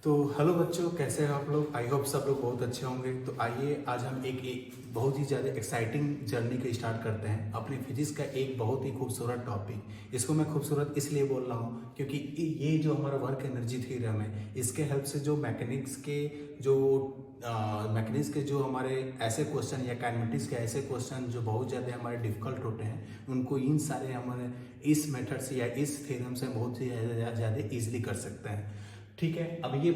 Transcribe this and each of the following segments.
तो हेलो बच्चों, कैसे हैं आप लोग। आई होप सब लोग बहुत अच्छे होंगे। तो आइए आज हम एक बहुत ही ज़्यादा एक्साइटिंग जर्नी को स्टार्ट करते हैं अपनी फिजिक्स का एक बहुत ही खूबसूरत टॉपिक। इसको मैं खूबसूरत इसलिए बोल रहा हूँ क्योंकि ये जो हमारा वर्क एनर्जी थ्योरम है, इसके हेल्प से जो मैकेनिक्स के जो हमारे ऐसे क्वेश्चन या काइनेमेटिक्स के ऐसे क्वेश्चन जो बहुत ज़्यादा हमारे डिफिकल्ट होते हैं, उनको इन सारे हमारे इस मेथड से या इस थ्योरम से बहुत ही ज़्यादा ईजिली कर सकते हैं। ठीक है। अब ये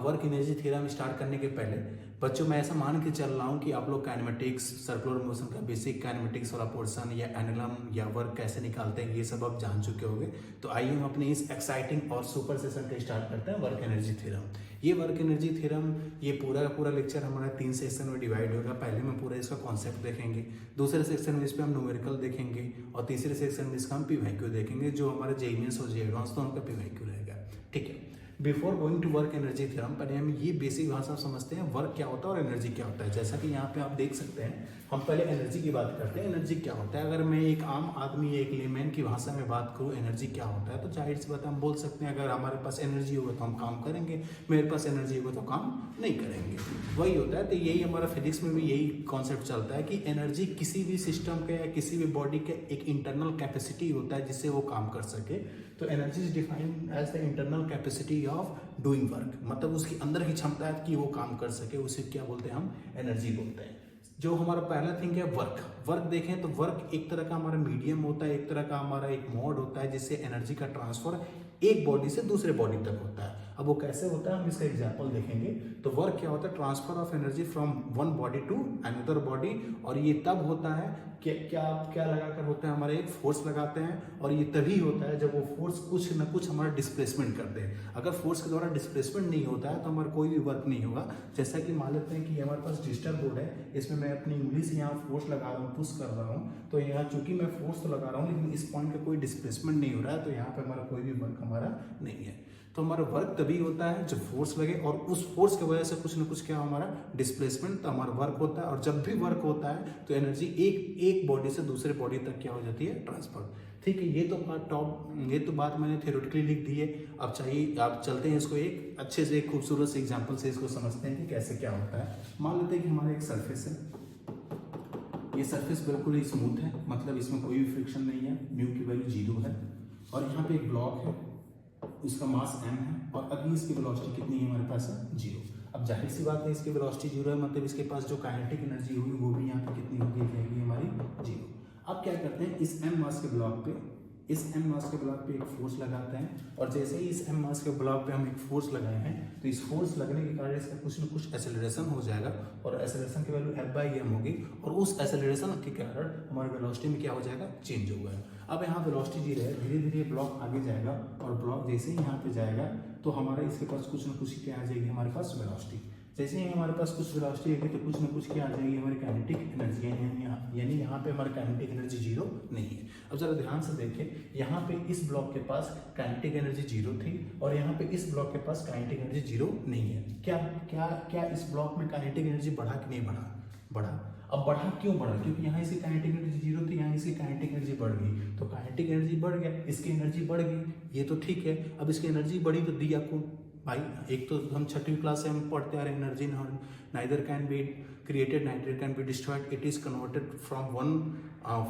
वर्क एनर्जी थ्योरम स्टार्ट करने के पहले बच्चों, मैं ऐसा मान के चल रहा हूँ कि आप लोग काइनेमेटिक्स, सर्कुलर मोशन का बेसिक काइनेमेटिक्स वाला पोर्शन या एनालम या वर्क कैसे निकालते हैं, ये सब आप जान चुके होंगे। तो आइए हम अपने इस एक्साइटिंग और सुपर सेशन को स्टार्ट करते हैं, वर्क एनर्जी थ्योरम। ये वर्क एनर्जी थ्योरम, ये पूरा का पूरा लेक्चर हमारा 3 सेक्शन में डिवाइड होगा। पहले में पूरा इसका कॉन्सेप्ट देखेंगे, दूसरे सेक्शन में इस पर हम न्यूमेरिकल देखेंगे, और तीसरे सेक्शन में इसका हम पी वाई क्यू देखेंगे, जो हमारे जेई मेंस और जेई एडवांस दोनों का पी वाई क्यू रहेगा। ठीक है। Before going to work energy theorem, पहले हम ये बेसिक भाषा समझते हैं वर्क क्या होता है और एनर्जी क्या होता है। जैसा कि यहाँ पे आप देख सकते हैं, हम पहले एनर्जी की बात करते हैं। एनर्जी क्या होता है, अगर मैं एक आम आदमी, एक लेमैन की भाषा में बात करूँ एनर्जी क्या होता है, तो जाहिर सी बात है हम बोल सकते हैं अगर हमारे पास एनर्जी होगा तो हम काम करेंगे, मेरे पास एनर्जी होगा तो काम नहीं करेंगे। वही होता है। तो यही हमारा फिजिक्स में भी यही कॉन्सेप्ट चलता है कि एनर्जी किसी भी सिस्टम के या किसी भी बॉडी के एक इंटरनल कैपेसिटी होता है जिससे वो काम कर सके। तो energy is defined as the internal capacity of doing work, मतलब उसकी अंदर की क्षमता है कि वो काम कर सके, उसे क्या बोलते हैं, हम एनर्जी बोलते हैं। जो हमारा पहला थिंग है वर्क। वर्क देखें तो वर्क एक तरह का हमारा मीडियम होता है, एक तरह का हमारा एक मोड होता है जिससे एनर्जी का ट्रांसफर एक बॉडी से दूसरे बॉडी तक होता है। अब वो कैसे होता है हम इसका एग्जांपल देखेंगे। तो वर्क क्या होता है, transfer of energy from one body to another body. और ये तब होता है कि क्या लगाकर होता है, हमारे एक फोर्स लगाते हैं, और ये तभी होता है जब वो फोर्स कुछ ना कुछ हमारा डिस्प्लेसमेंट कर दे। अगर फोर्स के द्वारा डिस्प्लेसमेंट नहीं होता है तो हमारा कोई भी वर्क नहीं होगा। जैसा कि मान लेते हैं कि हमारे पास डिजिटल बोर्ड है, इसमें मैं अपनी उंगली से यहाँ फोर्स लगा रहा हूँ, पुश कर रहा हूँ, तो यहाँ चूंकि मैं फोर्स तो लगा रहा हूँ लेकिन इस पॉइंट का कोई डिस्प्लेसमेंट नहीं हो रहा है, तो यहाँ पे हमारा कोई भी वर्क हमारा नहीं है। तो हमारा वर्क तभी होता है जब फोर्स लगे, और उस फोर्स की वजह से कुछ ना कुछ क्या हमारा डिस्प्लेसमेंट, तो हमारा वर्क होता है। और जब भी वर्क होता है तो एनर्जी एक बॉडी से दूसरे बॉडी तक क्या हो जाती है, ट्रांसफर। ठीक है। ये तो बात मैंने थ्योरेटिकली लिख दी है। अब चाहिए आप चलते हैं इसको एक अच्छे से एक खूबसूरत से एग्जाम्पल से इसको समझते हैं कि कैसे क्या होता है। मान लेते हैं कि हमारा एक सरफेस है, ये सरफेस बिल्कुल ही स्मूथ है, मतलब इसमें कोई भी फ्रिक्शन नहीं है, म्यू की वैल्यू 0 है। और यहाँ पे एक ब्लॉक है, इसका मास m है, और अभी इसकी वेलोसिटी कितनी है हमारे पास है, 0। अब जाहिर सी बात है इसकी वेलोसिटी 0 है, मतलब इसके पास जो काइनेटिक एनर्जी होगी वो भी यहाँ पे कितनी होगी, जाएगी हमारी 0। अब क्या करते हैं, इस m मास के ब्लॉक पे एक फोर्स लगाते हैं, और जैसे ही इस m मास के ब्लॉक पे हम एक फोर्स लगाए हैं तो इस फोर्स लगने के कारण इसका कुछ न कुछ एक्सेलरेशन हो जाएगा, और एक्सेलरेशन की वैल्यू F/m होगी, और उस एक्सेलरेशन के कारण हमारी वेलोसिटी में क्या हो जाएगा, चेंज होगा। अब यहाँ वेलोसिटी 0 है, धीरे धीरे ब्लॉक आगे जाएगा, और ब्लॉक जैसे ही यहाँ पे जाएगा तो हमारा इसके पास कुछ न कुछ क्या आ जाएगी, हमारे पास वेलोसिटी। जैसे ही हमारे पास कुछ वेलोसिटी आएगी तो कुछ न कुछ क्या आ जाएगी, हमारी काइनेटिक एनर्जी, यानी यहाँ पे हमारी काइनेटिक एनर्जी 0 नहीं है। अब जरा ध्यान से देखें, यहाँ पे इस ब्लॉक के पास काइनेटिक एनर्जी 0 थी, और यहाँ पे इस ब्लॉक के पास काइनेटिक एनर्जी 0 नहीं है। क्या इस ब्लॉक में काइनेटिक एनर्जी बढ़ा कि नहीं बढ़ा। अब बढ़ा क्यों बढ़ा, क्योंकि यहाँ इसकी काइनेटिक एनर्जी 0 थी, यहाँ इसकी काइनेटिक एनर्जी बढ़ गई, तो काइनेटिक एनर्जी बढ़ गया, इसकी एनर्जी बढ़ गई, ये तो ठीक है। अब इसकी एनर्जी बढ़ी तो दिया कौन भाई, एक तो हम 6वीं क्लास से हम पढ़ते आ रहे हैं, energy neither can be created neither can be destroyed, it is converted from one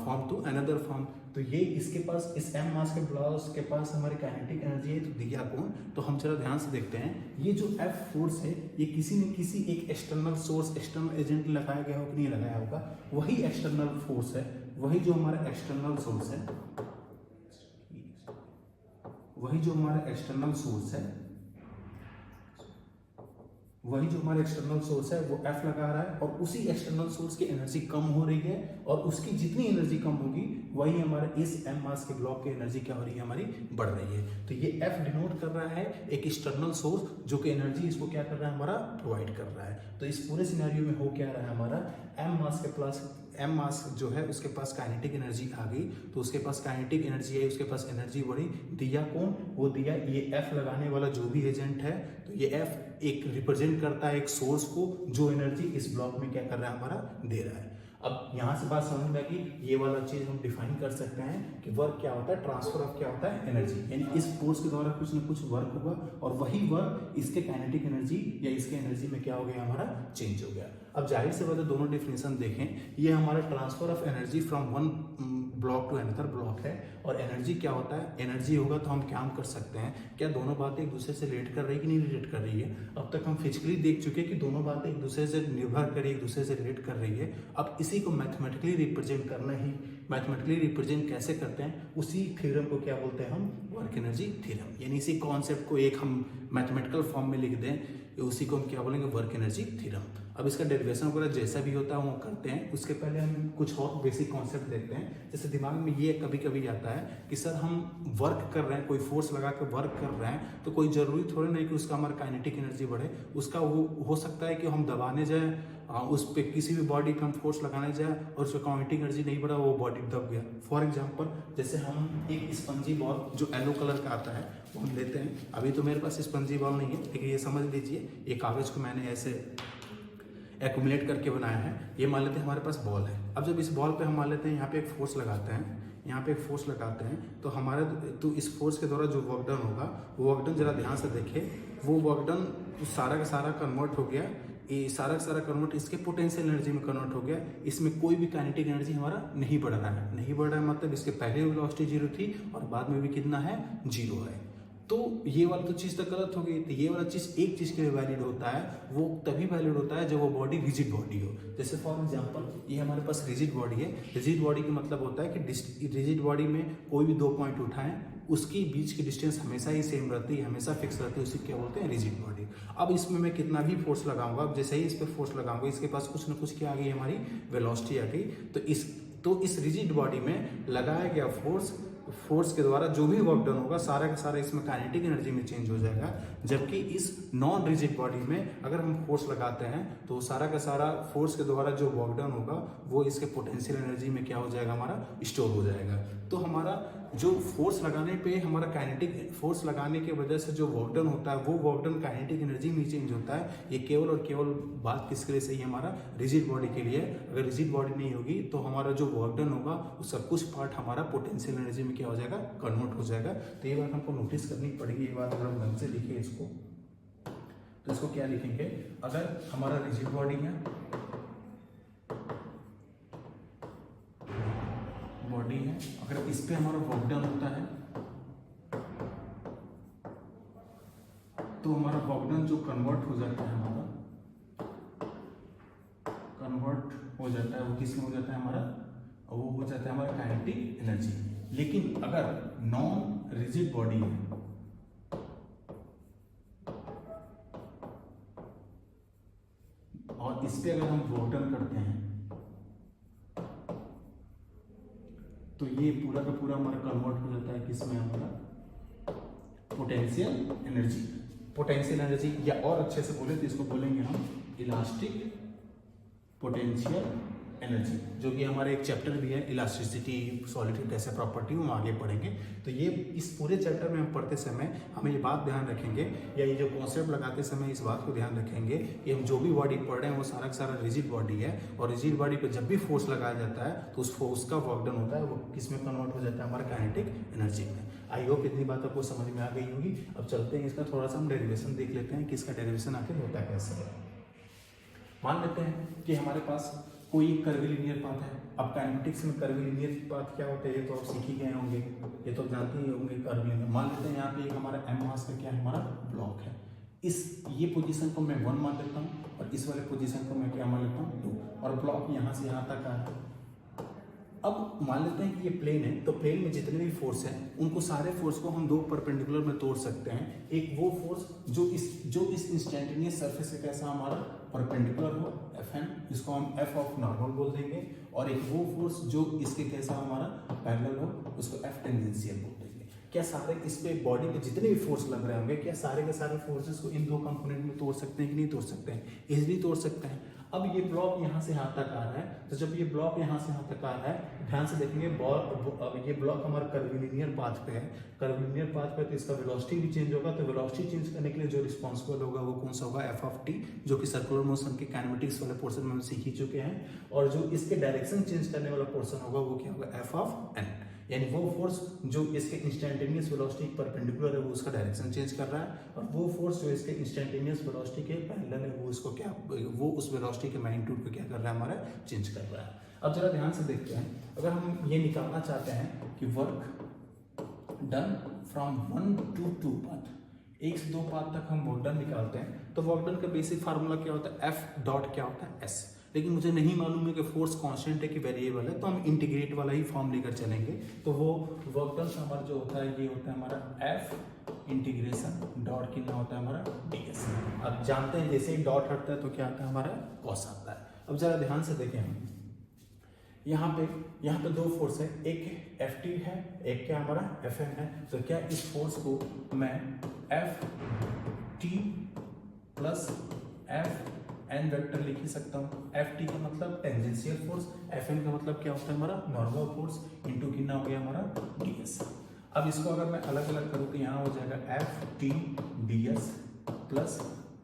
form to another form. तो ये इसके पास, इस m मास के ब्लॉक के पास हमारी काइनेटिक एनर्जी है, तो दिया कौन, तो हम चलो ध्यान से देखते हैं। ये जो F फोर्स है, ये किसी न किसी एक एक्सटर्नल सोर्स, एक्सटर्नल एजेंट लगाया गया होगा कि नहीं लगाया होगा, वही एक्सटर्नल फोर्स है, वही जो हमारा एक्सटर्नल सोर्स है, वही जो हमारा एक्सटर्नल सोर्स है, वही जो हमारा एक्सटर्नल सोर्स है वो F लगा रहा है, और उसी एक्सटर्नल सोर्स की एनर्जी कम हो रही है, और उसकी जितनी एनर्जी कम होगी वही हमारे इस m मास के ब्लॉक की एनर्जी क्या हो रही है, हमारी बढ़ रही है। तो ये F डिनोट कर रहा है एक एक्सटर्नल सोर्स जो कि एनर्जी इसको क्या कर रहा है, हमारा प्रोवाइड कर रहा है। तो इस पूरे सिनेरियो में हो क्या रहा है, हमारा m मास जो है उसके पास काइनेटिक एनर्जी आ गई, तो उसके पास काइनेटिक एनर्जी आई, उसके पास एनर्जी बढ़ी, दिया कौन, वो दिया ये F लगाने वाला जो भी एजेंट है। तो ये F एक रिप्रेजेंट करता है एक सोर्स को जो एनर्जी इस ब्लॉक में क्या कर रहा है, हमारा दे रहा है। अब यहाँ से बात समझ में आ गई, ये वाला चीज हम डिफाइन कर सकते हैं कि वर्क क्या होता है, ट्रांसफर ऑफ क्या होता है, एनर्जी, यानी इस फोर्स के द्वारा कुछ ना कुछ वर्क होगा और वही वर्क इसके काइनेटिक एनर्जी या इसके एनर्जी में क्या हो गया, हमारा चेंज हो गया। अब जाहिर से बात है दोनों डिफिनेशन देखें, ये हमारा transfer of energy from one block to another block है, और एनर्जी क्या होता है, एनर्जी होगा तो हम क्या कर सकते हैं, क्या दोनों बातें एक दूसरे से रिलेट कर रही है कि नहीं रिलेट कर रही है। अब तक हम फिजिकली देख चुके हैं कि दोनों बातें एक दूसरे से निर्भर कर रही है, एक दूसरे से रिलेट कर रही है। अब इसी को मैथमेटिकली रिप्रेजेंट करना ही, मैथमेटिकली रिप्रेजेंट कैसे करते हैं, उसी थ्योरम को क्या बोलते हैं हम, वर्क एनर्जी थ्योरम, यानी इसी कॉन्सेप्ट को एक हम मैथमेटिकल फॉर्म में लिख दें, उसी को हम क्या बोलेंगे, वर्क एनर्जी थ्योरम। अब इसका डेरिवेशन वगैरह जैसा भी होता है वो करते हैं, उसके पहले हम कुछ और बेसिक कॉन्सेप्ट देखते हैं। जैसे दिमाग में ये कभी कभी आता है कि सर हम वर्क कर रहे हैं, कोई फोर्स लगा के वर्क कर रहे हैं, तो कोई जरूरी थोड़ी नहीं कि उसका हमारा काइनेटिक एनर्जी बढ़े, उसका वो हो सकता है कि हम दबाने जाए, उस पर किसी भी बॉडी पे हम फोर्स लगाने जाए और उसका काइनेटिक एनर्जी नहीं बढ़ा, वो बॉडी दब गया। फॉर एग्जाम्पल जैसे हम एक स्पंजी बॉल जो येलो कलर का आता है वो हम लेते हैं, अभी तो मेरे पास स्पंजी बॉल नहीं है, लेकिन ये समझ लीजिए ये कागज को मैंने ऐसे एक्यूमुलेट करके बनाया है। ये मान लेते हैं हमारे पास बॉल है। अब जब इस बॉल पे हम मान लेते हैं यहाँ पे एक फोर्स लगाते हैं, यहाँ पे एक फोर्स लगाते हैं, तो हमारे तो इस फोर्स के द्वारा जो वर्क डन होगा, वो वर्क डन जरा ध्यान से देखें, वो वर्क डन सारा का सारा कन्वर्ट हो गया, ये सारा का सारा कन्वर्ट इसके पोटेंशियल एनर्जी में कन्वर्ट हो गया। इसमें कोई भी काइनेटिक एनर्जी हमारा नहीं बढ़ रहा है, नहीं बढ़ रहा है मतलब इसके पहले वेलोसिटी जीरो थी और बाद में भी कितना है, जीरो है। तो ये वाला तो चीज़ तो गलत हो गई। तो ये वाला चीज़ एक चीज़ के लिए वैलिड होता है, वो तभी वैलिड होता है जब वो बॉडी रिजिड बॉडी हो। जैसे फॉर एग्जांपल ये हमारे पास रिजिड बॉडी है। रिजिड बॉडी का मतलब होता है कि रिजिड बॉडी में कोई भी दो पॉइंट उठाएं, उसकी बीच की डिस्टेंस हमेशा ही सेम रहती है, हमेशा फिक्स रहती है, उसी क्या बोलते हैं, रिजिड बॉडी। अब इसमें मैं कितना भी फोर्स लगाऊंगा, अब जैसे ही इस पर फोर्स लगाऊंगा, इसके पास कुछ ना कुछ क्या आ गई, हमारी वेलोसिटी आ गई। तो इस रिजिड बॉडी में लगाया गया फोर्स के द्वारा जो भी वर्क डन होगा, सारा का सारा इसमें काइनेटिक एनर्जी में चेंज हो जाएगा। जबकि इस नॉन रिजिड बॉडी में अगर हम फोर्स लगाते हैं तो सारा का सारा फोर्स के द्वारा जो वर्क डन होगा वो इसके पोटेंशियल एनर्जी में क्या हो जाएगा, हमारा स्टोर हो जाएगा। तो हमारा जो फोर्स लगाने पे हमारा काइनेटिक फोर्स लगाने की वजह से जो वर्क डन होता है, वो वर्क डन काइनेटिक एनर्जी में चेंज होता है। ये केवल और केवल बात किसके लिए सही है, हमारा रिजिड बॉडी के लिए। अगर रिजिड बॉडी नहीं होगी तो हमारा जो वर्क डन होगा उसका कुछ पार्ट हमारा पोटेंशियल एनर्जी में क्या हो जाएगा, कन्वर्ट हो जाएगा। तो ये बात हमको नोटिस करनी पड़ेगी। ये बात अगर हम ढंग से लिखे इसको, तो इसको क्या लिखेंगे, अगर हमारा रिजिड बॉडी है, अगर इस पे हमारा वर्क डन होता है तो हमारा वर्क डन जो कन्वर्ट हो जाता है, कन्वर्ट हो जाता है, वो किसमें हो जाता है, हमारा वो हो जाता है हमारा काइनेटिक एनर्जी। लेकिन अगर नॉन रिजिड बॉडी है, और इस पे अगर हम वर्क डन करते हैं तो ये पूरा का पूरा हमारा कन्वर्ट हो जाता है किसमें, हमारा पोटेंशियल एनर्जी। पोटेंशियल एनर्जी, या और अच्छे से बोले तो इसको बोलेंगे हम इलास्टिक पोटेंशियल एनर्जी, जो कि हमारे एक चैप्टर भी है, इलास्टिसिटी सॉलिड की कैसे प्रॉपर्टी, हम आगे पढ़ेंगे। तो ये इस पूरे चैप्टर में हम पढ़ते समय हमें ये बात ध्यान रखेंगे, या ये जो कॉन्सेप्ट लगाते समय इस बात को ध्यान रखेंगे कि हम जो भी बॉडी पढ़ रहे हैं वो सारा का सारा रिजिड बॉडी है, और रिजिड बॉडी पर जब भी फोर्स लगाया जाता है तो उस फोर्स का वर्क डन होता है, वो किस में कन्वर्ट हो जाता है, हमारा काइनेटिक एनर्जी में। आई होप इतनी बात आपको समझ में आ गई होगी। अब चलते हैं इसका थोड़ा सा हम डेरिवेशन देख लेते हैं कि इसका डेरिवेशन आखिर होता कैसे है। मान लेते हैं कि हमारे पास कोई कर्वीलिनियर पाथ है। अब काइनेटिक्स में कर्वीलिनियर पाथ क्या होता है ये तो आप सीख ही गए होंगे, ये तो जानते ही होंगे कर्वीलिनियर। मान लेते हैं यहाँ पे एक हमारा m मास का क्या है, हमारा ब्लॉक है। ये पोजीशन को मैं 1 मान लेता हूँ और इस वाले पोजीशन को मैं क्या मान लेता हूँ 2, और ब्लॉक यहाँ से यहाँ तक आ रहा है। अब मान लेते हैं कि ये प्लेन है, तो प्लेन में जितने भी फोर्स हैं उनको सारे फोर्स को हम दो परपेंडिकुलर में तोड़ सकते हैं। एक वो फोर्स जो इस इंस्टेंटेनियस सरफेस से कैसा हमारा परपेंडिकुलर हो, Fn, जिसको हम F ऑफ नॉर्मल बोल देंगे, और एक वो फोर्स जो इसके कैसा हमारा पैरेलल हो, उसको F टेंजेंशियल बोल देंगे। क्या सारे इस पे बॉडी पे जितने भी फोर्स लग रहे होंगे, क्या सारे के सारे फोर्सेस को इन दो कंपोनेंट में तोड़ सकते हैं कि नहीं तोड़ सकते हैं, इजीली तोड़ सकते हैं। अब ये ब्लॉक यहाँ से यहाँ तक आ रहा है, तो जब ये ब्लॉक यहाँ से यहाँ तक आ रहा है, ध्यान से देखेंगे अब ये ब्लॉक हमारा कर्विलिनियर पाथ पे है, कर्विलिनियर पाथ पे, तो इसका वेलोसिटी भी चेंज होगा। तो वेलोसिटी चेंज करने के लिए जो रिस्पॉन्सिबल होगा वो कौन सा होगा, एफ ऑफ टी, जो कि सर्कुलर मोशन के काइनेमेटिक्स वाले पोर्शन में हम सीख ही चुके हैं। और जो इसके डायरेक्शन चेंज करने वाला पोर्शन होगा वो क्या होगा, एफ ऑफ एन, यानी वो फोर्स जो इसके इंस्टेंटेनियस वेलोसिटी परपेंडिकुलर है वो उसका डायरेक्शन चेंज कर रहा है, और वो फोर्स जो इसके इंस्टेंटेनियस वेलोसिटी के पैरेलल है वो उसको क्या, वो उस वेलोसिटी के मैग्नीट्यूड को क्या कर रहा है, हमारा चेंज कर रहा है। अब जरा ध्यान से देखते हैं, अगर हम ये निकालना चाहते हैं कि work done from 1 to 2 path, 1 से 2 पाथ तक हम वर्क डन निकालते हैं, तो वर्क डन का बेसिक फार्मूला क्या होता है, एफ डॉट क्या होता है, एस। लेकिन मुझे नहीं मालूम है कि फोर्स कांस्टेंट है कि वेरिएबल है, तो हम इंटीग्रेट वाला ही फॉर्म लेकर चलेंगे। तो वो वर्क डन हमारा जो होता है ये होता है हमारा एफ इंटीग्रेशन डॉट कितना होता है हमारा ds। अब जानते हैं जैसे ही डॉट हटता है तो क्या आता है हमारा कॉस आता है। अब जरा ध्यान से देखें, हम यहाँ पे दो फोर्स है, एक एफ टी है, एक क्या हमारा एफ एन है। तो क्या इस फोर्स को मैं F T plus F N vector लिख ही सकता हूँ। एफ टी का मतलब टेंजेंशियल फोर्स, एफ एन का मतलब क्या होता है हमारा नॉर्मल फोर्स, इंटू कितना हो गया हमारा ds। अब इसको अगर मैं अलग अलग करूँ तो यहाँ हो जाएगा F T ds plus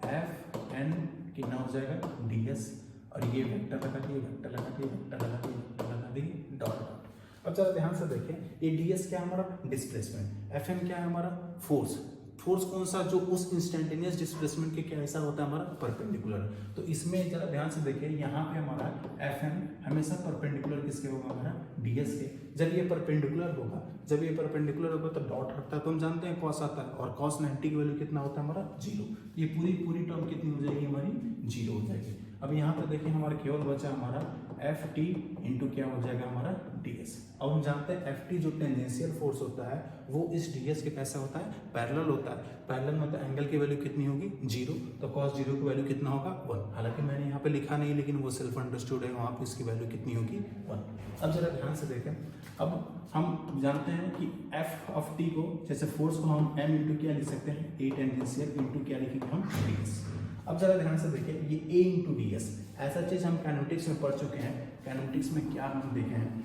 F N कितना हो जाएगा ds, और ये वेक्टर लगा दिए, वेक्टर लगा दिए, वेक्टर लगा दिए, वेक्टर लगा दिए, डॉट डॉट। अब जरा ध्यान से देखें, ये ds क्या है हमारा डिस्प्लेसमेंट, एफ एन क्या है हमारा फोर्स, फोर्स कौन सा, जो उस इंस्टेंटेनियस डिस्प्लेसमेंट के क्या ऐसा होता है हमारा परपेंडिकुलर। तो इसमें जरा ध्यान से देखिए, यहाँ पे हमारा एफ एन हमेशा परपेंडिकुलर किसके होगा, हमारा ds के। जब ये परपेंडिकुलर होगा, जब ये परपेंडिकुलर होगा तो डॉट हटता है, तो हम जानते हैं कॉस आता है, और कॉस 90 की वैल्यू कितना होता है हमारा 0। ये पूरी टर्म कितनी हो जाएगी हमारी 0 हो जाएगी। अब यहाँ पे देखिए हमारा केवल बचा हमारा एफ टी इंटू क्या हो जाएगा हमारा ds। अब हम जानते हैं एफ टी जो टेंजेंशियल फोर्स होता है वो इस ds के कैसा होता है, पैरेलल होता है। पैरेलल में तो एंगल की वैल्यू कितनी होगी 0, तो cos 0 की वैल्यू कितना होगा 1। हालांकि मैंने यहाँ पे लिखा नहीं, लेकिन वो सेल्फ अंडरस्टूड है, वहाँ पे इसकी वैल्यू कितनी होगी 1। अब जरा ध्यान से देखें, अब हम जानते हैं कि एफ ऑफ टी को, जैसे फोर्स को हम m इंटू क्या लिख सकते हैं, ए टेंजेंशियल इंटू क्या लिखेंगे हम ds। अब जरा ध्यान से देखिए, ये a इंटू ds ऐसा चीज हम काइनेमेटिक्स में पढ़ चुके हैं। काइनेमेटिक्स में क्या हम देखे हैं,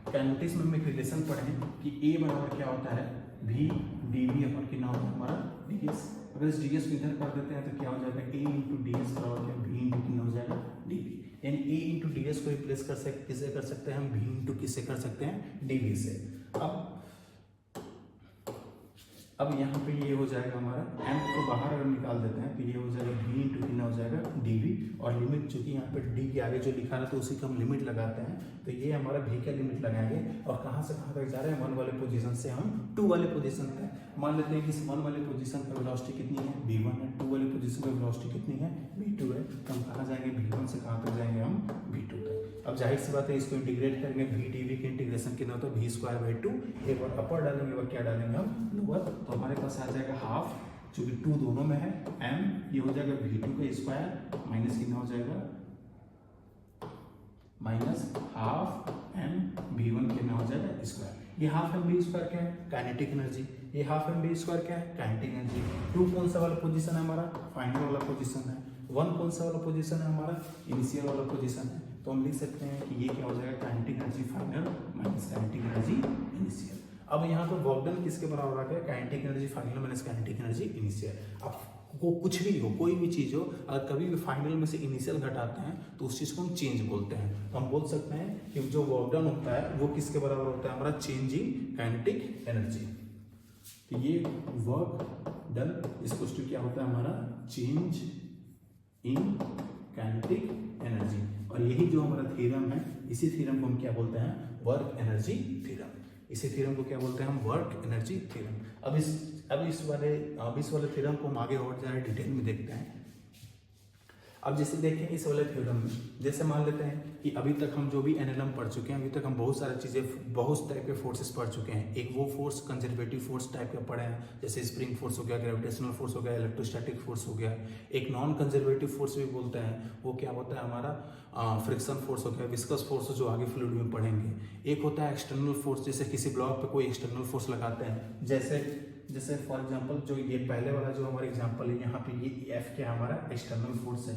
काइनेमेटिक्स में हम एक रिलेशन पढ़े हैं कि a बराबर क्या होता है v dv अपन कितना होता है हमारा ds। अगर इस ds को इधर कर देते हैं तो क्या हो जाएगा a इंटू ds बराबर क्या v इंटू कितना हो जाएगा dv, यानी a इंटू ds को रिप्लेस कर सकते, किससे कर सकते हैं हम, v इंटू किससे कर सकते हैं dv से। अब यहाँ पे ये हो जाएगा हमारा m को बाहर अगर निकाल देते हैं तो ये हो जाएगा v इंटू कितना हो जाएगा dv, और लिमिट चूंकि यहाँ पे d के आगे जो लिखा रहा है तो उसी का हम लिमिट लगाते हैं, तो ये हमारा v का लिमिट लगाएंगे, और कहाँ से कहाँ तक जा रहे हैं 1 वाले पोजीशन से हम 2 वाले पोजीशन पे। मान लेते हैं कि इस 1 वाले पोजीशन का वेलोसिटी कितनी है v1 है, 2 वाले पोजीशन का वेलोसिटी कितनी है v2 है, तो हम कहाँ जाएंगे v1 से कहाँ तक जाएंगे हम v2 तक। अब जाहिर सी बात है इसको इंटीग्रेट करेंगे, v dv के इंटीग्रेशन कितना होता है v स्क्वायर बाई 2, एक बार अपर डालेंगे और क्या डालेंगे हम लोअर, तो हमारे पास आ जाएगा हाफ, चूंकि 2 दोनों में है m, ये हो जाएगा v2 का स्क्वायर माइनस कितना हो जाएगा माइनस हाफ m v1 कितना हो जाएगा स्क्वायर। ये हाफ m v स्क्वायर क्या है, काइनेटिक एनर्जी, ये हाफ m v स्क्वायर क्या है, काइनेटिक एनर्जी। 2 कौन सा वाला पोजीशन है हमारा, फाइनल वाला पोजीशन है। 1 कौन सा वाला पोजीशन है हमारा, इनिशियल वाला पोजीशन है। तो हम लिख सकते हैं कि ये क्या हो जाएगा, kinetic energy final minus kinetic energy initial. अब यहाँ पर वर्क डन किसके बराबर आ गया, kinetic energy final minus kinetic energy initial. अब वो कुछ भी हो, कोई भी चीज़ हो, अगर कभी भी फाइनल में से इनिशियल घटाते हैं तो उस चीज़ को हम चेंज बोलते हैं। तो हम बोल सकते हैं कि जो वर्क डन होता है वो किसके बराबर होता है हमारा, चेंज इन काइनेटिक एनर्जी। तो ये वर्क डन इसको क्या होता है हमारा, चेंज इन काइनेटिक एनर्जी। और यही जो हमारा थ्योरम है, इसी थ्योरम को हम क्या बोलते हैं, वर्क एनर्जी थ्योरम। इसी थ्योरम को क्या बोलते हैं हम, वर्क एनर्जी थ्योरम। अब इस वाले थ्योरम को हम आगे और ज़्यादा डिटेल में देखते हैं। अब जैसे देखें इस वाले थ्योरम में, जैसे मान लेते हैं कि अभी तक हम जो भी एनएलएम पढ़ चुके हैं, अभी तक हम बहुत सारी चीज़ें, बहुत टाइप के फोर्सेस पढ़ चुके हैं। एक वो फोर्स कंजर्वेटिव फोर्स टाइप का पढ़े हैं, जैसे स्प्रिंग फोर्स हो गया, ग्रेविटेशनल फोर्स हो गया, इलेक्ट्रोस्टैटिक फोर्स हो गया। एक नॉन कंजर्वेटिव फोर्स भी बोलते हैं, वो क्या होता है हमारा फ्रिक्शन फोर्स हो गया, विस्कस फोर्स जो आगे फ्लूइड में पढ़ेंगे। एक होता है एक्सटर्नल फोर्स, जैसे किसी ब्लॉक पे कोई एक्सटर्नल फोर्स लगाते हैं, जैसे फॉर एग्जांपल जो ये पहले वाला जो हमारा एग्जांपल है, यहाँ पे ये एफ क्या है हमारा एक्सटर्नल फोर्स है।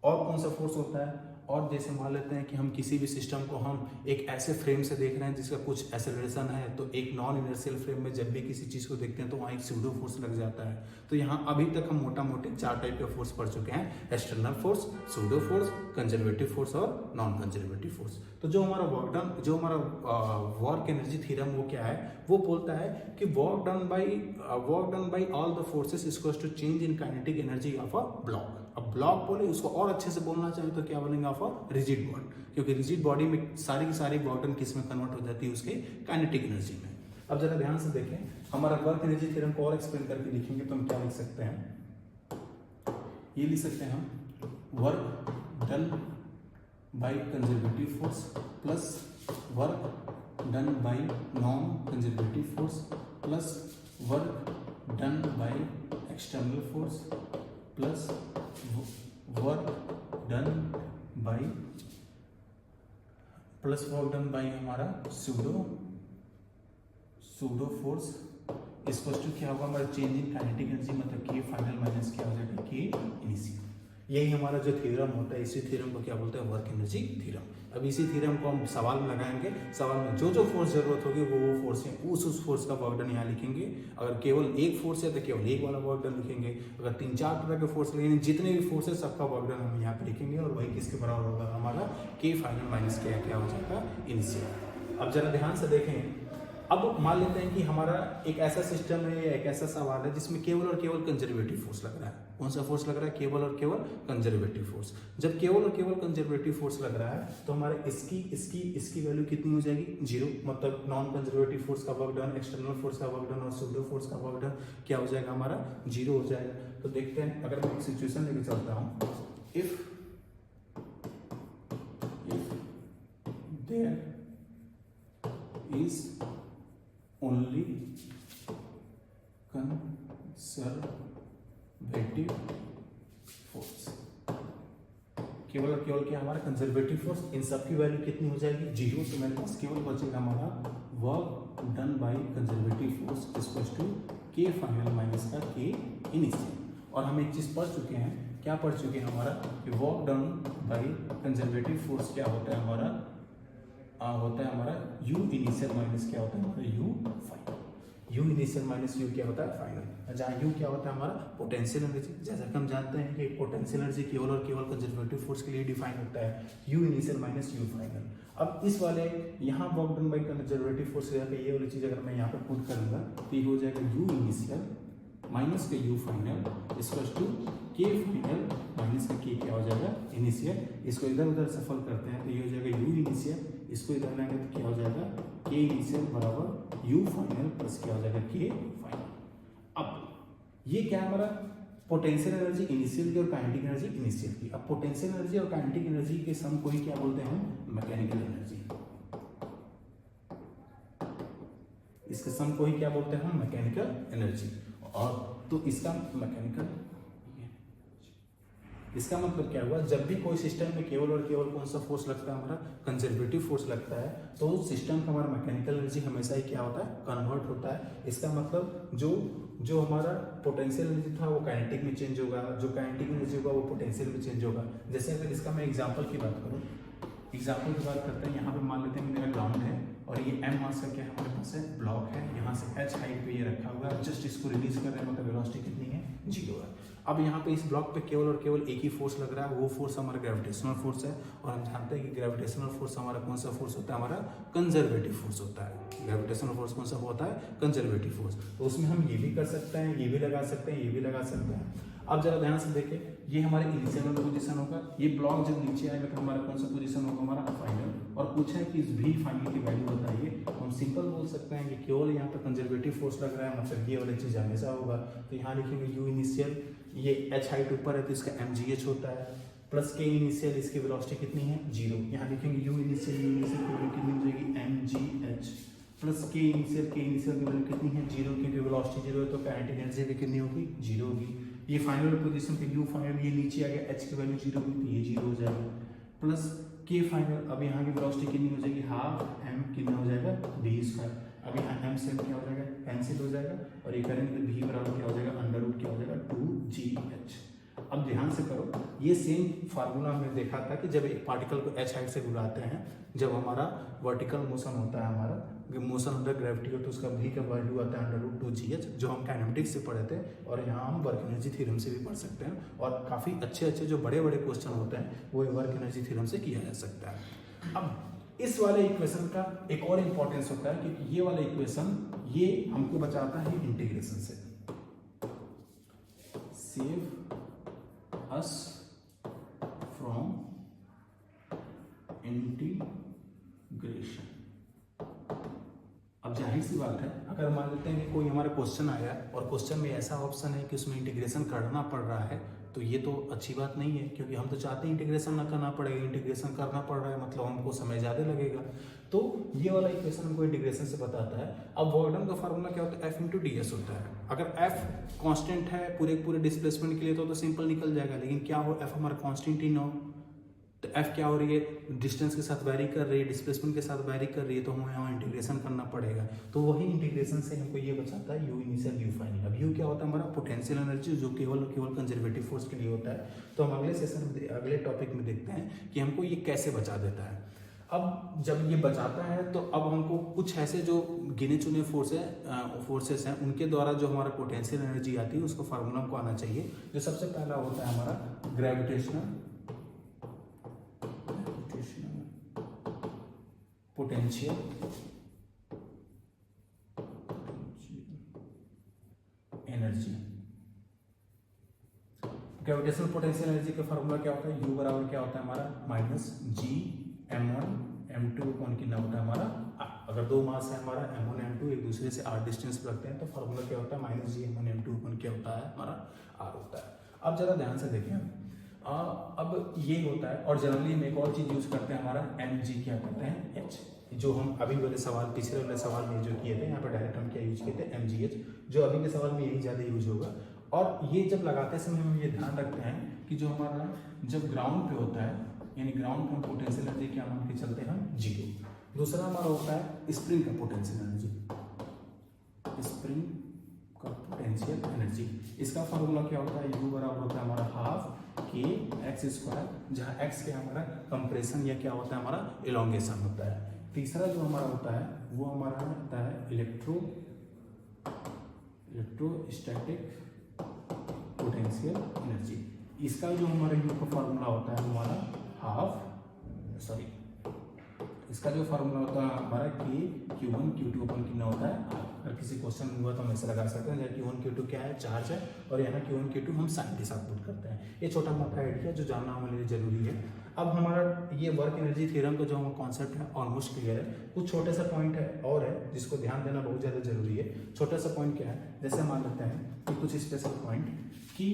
और कौन सा फोर्स होता है, और जैसे मान लेते हैं कि हम किसी भी सिस्टम को हम एक ऐसे फ्रेम से देख रहे हैं जिसका कुछ एक्सेलरेशन है, तो एक नॉन इनर्शियल फ्रेम में जब भी किसी चीज़ को देखते हैं तो वहाँ एक सूडो फोर्स लग जाता है। तो यहाँ अभी तक हम मोटा मोटी 4 टाइप के फोर्स पढ़ चुके हैं, external force, pseudo force, conservative force और नॉन कंजर्वेटिव फोर्स। तो जो हमारा वर्क डन, जो हमारा वर्क एनर्जी थ्योरम वो क्या है, वो बोलता है कि work done by all the forces is equals to change in kinetic energy of a block. अब ब्लॉक बोले, उसको और अच्छे से बोलना चाहिए तो क्या बोलेंगे, ऑफ अ रिजिड बॉडी, क्योंकि रिजिड बॉडी में सारी की सारी वर्क डन किस में कन्वर्ट हो जाती है, उसके काइनेटिक एनर्जी में। अब जरा ध्यान से देखें, हमारा वर्क एनर्जी थ्योरम को और एक्सप्लेन करके लिखेंगे तो हम क्या लिख सकते हैं, ये लिख सकते हैं हम work done by conservative force plus work done by non conservative force plus work done by external force plus work done by हमारा सूडो फोर्स इसको क्या होगा हमारा चेंज इन काइनेटिक एनर्जी, मतलब के फाइनल माइनस क्या हो जाएगा, के इनिशियल। यही हमारा जो थ्योरम होता है, इसी थ्योरम को क्या बोलते हैं, वर्क एनर्जी थ्योरम। अब इसी थ्योरम को हम सवाल में लगाएंगे, सवाल में जो जो फोर्स जरूरत होगी वो फोर्स है, उस फोर्स का वर्क डन यहाँ लिखेंगे। अगर केवल एक फोर्स है तो केवल एक वाला वर्क डन लिखेंगे, अगर 3-4 तरह के फोर्स लगेंगे, जितने भी फोर्स है सबका वर्क डन हम यहाँ पे लिखेंगे, और वही किसके बराबर होगा, हमारा के फाइनल माइनस क्या हो जाएगा, इनिशियल। अब जरा ध्यान से देखें, अब मान लेते हैं कि हमारा एक ऐसा सिस्टम है या एक ऐसा सवाल है जिसमें केवल और केवल कंजर्वेटिव फोर्स लग रहा है। कौन सा फोर्स लग रहा है, केवल और केवल कंजर्वेटिव फोर्स। जब केवल और केवल कंजर्वेटिव फोर्स लग रहा है तो हमारे इसकी वैल्यू कितनी हो जाएगी, 0, मतलब नॉन कंजर्वेटिव फोर्स का वर्क डन, एक्सटर्नल फोर्स का वर्क डन और सूडो फोर्स का वर्क डन क्या हो जाएगा, हमारा 0 हो जाएगा। तो देखते हैं, अगर मैं एक सिचुएशन लेके चलता हूँ, if there is only conservative force, केवल और केवल क्या हमारा कंजर्वेटिव फोर्स, इन सब की वैल्यू कितनी हो जाएगी, 0। तो मेरे पास केवल बचेगा हमारा work done by conservative force equals to K final minus का के इनिशियल। और हम एक चीज पढ़ चुके हैं, क्या पढ़ चुके हैं हमारा, कि work done by conservative force क्या होता है हमारा, होता है हमारा u इनिशियल माइनस क्या होता है हमारा u final. u initial minus u क्या होता है, फाइनल। जहाँ u क्या होता है हमारा पोटेंशियल एनर्जी। जैसा कि हम जानते हैं कि पोटेंशियल एनर्जी केवल और केवल कंजर्वेटिव फोर्स के लिए डिफाइन होता है, u initial minus u final. अब इस वाले यहाँ work done by conservative force के ये वाली चीज अगर मैं यहाँ पे पुट करूंगा तो ये हो जाएगा u इनिशियल माइनस का u final equals to K final minus का के क्या हो जाएगा, इनिशियल। इसको इधर उधर सफल करते हैं तो ये हो जाएगा u इनिशियल, इसको इधर लाएंगे तो क्या हो जाएगा, के इनिशियल बराबर u फाइनल प्लस क्या हो जाएगा, के फाइनल। अब ये क्या हमारा पोटेंशियल एनर्जी इनिशियल की और काइनेटिक एनर्जी इनिशियल की। अब पोटेंशियल एनर्जी और काइनेटिक एनर्जी के सम को ही क्या बोलते हैं, मैकेनिकल एनर्जी। इसके सम को ही क्या बोलते हैं, मैकेनिकल एनर्जी। और तो इसका मैकेनिकल, इसका मतलब क्या हुआ, जब भी कोई सिस्टम में केवल और केवल कौन सा फोर्स लगता है, हमारा कंजर्वेटिव फोर्स लगता है, तो उस सिस्टम का हमारा मैकेनिकल एनर्जी हमेशा ही क्या होता है, कन्वर्ट होता है। इसका मतलब जो हमारा पोटेंशियल एनर्जी था वो काइनेटिक में चेंज होगा, जो काइनेटिक एनर्जी होगा वो पोटेंशियल में चेंज होगा। जैसे अगर इसका मैं एग्जाम्पल की बात करूँ, एग्जाम्पल की बात करते हैं, यहाँ पे मान लेते हैं मेरा ग्राउंड है और ये m मास का क्या हमारे पास है, ब्लॉक है, यहाँ से h हाइट पे ये रखा हुआ है, जस्ट इसको रिलीज कर रहे हैं, मतलब वेलोसिटी कितनी है, 0 है। अब यहाँ पे इस ब्लॉक पे केवल और केवल एक ही फोर्स लग रहा है, वो फोर्स हमारा ग्रेविटेशनल फोर्स है। और हम जानते हैं कि ग्रेविटेशनल फोर्स हमारा कौन सा फोर्स होता है, हमारा कंजर्वेटिव फोर्स होता है। ग्रेविटेशनल फोर्स कौन सा होता है, कंजर्वेटिव फोर्स। तो उसमें हम ये भी कर सकते हैं, ये भी लगा सकते हैं, ये भी लगा सकते हैं। अब जरा ध्यान से देखें, ये हमारे इनिशियल पोजीशन होगा, ये ब्लॉक जब नीचे आएगा तो हमारा कौन सा पोजीशन होगा, हमारा फाइनल। और पूछा है कि इस भी फाइनल की वैल्यू बताइए, हम सिंपल बोल सकते हैं कि केवल यहाँ पे कंजर्वेटिव फोर्स लग रहा है, मतलब ये वाली चीज हमेशा होगा। तो यहाँ लिखेंगे u इनिशियल, ये h हाइट ऊपर है तो इसका mgh होता है, प्लस k इनिशियल, इसकी वेलोसिटी कितनी है, 0। यहाँ लिखेंगे u इनिशियल की वैल्यू कितनी हो जाएगी, mgh, प्लस k इनिशियल की वैल्यू कितनी है, 0, क्योंकि वेलोसिटी 0 है तो काइनेटिक एनर्जी भी कितनी होगी, 0 होगी। ये फाइनल पोजीशन पे u फाइनल, ये नीचे आ गया, h की वैल्यू 0 होगी तो ये 0 हो जाएगा, प्लस k फाइनल। अब यहाँ की वेलोसिटी कितनी हो जाएगी, हाफ m कितना हो जाएगा, v स्क्वायर। अब यहाँ एम सेम क्या हो जाएगा, कैंसिल हो जाएगा, और ये करेंगे तो वी बराबर क्या हो जाएगा, अंडर रूट क्या हो जाएगा 2GH। अब ध्यान से करो, ये सेम फार्मूला हमने देखा था कि जब एक पार्टिकल को h हाइट से बुलाते हैं, जब हमारा वर्टिकल मोशन होता है, हमारा मोशन अंडर ग्रेविटी हो, तो उसका v का वैल्यू आता है अंडर रूट 2GH, जो हम काइनेमेटिक्स से पढ़े थे, और यहाँ हम वर्क एनर्जी थ्योरम से भी पढ़ सकते हैं, और काफ़ी अच्छे अच्छे जो बड़े बड़े क्वेश्चन होते हैं वो वर्क एनर्जी थ्योरम से किया जा सकता है। अब इस वाले इक्वेशन का एक और इम्पोर्टेंस होता है, क्योंकि ये वाला इक्वेशन ये हमको बचाता है इंटीग्रेशन से। Save us from integration। अब जाहिर सी बात है, अगर मान लेते हैं कि कोई हमारा क्वेश्चन आया और क्वेश्चन में ऐसा ऑप्शन है कि उसमें इंटीग्रेशन करना पड़ रहा है, तो ये तो अच्छी बात नहीं है, क्योंकि हम तो चाहते हैं इंटीग्रेशन ना करना पड़ेगा। इंटीग्रेशन करना पड़ रहा है मतलब हमको समय ज़्यादा लगेगा, तो ये वाला इक्वेशन हमको इंटीग्रेशन से बताता है। अब वर्क डन का फार्मूला क्या होता है, F × ds होता है। अगर F कांस्टेंट है पूरे डिस्प्लेसमेंट के लिए तो सिंपल निकल जाएगा, लेकिन क्या हो F हमारा कांस्टेंट ही ना हो, तो F क्या हो रही है, डिस्टेंस के साथ वैरी कर रही है, डिस्प्लेसमेंट के साथ वैरी कर रही है, तो हमें यहाँ इंटीग्रेशन करना पड़ेगा। तो वही इंटीग्रेशन से हमको ये बचाता है U इनिशियल U फाइनल। अब U क्या होता है, हमारा पोटेंशियल एनर्जी, जो केवल कंजर्वेटिव फोर्स के लिए होता है। तो हम अगले सेशन में अगले टॉपिक में देखते हैं कि हमको ये कैसे बचा देता है। अब जब ये बचाता है तो अब हमको कुछ ऐसे जो गिने चुने फोर्सेस हैं उनके द्वारा जो हमारा पोटेंशियल एनर्जी आती है उसको फार्मूला को आना चाहिए। जो सबसे पहला होता है हमारा gravitational potential energy. Gravitational potential energy का फार्मूला क्या होता है, U बराबर क्या होता है हमारा -G m1 m2 कितना होता है हमारा, अगर दो मास है हमारा m1 m2 एक दूसरे से r डिस्टेंस पर रखते हैं तो फार्मूला क्या होता है -G m1 m2 क्या होता है हमारा r होता है। अब जरा ध्यान से देखें, अब ये होता है, और जनरली हम एक और चीज यूज करते हैं, हमारा mg क्या करते हैं h, जो हम अभी वाले सवाल पिछले वाले सवाल में जो किए थे, यहाँ पर डायरेक्ट हम क्या यूज किए थे mgh, जो अभी के सवाल में यही ज़्यादा यूज होगा। और ये जब लगाते समय हम ये ध्यान रखते हैं कि जो हमारा जब ग्राउंड पे होता है, यानी ग्राउंड पे हम पोटेंशियल एनर्जी क्या मान के चलते हैं, 0। दूसरा हमारा होता है स्प्रिंग का पोटेंशियल एनर्जी, स्प्रिंग का पोटेंशियल एनर्जी, इसका फार्मूला क्या होता है, U बराबर होता है हमारा ½ kx², जहाँ x क्या हमारा कंप्रेशन या क्या होता है हमारा एलोंगेशन होता है। तीसरा जो हमारा होता है वो हमारा होता है इलेक्ट्रोस्टैटिक पोटेंशियल एनर्जी। इसका जो हमारा U का फार्मूला होता है हमारा इसका जो फार्मूला होता है हमारा Q1 Q2 अपन कितना होता है। अगर किसी क्वेश्चन में हुआ तो हम ऐसे लगा सकते हैं, Q1 Q2 क्या है, चार्ज है, और यहाँ Q1 Q2 हम साइन के साथ पुट करते हैं। ये छोटा मोटा आइडिया जो जानना हमारे लिए जरूरी है। अब हमारा ये वर्क एनर्जी थ्योरम का जो कॉन्सेप्ट है ऑलमोस्ट क्लियर है। कुछ छोटे सा पॉइंट है और है जिसको ध्यान देना बहुत ज़्यादा जरूरी है। छोटा सा पॉइंट क्या है, जैसे मान लेते हैं कि कुछ स्पेशल पॉइंट कि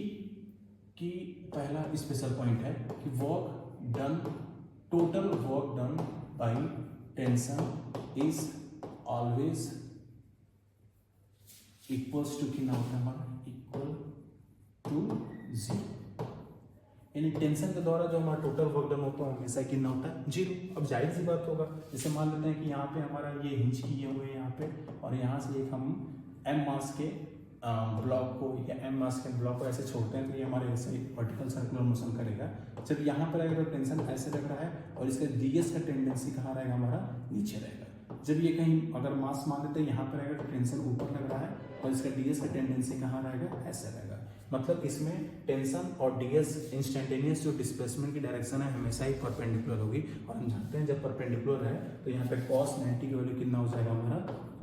पहला स्पेशल पॉइंट है कि total work done by tension is always equals to कितना होता है हमारा, इक्वल टू 0। यानी टेंशन के द्वारा जो हमारा टोटल वर्क डन होता है हमेशा कितना होता है, 0। अब जाहिर सी बात होगा, जैसे मान लेते हैं कि यहाँ पे हमारा ये हिंज किए हुए यहाँ पे, और यहाँ से एक हम m मास के ब्लॉक को या m मास के ब्लॉक को ऐसे छोड़ते हैं तो ये हमारे ऐसे वर्टिकल सर्कुलर मोशन करेगा। जब यहाँ पर अगर टेंशन ऐसे लग रहा है और इसका ds का टेंडेंसी कहाँ रहेगा, हमारा नीचे रहेगा। जब ये कहीं अगर मास मान लेते हैं यहाँ पर अगर टेंशन ऊपर लग रहा है और इसका ds का टेंडेंसी कहाँ रहेगा, ऐसे रहेगा। मतलब इसमें टेंशन और ds इंस्टेंटेनियस जो डिस्प्लेसमेंट की डायरेक्शन है हमेशा ही परपेंडिकुलर होगी, और हम जानते हैं जब परपेंडिकुलर है तो यहाँ पे cos 90 की वैल्यू कितना हो जाएगा हमारा,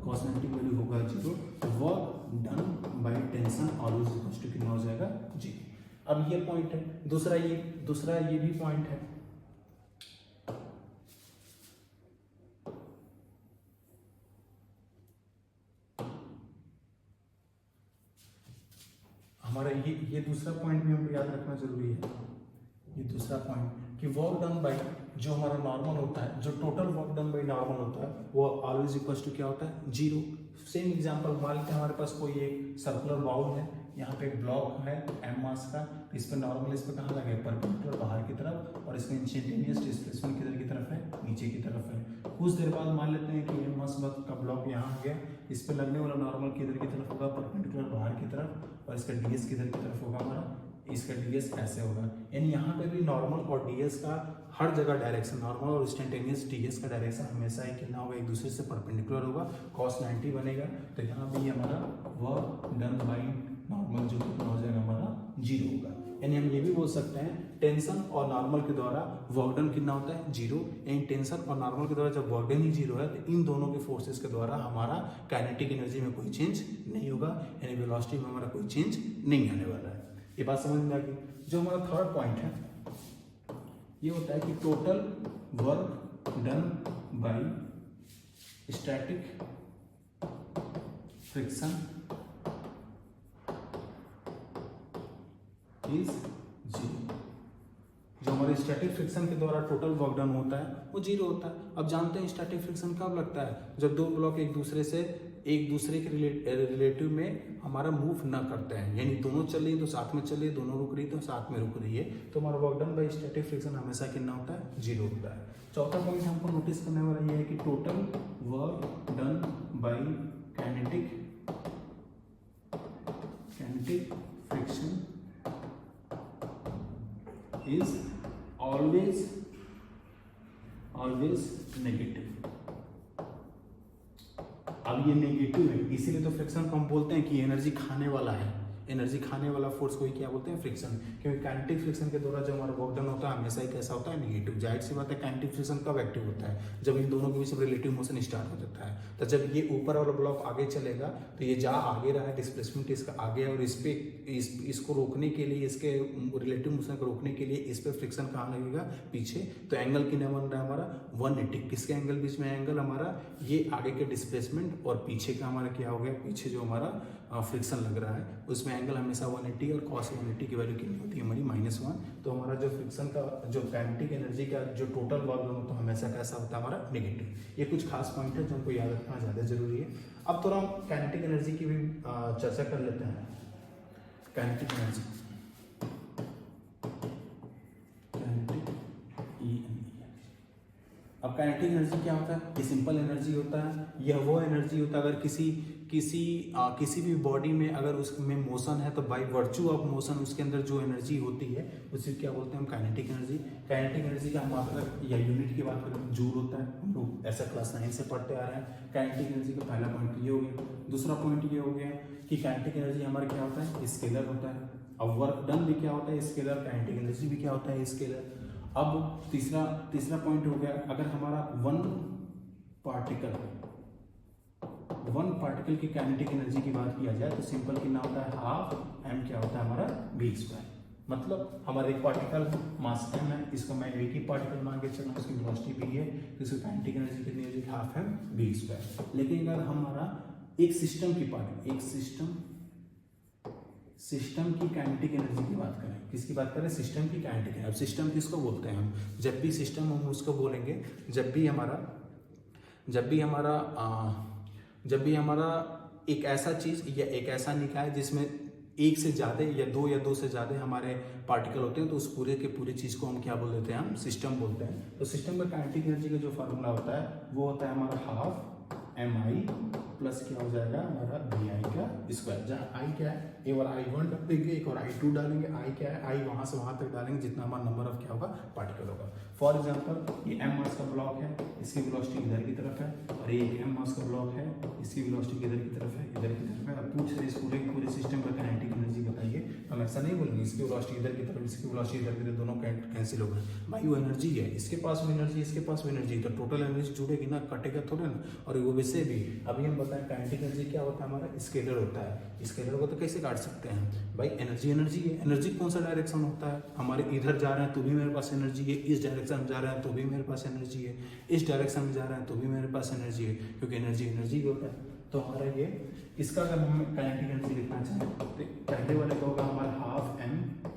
cos 90 की वैल्यू होगा 0। Work done by tension always equals to कितना हो जाएगा, 0। अब ये पॉइंट है। दूसरा ये भी पॉइंट है। हमारा ये दूसरा पॉइंट भी हमको याद रखना जरूरी है। ये दूसरा पॉइंट कि वर्क डन बाय जो हमारा नॉर्मल होता है, जो total work done by normal होता है वो ऑलवेज इक्वल्स टू क्या होता है, 0। सेम एग्जांपल मान लेते हैं हमारे पास कोई एक सर्कुलर बाउल है, यहाँ पे एक ब्लॉक है m मास का, इस पर नॉर्मल इस पर कहाँ लगे परपेंडिकुलर बाहर की तरफ, और इसमें इंस्टेंटेनियस डिस्प्लेसमेंट किधर की तरफ है, नीचे की तरफ है। कुछ देर बाद मान लेते हैं कि m मास का ब्लॉक यहाँ आ गया, इस पर लगने वाला नॉर्मल किधर की तरफ होगा, परपेंडिकुलर बाहर की तरफ, और इसका ds किधर की तरफ होगा हमारा, इसका ds ऐसे होगा। यानी यहाँ पे भी नॉर्मल और ds का हर जगह डायरेक्शन, नॉर्मल और इंस्टेंटेनियस ds का डायरेक्शन हमेशा ही कितना होगा, एक दूसरे से परपेंडिकुलर होगा, cos 90 बनेगा। तो यहाँ भी हमारा वर्क डन बाई नॉर्मल जो कितना हो जाएगा हमारा 0 होगा। यानी हम ये भी बोल सकते हैं टेंशन और नॉर्मल के द्वारा वर्क डन कितना होता है 0। यानी टेंशन और नॉर्मल के द्वारा जब वर्क डन ही 0 है तो इन दोनों के फोर्सेस के द्वारा हमारा काइनेटिक एनर्जी में कोई चेंज नहीं होगा, यानी वेलोसिटी में हमारा कोई चेंज नहीं आने वाला है। ये बात समझ में आ गई। जो हमारा थर्ड पॉइंट है ये होता है कि total work done bye static friction is 0। जो हमारे स्टैटिक फ्रिक्शन के द्वारा टोटल वर्क डन होता है वो 0 होता है। अब जानते हैं स्टैटिक फ्रिक्शन कब लगता है, जब दो ब्लॉक एक दूसरे के रिलेटिव में हमारा मूव ना करते हैं, यानी दोनों चल रही है तो साथ में चल रही है, दोनों रुक रही है तो साथ में रुक रही है, तो हमारा work done bye static friction हमेशा कितना होता है 0 होता है। चौथा पॉइंट हमको नोटिस करने वाला ये है कि total work done bye kinetic friction is always negative. अब ये नेगेटिव है इसीलिए तो फ्रिक्शन को हम बोलते हैं कि एनर्जी खाने वाला है, एनर्जी खाने वाला फोर्स को ही क्या बोलते हैं फ्रिक्शन, क्योंकि काइनेटिक फ्रिक्शन के द्वारा जो हमारा वर्क डन होता है हमेशा ही कैसा होता है नेगेटिव। जाहिर सी बात है काइनेटिक फ्रिक्शन कब एक्टिव होता है, जब इन दोनों के बीच रिलेटिव मोशन स्टार्ट हो जाता है। तो जब ये ऊपर वाला ब्लॉक आगे चलेगा तो ये जा आगे रहा है, डिस्प्लेसमेंट इसका आगे है, और इसको रोकने के लिए, इसके रिलेटिव मोशन को रोकने के लिए इस पर फ्रिक्शन कहाँ लगेगा पीछे। तो एंगल कितना बन रहा है हमारा 180। किसका एंगल बीच में एंगल हमारा ये आगे के डिस्प्लेसमेंट और पीछे का हमारा क्या हो गया, पीछे जो हमारा फ्रिक्शन लग रहा है उसमें एंगल हमेशा 180 और cos 180 की वैल्यू कितनी होती है हमारी -1। तो हमारा जो फ्रिक्शन का जो काइनेटिक एनर्जी का जो टोटल वर्क डन होता है हमेशा कैसा होता है हमारा नेगेटिव। ये कुछ खास पॉइंट है जो हमको याद रखना ज़्यादा जरूरी है। अब थोड़ा हम काइनेटिक एनर्जी की भी चर्चा कर लेते हैं। काइनेटिक एनर्जी अब काइनेटिक एनर्जी क्या होता है, ये सिंपल एनर्जी होता है। यह वो एनर्जी होता है अगर किसी भी बॉडी में अगर उसमें मोशन है तो बाय वर्चू ऑफ मोशन उसके अंदर जो एनर्जी होती है उसे क्या बोलते हैं हम काइनेटिक एनर्जी। काइनेटिक एनर्जी का मात्रा या यूनिट की बात करें जूल होता है, हम लोग ऐसा क्लास 9 से पढ़ते आ रहे हैं। काइनेटिक एनर्जी का पहला पॉइंट ये हो गया। दूसरा पॉइंट ये हो गया कि काइनेटिक एनर्जी हमारा क्या होता है स्केलर होता है। अब वर्क डन भी क्या होता है स्केलर, काइनेटिक एनर्जी भी क्या होता है स्केलर। अब तीसरा पॉइंट हो गया अगर हमारा वन पार्टिकल की काइनेटिक एनर्जी की बात किया जाए तो सिंपल कितना होता है हाफ m क्या होता है हमारा v²। मतलब हमारा एक पार्टिकल मास m है, इसको मैं एक ही पार्टिकल मान के चलूँ, इसकी वेलोसिटी v है तो इसकी काइनेटिक एनर्जी कितनी हो जाएगी हाफ m v²। लेकिन अगर हमारा एक सिस्टम की काइनेटिक एनर्जी की बात करें, किसकी बात करें सिस्टम की काइनेटिक एनर्जी। अब सिस्टम किसको बोलते हैं हम, जब भी सिस्टम हम उसको बोलेंगे जब भी हमारा एक ऐसा चीज या एक ऐसा निकाय जिसमें एक से ज़्यादा या दो से ज़्यादा हमारे पार्टिकल होते हैं तो उस पूरे के पूरे चीज़ को हम क्या बोल देते हैं हम सिस्टम बोलते हैं। तो सिस्टम का काइनेटिक एनर्जी का जो फार्मूला होता है वो होता है हमारा हाफ mi प्लस क्या हो जाएगा हमारा vi का स्क्वायर, जहाँ i क्या है एक बार i1 डालेंगे एक और i2 डालेंगे, i क्या है i वहाँ से वहाँ तक डालेंगे जितना हमारा नंबर ऑफ क्या होगा पार्टिकल होगा। फॉर एग्जांपल ये m मास का ब्लॉक है, इसकी वेलोसिटी इधर की तरफ है, और ये एक m मास का ब्लॉक है, इसकी वेलोसिटी इधर की तरफ है, इधर की तरफ है। अब पूछ रहे इस पूरे सिस्टम का काइनेटिक एनर्जी बताइए, हम ऐसा नहीं बोलेंगे इसकी वेलोसिटी इधर की तरफ इसकी वेलोसिटी इधर की तरफ, दोनों कैंसिल हो गए भाई, वो एनर्जी है, इसके पास वो एनर्जी इसके पास वो एनर्जी, तो टोटल एनर्जी जुड़ेगी ना, कटेगा थोड़ा ना। और वो वैसे भी अभी हम बताएं काइनेटिक एनर्जी क्या होता है हमारा स्केलर होता है। स्केलर को तो कैसे काट सकते हैं भाई, एनर्जी है। एनर्जी कौन सा डायरेक्शन होता है हमारे, इधर जा रहे हैं तो भी मेरे पास एनर्जी है, इस डायरेक्शन में जा रहे हैं तो भी मेरे पास एनर्जी है, इस डायरेक्शन में जा रहे हैं तो भी मेरे पास एनर्जी है, क्योंकि एनर्जी होता है। तो हमारा ये इसका अगर हम काइनेटिक एनर्जी लिखना चाहें तो पहले वाले का होगा हमारा हाफ m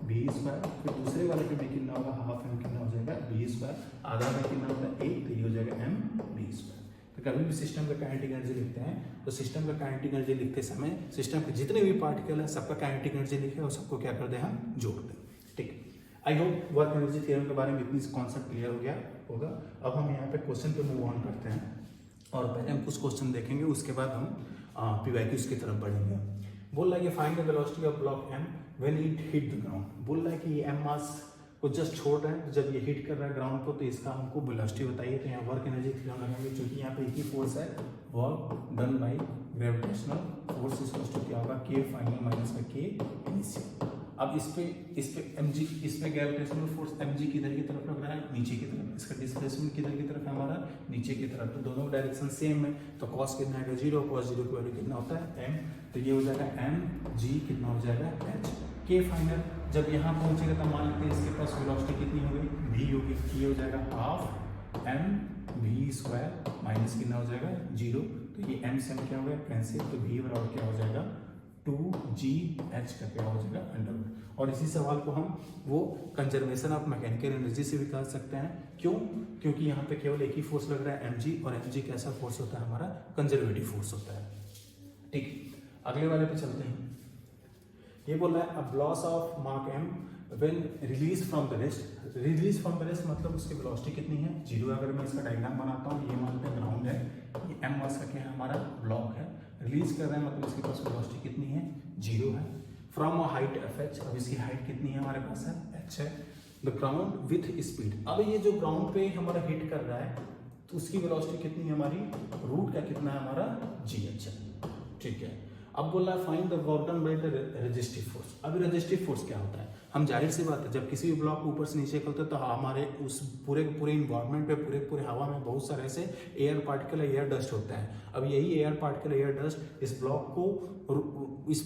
v², फिर दूसरे वाले पे भी कितना होगा हाफ m कितना हो जाएगा v², आधा में कितना होता है 1 तो ये हो जाएगा m v²। तो कभी भी सिस्टम का काइनेटिक एनर्जी लिखते हैं तो सिस्टम का काइनेटिक एनर्जी लिखते समय सिस्टम के जितने भी पार्टिकल है सबका काइनेटिक एनर्जी लिखे और सबको क्या कर दें हम जोड़ दें। ठीक है, I hope work energy theorem के बारे में इतनी कॉन्सेप्ट क्लियर हो गया होगा। अब हम यहाँ पे क्वेश्चन पे मूव ऑन करते हैं और पहले हम कुछ क्वेश्चन देखेंगे, उसके बाद हम पीवाईक्यूज की तरफ बढ़ेंगे। बोल रहा है कि find the velocity of block M when it hit the ground. बोल रहा है कि ये एम मास को जस्ट छोड़ रहा है, तो जब ये हिट कर रहा है ग्राउंड को तो इसका हमको वेलोसिटी बताइए। तो यहाँ वर्क एनर्जी थ्योरम लगाएंगे, क्योंकि यहाँ पे एक ही फोर्स है, work done by gravitational force equals to क्या होगा, के फाइनल माइनस में के इनिशियल। अब इस पे mg, इस पे ग्रेविटेशनल फोर्स mg किधर की तरफ लग रहा है, नीचे की तरफ। इसका डिस्प्लेसमेंट किधर की तरफ है हमारा, नीचे की तरफ। तो दोनों डायरेक्शन सेम है, तो कॉस कितना आएगा 0, कॉस 0 की वैल्यू कितना होता है m, तो ये हो जाएगा mg कितना हो जाएगा h। के फाइनल जब यहाँ पहुंचेगा तो मान लेते हैं इसके पास वेलोसिटी कितनी होगी, v होगी, ये हो जाएगा half m v square minus कितना हो जाएगा 0, तो ये m से m क्या हो गया कैंसिल, तो v बराबर क्या हो जाएगा 2gh का क्या हो जाएगा अंडरवुड। और इसी सवाल को हम वो कंजर्वेशन ऑफ मैकेनिकल एनर्जी से भी कर सकते हैं। क्यों? क्योंकि यहाँ पे केवल एक ही फोर्स लग रहा है mg, और mg कैसा फोर्स होता है हमारा, कंजर्वेटिव फोर्स होता है। ठीक, अगले वाले पे चलते हैं। ये बोल रहा है a loss of mark m when release from the rest. Release from the rest मतलब उसकी वेलोसिटी कितनी है 0। अगर मैं इसका डायग्राम बनाता हूँ, ये मानते हैं ग्राउंड है, ये m मास का क्या है हमारा ब्लॉक है, रिलीज कर रहे हैं मतलब इसके पास वेलोसिटी कितनी है 0 है। फ्रॉम अ हाइट fh, अब इसकी हाइट कितनी है हमारे पास है h है। द ग्राउंड विथ स्पीड, अब ये जो ग्राउंड पे हमारा हिट कर रहा है तो उसकी वेलोसिटी कितनी है हमारी, रूट का कितना है हमारा gh है। ठीक है, अब बोल रहा है find the work done by the resistive force. अब रेजिस्टिव फोर्स क्या होता है, हम जाहिर सी बात है जब किसी भी ब्लॉक ऊपर से नीचे करते हैं तो हमारे उस पूरे इन्वायरमेंट पे पूरे हवा में बहुत सारे ऐसे एयर पार्टिकल एयर डस्ट होता है। अब यही एयर पार्टिकल एयर डस्ट इस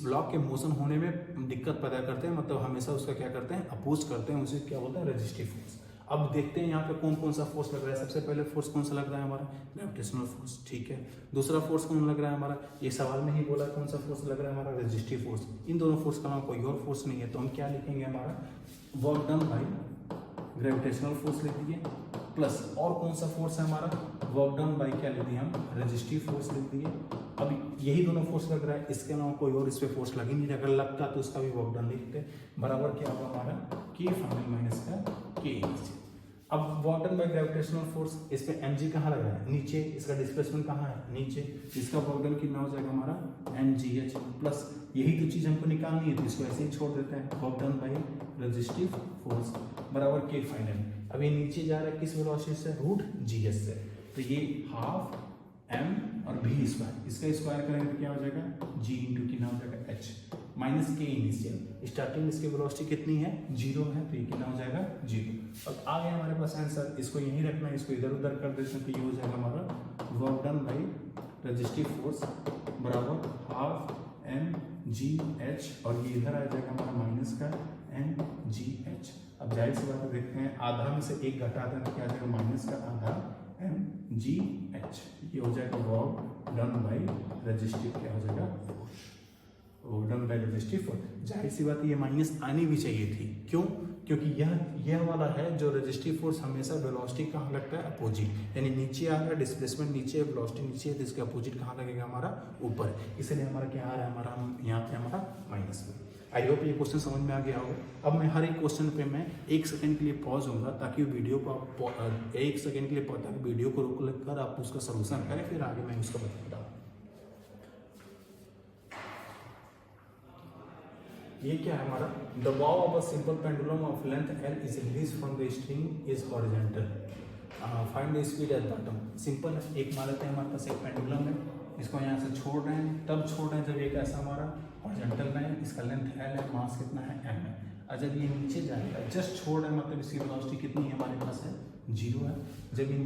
ब्लॉक के मोशन होने में दिक्कत पैदा करते हैं, मतलब हमेशा उसका क्या करते हैं अपोज करते हैं, उसे क्या बोलते हैं रेजिस्टिव फोर्स। अब देखते हैं यहाँ पे कौन कौन सा फोर्स लग रहा है। सबसे पहले फोर्स कौन सा लग रहा है हमारा, ग्रेविटेशनल फोर्स। ठीक है, दूसरा फोर्स कौन लग रहा है हमारा, ये सवाल में ही बोला कौन सा फोर्स लग रहा है हमारा, रेजिस्टिव फोर्स। इन दोनों फोर्स का नाम कोई और फोर्स नहीं है, तो हम क्या लिखेंगे हमारा work done by gravitational force लिख दिए, प्लस और कौन सा फोर्स है हमारा, वर्क डन बाई क्या लिख दिए हम, रेजिस्टिव फोर्स लिख दिए। अब यही दोनों फोर्स लग रहा है, इसके अलावा कोई और इस पे फोर्स लग ही नहीं रहा, अगर लगता तो उसका भी वर्क डन लिखते, बराबर क्या होगा हमारा के फाइनल माइनस का के इनिशियल। अब work done by gravitational force, इस पे mg कहाँ लग रहा है नीचे, इसका डिस्प्लेसमेंट कहाँ है नीचे, इसका वर्क डन कितना हो जाएगा हमारा mgh, प्लस यही तो चीज हमको निकालनी है तो इसको ऐसे ही छोड़ देते हैं, work done bye resistive force बराबर के फाइनल। अब ये नीचे जा रहा है किस वेलोसिटी से, रूट gh से, तो ये हाफ m और v स्क्वायर, इसका स्क्वायर करेंगे तो क्या हो जाएगा g इंटू कितना हो जाएगा h माइनस के इनिशियल। स्टार्टिंग इसकी वेलोसिटी कितनी है 0 है, तो ये कितना हो जाएगा 0। अब आ गया हमारे पास आंसर, इसको यहीं रखना है, इसको इधर उधर कर देते हैं तो ये हो जाएगा हमारा work done by resistive force बराबर हाफ mgh, और ये इधर आ जाएगा हमारा माइनस का mgh। अब जाहिर सी बात है देखते हैं, आधा में से एक घटा दें तो क्या आ जाएगा माइनस का आधा mgh, ये हो जाएगा वर्क डन बाई रेजिस्टिव क्या हो जाएगा डन बाय रेजिस्टिव फोर्स। जाहिर सी बात है ये माइनस आनी भी चाहिए थी, क्यों, क्योंकि यह वाला है जो रेजिस्टिव फोर्स हमेशा वेलोसिटी कहाँ लगता है अपोजिट, यानी नीचे आ रहा है डिस्प्लेसमेंट नीचे, वेलोसिटी नीचे है तो इसका अपोजिट कहाँ लगेगा हमारा ऊपर, इसलिए हमारा क्या आ रहा है हमारा यहाँ पे हमारा माइनस में। आई होप ये क्वेश्चन समझ में आ गया होगा। अब मैं हर एक क्वेश्चन पे मैं 1 सेकंड के लिए पॉज होऊंगा ताकि वीडियो को 1 सेकंड के लिए ताकि वीडियो को रोक कर आप उसका सोल्यूशन करें, फिर आगे मैं उसका बताता हूँ। ये क्या है हमारा, द बॉ of a simple pendulum of length L is release from the string is horizontal, find the speed at bottom. Simple है, एक मान लेते हैं हमारे पास एक पेंडुलम है, इसको यहाँ से छोड़ रहे हैं, तब छोड़ रहे हैं जब एक ऐसा हमारा हॉरिजॉन्टल में है, इसका लेंथ L है, मास कितना है m है, और जब ये नीचे जाएगा जस्ट छोड़ रहे हैं मतलब इसकी वेलोसिटी कितनी है हमारे पास है 0 है। जब ये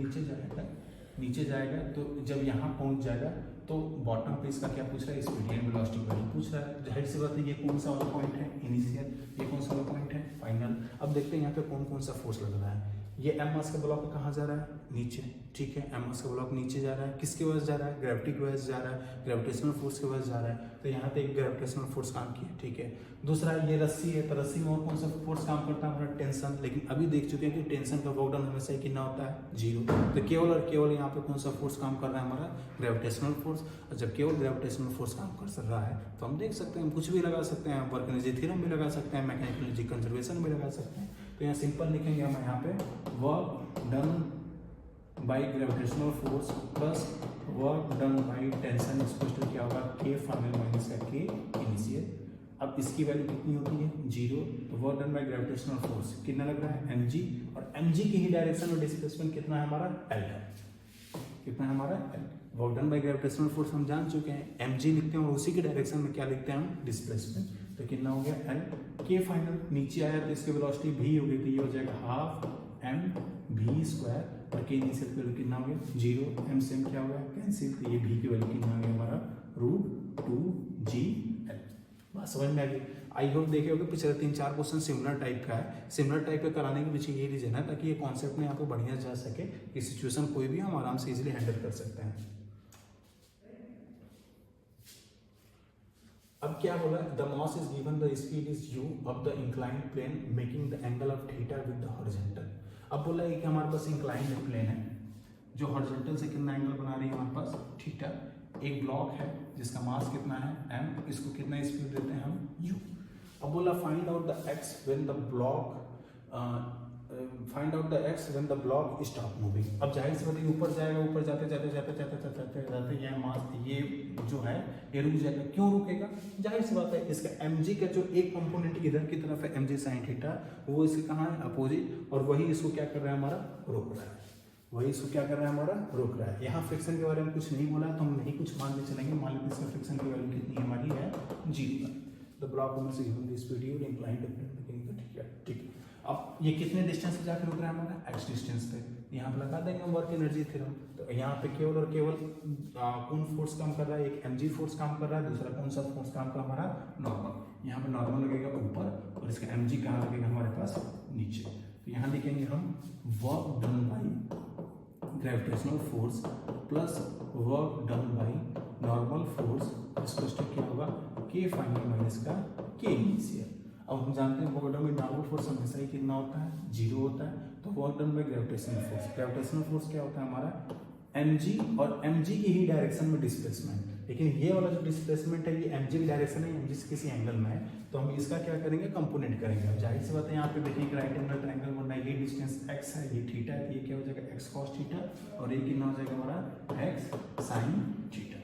नीचे जाएगा तो जब यहाँ पहुँच जाएगा तो बॉटम पे इसका क्या पूछ रहा है, स्पीड एंड वेलोसिटी वैल्यू पूछ रहा है। जाहिर सी बात है ये कौन सा वाला पॉइंट है इनिशियल, ये कौन सा वाला पॉइंट है फाइनल। अब देखते हैं यहाँ पे कौन कौन सा फोर्स लग रहा है। ये m मास का ब्लॉक कहाँ जा रहा है नीचे, ठीक है। एमओएस का ब्लॉक नीचे जा रहा है, किसके वजह से जा रहा है? ग्रेविटी की वजह से जा रहा है, ग्रेविटेशनल फोर्स की वजह से जा रहा है। तो यहाँ पे एक ग्रेविटेशनल फोर्स काम किया, ठीक है। दूसरा ये रस्सी है, तो रस्सी में और कौन सा फोर्स काम करता है? हमारा टेंशन। लेकिन अभी देख चुके हैं कि टेंशन का वर्क डन हमेशा ही कितना होता है? 0। तो केवल और केवल यहाँ पे कौन सा फोर्स काम कर रहा है? हमारा ग्रेविटेशनल फोर्स। और जब केवल ग्रेविटेशनल फोर्स काम कर रहा है तो हम देख सकते हैं, कुछ भी लगा सकते हैं, वर्क एनर्जी थ्योरम भी लगा सकते हैं, मैकेनिकल एनर्जी कंजर्वेशन भी लगा सकते हैं। तो यहाँ सिंपल लिखेंगे हम यहाँ पे work done by gravitational force plus work done by tension equal to क्या होगा? के फाइनल माइनस का के इनिशियल। अब इसकी वैल्यू कितनी होती है? 0। तो work done by gravitational force कितना लग रहा है? mg। और mg की ही डायरेक्शन में डिस्प्लेसमेंट कितना है हमारा? l है। कितना है हमारा? l। Work done by gravitational force हम जान चुके हैं, mg लिखते हैं और उसी की डायरेक्शन में क्या लिखते हैं हम? डिस्प्लेसमेंट। तो कितना हो गया? l। के फाइनल नीचे आया तो इसकी वेलोसिटी v हो गई, तो ये हो जाएगा हाफ mv²। और के इनिशियल की वैल्यू कितना हो गया? 0। m से m क्या हो गया? कैंसिल। तो ये v की वैल्यू कितना हो गया हमारा? √2gl। बात समझ में आ गई? आई होप देखे होगे पिछले 3-4 क्वेश्चन सिमिलर टाइप का है। सिमिलर टाइप का कराने के पीछे ये रीजन है ताकि ये कॉन्सेप्ट में यहाँ पे बढ़िया जा सके कि सिचुएशन कोई भी हम आराम से इजीली हैंडल कर सकते हैं। अब क्या बोला? The mass is given, the speed is u of the inclined plane making the angle of theta with the horizontal. अब बोला है कि हमारे पास इंक्लाइंड प्लेन है जो हॉरिजॉन्टल से कितना एंगल बना रही है हमारे पास? थीटा। एक ब्लॉक है जिसका मास कितना है? m। इसको कितना स्पीड देते हैं हम? u। अब बोला find out the x when the block find out the x when the block stop moving. अब जाहिर सी बात है ऊपर जाएगा, ऊपर जाते जाते जाते जाते जाते जाते जाते ये मास ये जो है ये रुक जाएगा। क्यों रुकेगा? जाहिर सी बात है इसका mg का जो एक कंपोनेंट इधर की तरफ है mg sin थीटा, वो इसके कहाँ है? अपोजिट। और वही इसको क्या कर रहा है? हमारा रोक रहा है। वही इसको क्या कर रहा है? हमारा रोक रहा है। यहाँ फ्रिक्शन के बारे में कुछ नहीं बोला तो हम नहीं कुछ मान के चलेंगे। मान लीजिए इसका फ्रिक्शन की वैल्यू कितनी हमारी है? 0। द ब्लॉक में से given the speed u inclined to plane, ठीक है। अब ये कितने डिस्टेंस से जाकर रुक रहा है? हमारा x डिस्टेंस पे। यहाँ पे लगा देंगे हम वर्क एनर्जी थ्योरम। तो यहाँ पे केवल और केवल कौन फोर्स काम कर रहा है? एक mg फोर्स काम कर रहा है, दूसरा कौन सा फोर्स काम कर? हमारा नॉर्मल। यहाँ पे नॉर्मल लगेगा ऊपर और इसका mg कहाँ लगेगा? हमारे पास नीचे। तो यहाँ लिखेंगे हम work done by gravitational force plus work done by normal force इसको क्या होगा? के फाइनल माइनस का के इनिशियल। अब हम जानते हैं work done by normal force हमेशा ही कितना होता है? 0 होता है। तो work done by gravitational force, gravitational force क्या होता है हमारा? mg। और mg की ही डायरेक्शन में डिस्प्लेसमेंट। लेकिन ये वाला जो डिस्प्लेसमेंट है ये mg की डायरेक्शन है, mg से किसी एंगल में है, तो हम इसका क्या करेंगे? कंपोनेंट करेंगे। अब जाहिर सी बात है यहाँ पे देखिए राइट एंगल ट्रायंगल बनना है, ये डिस्टेंस x है, ये थीटा है, ये क्या हो जाएगा? x cos theta. और ये कितना हो जाएगा हमारा? x sin theta.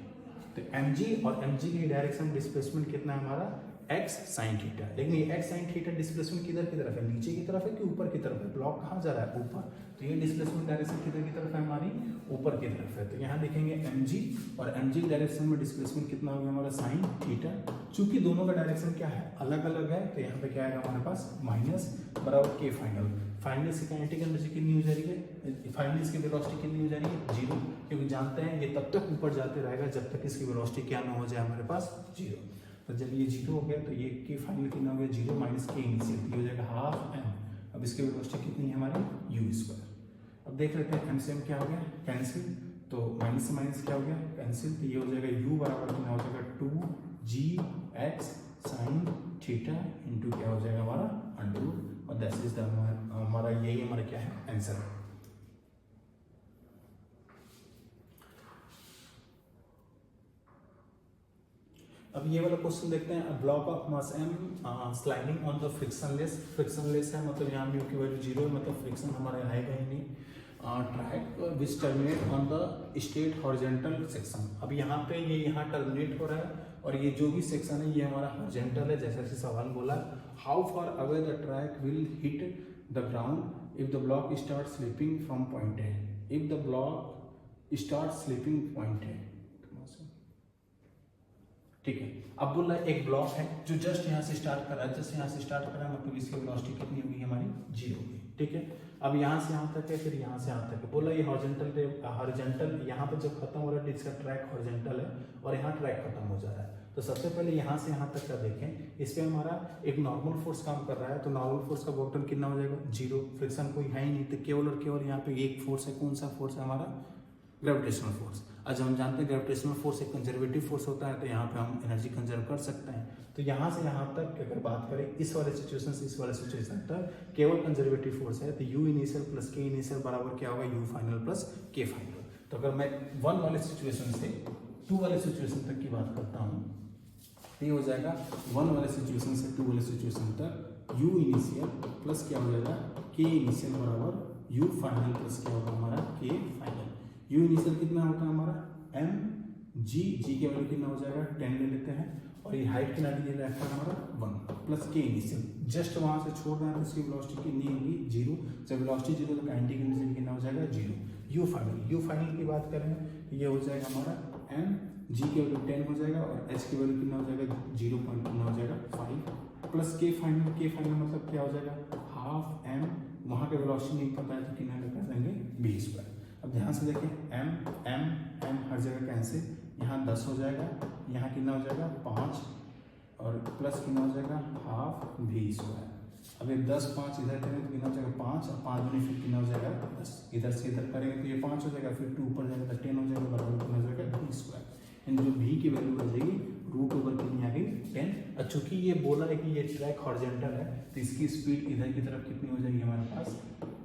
तो mg और mg की डायरेक्शन डिस्प्लेसमेंट कितना है हमारा? x sin theta. लेकिन ये x sin थीटा डिस्प्लेसमेंट किधर की तरफ है? नीचे की तरफ है कि ऊपर की तरफ है? ब्लॉक कहाँ जा रहा है? ऊपर। तो ये डिस्प्लेसमेंट डायरेक्शन किधर की तरफ है? हमारी ऊपर की तरफ है। तो यहाँ देखेंगे mg और mg की डायरेक्शन में डिस्प्लेसमेंट कितना हो गया हमारा? sin theta. चूंकि दोनों का डायरेक्शन क्या है? अलग अलग है, तो यहाँ पे क्या आएगा हमारे पास? माइनस बराबर के फाइनल। फाइनल से काइनेटिक एनर्जी कितनी हो जा रही है? फाइनल की वेलोसिटी कितनी हो जा रही है? 0। क्योंकि जानते हैं ये तब तक ऊपर जाते रहेगा जब तक इसकी वेलोसिटी क्या ना हो जाए हमारे पास? 0। तो जब ये 0 हो गया तो ये के फाइनल कितना हो गया? 0 माइनस के इनिशियल, ये हो जाएगा हाफ m। अब इसकी वेलोसिटी कितनी है हमारी? u²। अब देख लेते हैं m से m क्या हो गया? कैंसिल। तो माइनस से माइनस क्या हो गया? कैंसिल। तो ये हो जाएगा u बराबर कितना हो जाएगा? 2gx sin थीटा इंटू क्या हो जाएगा हमारा? √। और दैट इज द हमारा यही हमारा क्या है? आंसर। अब ये वाला क्वेश्चन देखते हैं। Block of mass m sliding on the frictionless. Frictionless है मतलब यहाँ म्यू की वैल्यू 0 है, मतलब फ्रिक्शन हमारे आएगा ही नहीं। Track which terminate on the straight horizontal section. अब यहाँ पे ये यहाँ टर्मिनेट हो रहा है और ये जो भी सेक्शन है ये हमारा हॉरिजॉन्टल है। जैसे जैसे सवाल बोला, how far away the track will hit the ground if the block start slipping from point A. If the block start slipping point A, ठीक है। अब बोल रहा है एक ब्लॉक है जो जस्ट यहाँ से स्टार्ट कर रहा है, जस्ट यहाँ से स्टार्ट कर रहा है, मतलब इसकी वेलोसिटी कितनी होगी हमारी 0 होगी। ठीक है, अब यहाँ से यहाँ तक है, फिर यहाँ से यहाँ तक है। बोला ये हॉरिजॉन्टल यहाँ पर जब खत्म हो रहा है, इसका ट्रैक हॉरिजॉन्टल है और यहाँ ट्रैक खत्म हो जा रहा है। तो सबसे पहले यहाँ से यहाँ तक का देखें, इस पे हमारा एक नॉर्मल फोर्स काम कर रहा है, तो नॉर्मल फोर्स का वर्क डन कितना हो जाएगा 0, फ्रिक्शन कोई है ही नहीं, तो केवल और केवल यहाँ पे एक फोर्स है। कौन सा फोर्स है हमारा? Gravitational force. आज हम जानते हैं ग्रेविटेशनल फोर्स एक कंजर्वेटिव फोर्स होता है, तो यहाँ पे हम एनर्जी कंजर्व कर सकते हैं। तो यहाँ से यहाँ तक अगर बात करें इस वाले सिचुएशन से इस वाले सिचुएशन तक केवल कंजर्वेटिव फोर्स है, तो यू इनिशियल प्लस के इनिशियल बराबर क्या होगा? यू फाइनल प्लस के फाइनल। तो अगर मैं 1 वाले सिचुएशन से 2 वाले सिचुएशन तक की बात करता हूँ, ये हो जाएगा 1 वाले सिचुएशन से 2 वाले सिचुएशन तक यू इनिशियल प्लस क्या हो जाएगा? के इनिशियल बराबर यू फाइनल प्लस क्या होगा हमारा? के फाइनल। यू इनिशियल कितना होता है हमारा? एम जी के वैल्यू कितना हो जाएगा? 10 ले लेते हैं, और ये हाइट कितना दे रखा है हमारा? 1 प्लस के इनिशियल। जस्ट वहाँ से छोड़ रहे हैं तो इसकी वेलोसिटी कितनी होगी? 0। जब वेलोसिटी 0 तो काइनेटिक एनर्जी कितना हो जाएगा? 0। यू फाइनल की बात करें, ये हो जाएगा हमारा एम जी के वैल्यू 10 हो जाएगा, और एच के वैल्यू कितना हो जाएगा? 0 कितना हो जाएगा? 5 प्लस के फाइनल मतलब क्या हो जाएगा? Half M. वहाँ के वेलोसिटी नहीं पता है तो कितना कर देंगे? v²। अब ध्यान से देखें, एम हर जगह कैंसिल, यहाँ 10 हो जाएगा, यहाँ कितना हो जाएगा? 5, और प्लस कितना हो जाएगा? Half v²। अब ये 10 5 इधर करेंगे तो कितना हो जाएगा? 5, और 5 दूनी फिर कितना हो जाएगा? 10। इधर से इधर करेंगे तो ये 5 हो जाएगा, फिर 2 ऊपर जाएगा तो 10 हो जाएगा, बराबर कितना हो जाएगा? v²। एंड जो v की वैल्यू आ जाएगी √/, कितनी आ गई? 10। और चूंकि ये बोला है कि ये ट्रैक हॉरिजॉन्टल है, तो इसकी स्पीड इधर की तरफ कितनी हो जाएगी हमारे पास?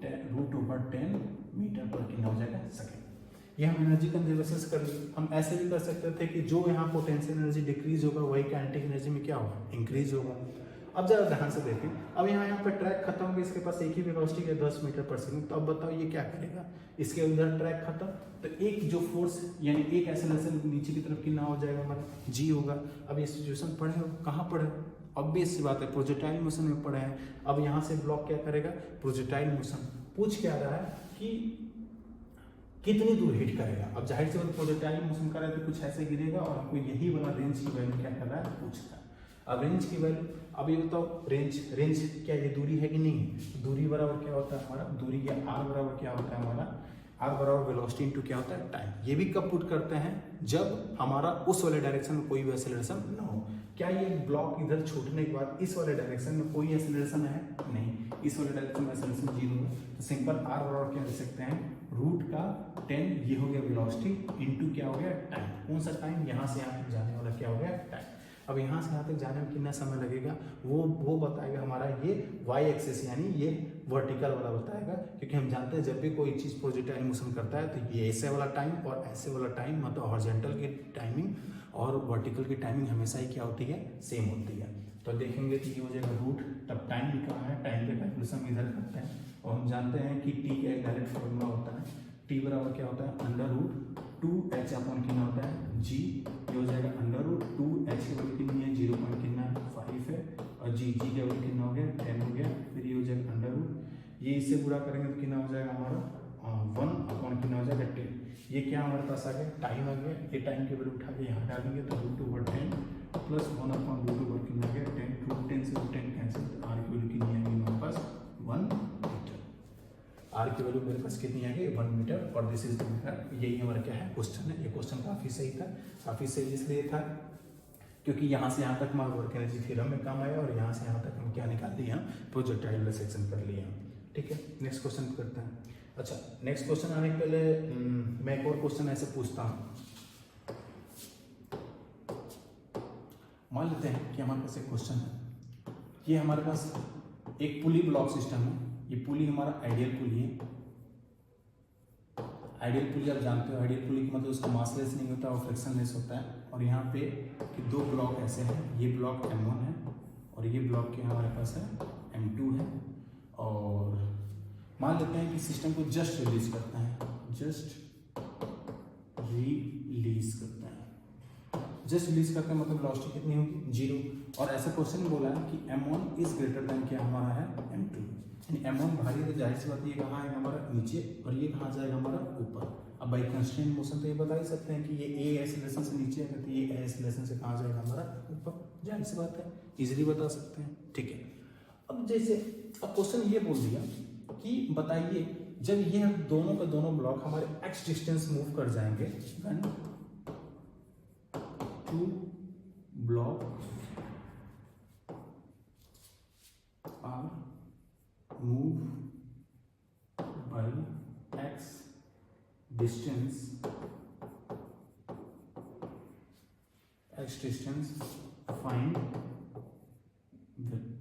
√10 मीटर पर कितना हो जाएगा? सेकेंड। ये हम एनर्जी कंजर्वेशन कर ली। हम ऐसे भी कर सकते थे कि जो यहाँ पोटेंशियल एनर्जी डिक्रीज होगा वही काइनेटिक एनर्जी में क्या होगा? इंक्रीज होगा। अब जरा ध्यान से देखें, अब यहाँ पे ट्रैक खत्म हो गया, इसके पास एक ही वेलोसिटी है 10 मीटर पर सेकंड। तो अब बताओ ये क्या करेगा? इसके उधर ट्रैक खत्म, तो एक जो फोर्स यानी एक एक्सेलरेशन नीचे की तरफ कितना हो जाएगा हमारा? g होगा। अब ये सिचुएशन पढ़े हो, कहाँ पढ़े? ऑब्वियस सी बात है, प्रोजेक्टाइल मोशन में पढ़े हैं। अब यहाँ से ब्लॉक क्या करेगा? Projectile motion. पूछ क्या रहा है कि कितनी दूर हिट करेगा। अब जाहिर से प्रोजेक्टाइल मोशन कर रहा है तो कुछ ऐसे गिरेगा, और हमको यही वाला रेंज की वैल्यू क्या कर रहा है? पूछ रहा है। अब रेंज की वैल्यू, अब ये बताओ रेंज क्या ये दूरी है कि नहीं है? दूरी बराबर क्या होता है हमारा? दूरी या r बराबर क्या होता है हमारा? r बराबर वेलोसिटी इनटू क्या होता है? टाइम। ये भी कब पुट करते हैं? जब हमारा उस वाले डायरेक्शन में कोई भी एक्सेलरेशन ना हो। क्या ये ब्लॉक इधर छूटने के बाद इस वाले डायरेक्शन में कोई एक्सेलरेशन है? नहीं। इस वाले डायरेक्शन में एक्सेलरेशन 0 है, तो सिंपल r बराबर क्या लिख सकते हैं? √10, ये हो गया वेलोसिटी, इनटू क्या हो गया? टाइम। कौन सा टाइम? यहाँ से यहाँ तक जाने वाला क्या हो गया? टाइम। अब यहाँ से यहाँ तक जाने में कितना समय लगेगा वो बताएगा हमारा ये y एक्सिस, यानी ये वर्टिकल वाला बताएगा। क्योंकि हम जानते हैं जब भी कोई चीज़ प्रोजेक्टाइल मोशन करता है तो ये ऐसे वाला टाइम और ऐसे वाला टाइम, मतलब हॉरिजॉन्टल की टाइमिंग और वर्टिकल की टाइमिंग हमेशा ही क्या होती है? सेम होती है। तो देखेंगे तो ये हो जाएगा रूट, तब टाइम भी कहाँ है? टाइम का कैलकुलेशन इधर करते हैं, और हम जानते हैं कि t का एक डायरेक्ट फॉर्मूला होता है, t बराबर क्या होता है? √2h अपॉन कितना होता है? g। ये हो जाएगा √2h की वैल्यू कितनी है? 0.5 है, और g की वैल्यू कितना हो गया? 10 हो गया। फिर ये हो जाएगा √, ये इससे पूरा करेंगे तो कितना हो जाएगा हमारा? 1 अपॉन कितना हो जाएगा? 10। ये क्या हमारे पास आ गया? टाइम आ गया। ये टाइम की वैल्यू उठा के यहाँ डालेंगे तो √10 प्लस 1 अपॉन √2 कितना आ गया? 10। √10 से 10 कैंसिल, तो r की वैल्यू कितनी आएगी हमारे पास? 1 मीटर। r की वैल्यू मेरे पास कितनी आ गई? 1 मीटर। और दिस इज द मेथड। यही हमारा क्या है? क्वेश्चन है। ये क्वेश्चन काफ़ी सही था। काफ़ी सही इसलिए था क्योंकि यहाँ से यहाँ तक हमारा वर्क एनर्जी थ्योरम में काम आया, और यहाँ से यहाँ तक हम क्या निकाल दिए? हम प्रोजेक्टाइल वाला सेक्शन कर लिए हम। ठीक है, नेक्स्ट क्वेश्चन करते हैं। अच्छा, नेक्स्ट क्वेश्चन आने के पहले मैं एक और क्वेश्चन ऐसे पूछता हूँ। मान लेते हैं कि हमारे पास एक क्वेश्चन है, ये हमारे पास एक पुली ब्लॉक सिस्टम है। ये पुली हमारा आइडियल पुली है। आइडियल पुली आप जानते हो, आइडियल पुली का मतलब उसका मासलेस नहीं होता और फ्रिक्शनलेस होता है। और यहाँ पे कि 2 ब्लॉक ऐसे हैं, ये ब्लॉक M1 है और ये ब्लॉक क्या हमारे पास है? M2 है। और मान लेते हैं कि सिस्टम को जस्ट रिलीज करता है, जस्ट रिलीज करता है। जस्ट रिलीज करता है मतलब वेलोसिटी कितनी होगी? 0। और ऐसा क्वेश्चन बोला है कि M1 इज ग्रेटर देन क्या हमारा है? M2। यानी M1 भारी है तो जाहिर सी बात ये कहाँ है हमारा? नीचे, और ये कहाँ जाएगा हमारा? ऊपर। अब बाई कंस्ट्रेंट मोशन तो ये बता ही सकते हैं कि ये ए एक्सेलरेशन से नीचे आएगा तो ये ए एक्सेलरेशन से कहाँ जाएगा हमारा ऊपर, जाहिर सी बात है, इजीली बता सकते हैं। ठीक है, अब जैसे अब क्वेश्चन ये बोल दिया कि बताइए जब ये दोनों के दोनों ब्लॉक हमारे एक्स डिस्टेंस मूव कर जाएंगे, when two block are move by X distance find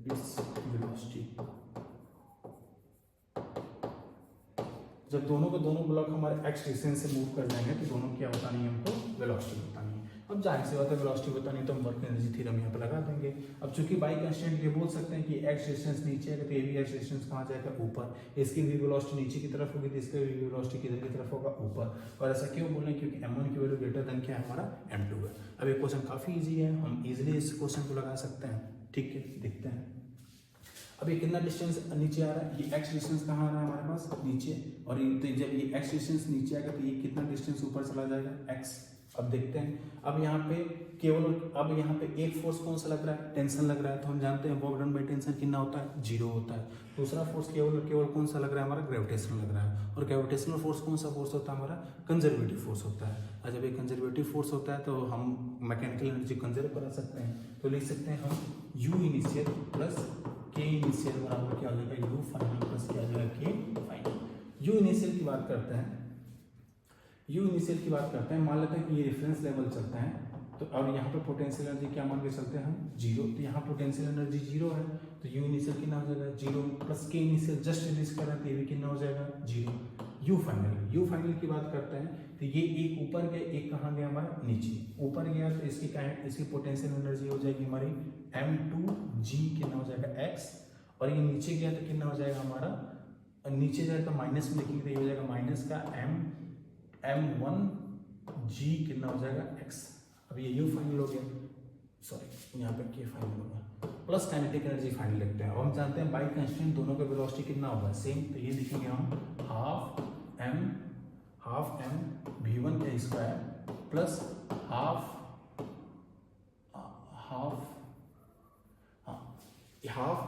its velocity। जब दोनों के दोनों ब्लॉक हमारे एक्स डिस्टेंस से मूव कर जाएंगे तो दोनों क्या बतानी है हमको, वेलोसिटी बतानी है। अब जाहिर सी बात है वेलोसिटी बतानी तो हम वर्क एनर्जी थ्योरम यहाँ पे लगा देंगे। अब चूंकि बाई कंस्टेंट ये बोल सकते हैं कि एक्स डिस्टेंस नीचे है तो ये भी एक्स डिस्टेंस कहाँ जाएगा, ऊपर, इसकी भी वेलोसिटी नीचे की तरफ होगी तो इसकी भी वेलोसिटी किधर की तरफ होगा, ऊपर। और ऐसा क्यों बोल रहे हैं, क्योंकि m1 की वैल्यू ग्रेटर देन क्या है हमारा m2 है। अब ये क्वेश्चन काफी ईजी है, हम इजिली इस क्वेश्चन को लगा सकते हैं। ठीक है, देखते हैं अब ये कितना डिस्टेंस नीचे आ रहा है, ये एक्स डिस्टेंस कहाँ आ रहा है हमारे पास, नीचे, और ये तो जब ये एक्स डिस्टेंस नीचे आएगा तो ये कितना डिस्टेंस ऊपर चला जाएगा, एक्स। अब देखते हैं, अब यहाँ पे केवल अब यहाँ पे एक फोर्स कौन सा लग रहा है, टेंशन लग रहा है, तो हम जानते हैं वर्क डन बाय टेंशन कितना होता है, 0 होता है। दूसरा फोर्स केवल कौन सा लग रहा है हमारा, ग्रेविटेशनल लग रहा है, और ग्रेविटेशनल फोर्स कौन सा फोर्स होता है हमारा, कंजर्वेटिव फोर्स होता है। और जब ये कंजर्वेटिव फोर्स होता है तो हम मैकेनिकल एनर्जी कंजर्व करा सकते हैं, तो लिख सकते हैं हम यू इनिशियल प्लस के इनिशियल बराबर क्या हो जाएगा, यू फाइनल प्लस क्या हो जाएगा, के फाइनल। यू इनिशियल की बात करते हैं, यू इनिशियल की बात करते हैं, मान लेते हैं कि ये रेफरेंस लेवल चलता है तो, और यहाँ पे पोटेंशियल एनर्जी क्या मान के चलते हैं हम, 0, तो यहाँ पोटेंशियल एनर्जी 0 है तो यू इनिशियल कितना हो जाएगा, 0 प्लस के इनिशियल जस्ट रिलीज कर रहे हैं तो ये भी कितना हो जाएगा, 0। यू फाइनल की बात करते हैं तो ये एक ऊपर गया, एक कहाँ गया हमारा, नीचे। ऊपर गया तो इसकी पोटेंशियल एनर्जी हो जाएगी हमारी m2g कितना हो जाएगा, x, और ये नीचे गया तो कितना हो जाएगा हमारा, नीचे जाए तो माइनस में लिखेंगे तो ये हो जाएगा माइनस का m1g कितना हो जाएगा, x। अब ये यू फाइनल हो गया, सॉरी यहाँ पे के फाइनल होगा, प्लस काइनेटिक एनर्जी फाइनल लिखते हैं। और हम जानते हैं बाई कंस्टेंट दोनों का वेलोसिटी कितना होगा, सेम, तो ये लिखेंगे हम हाफ m v1 के स्क्वायर प्लस हाफ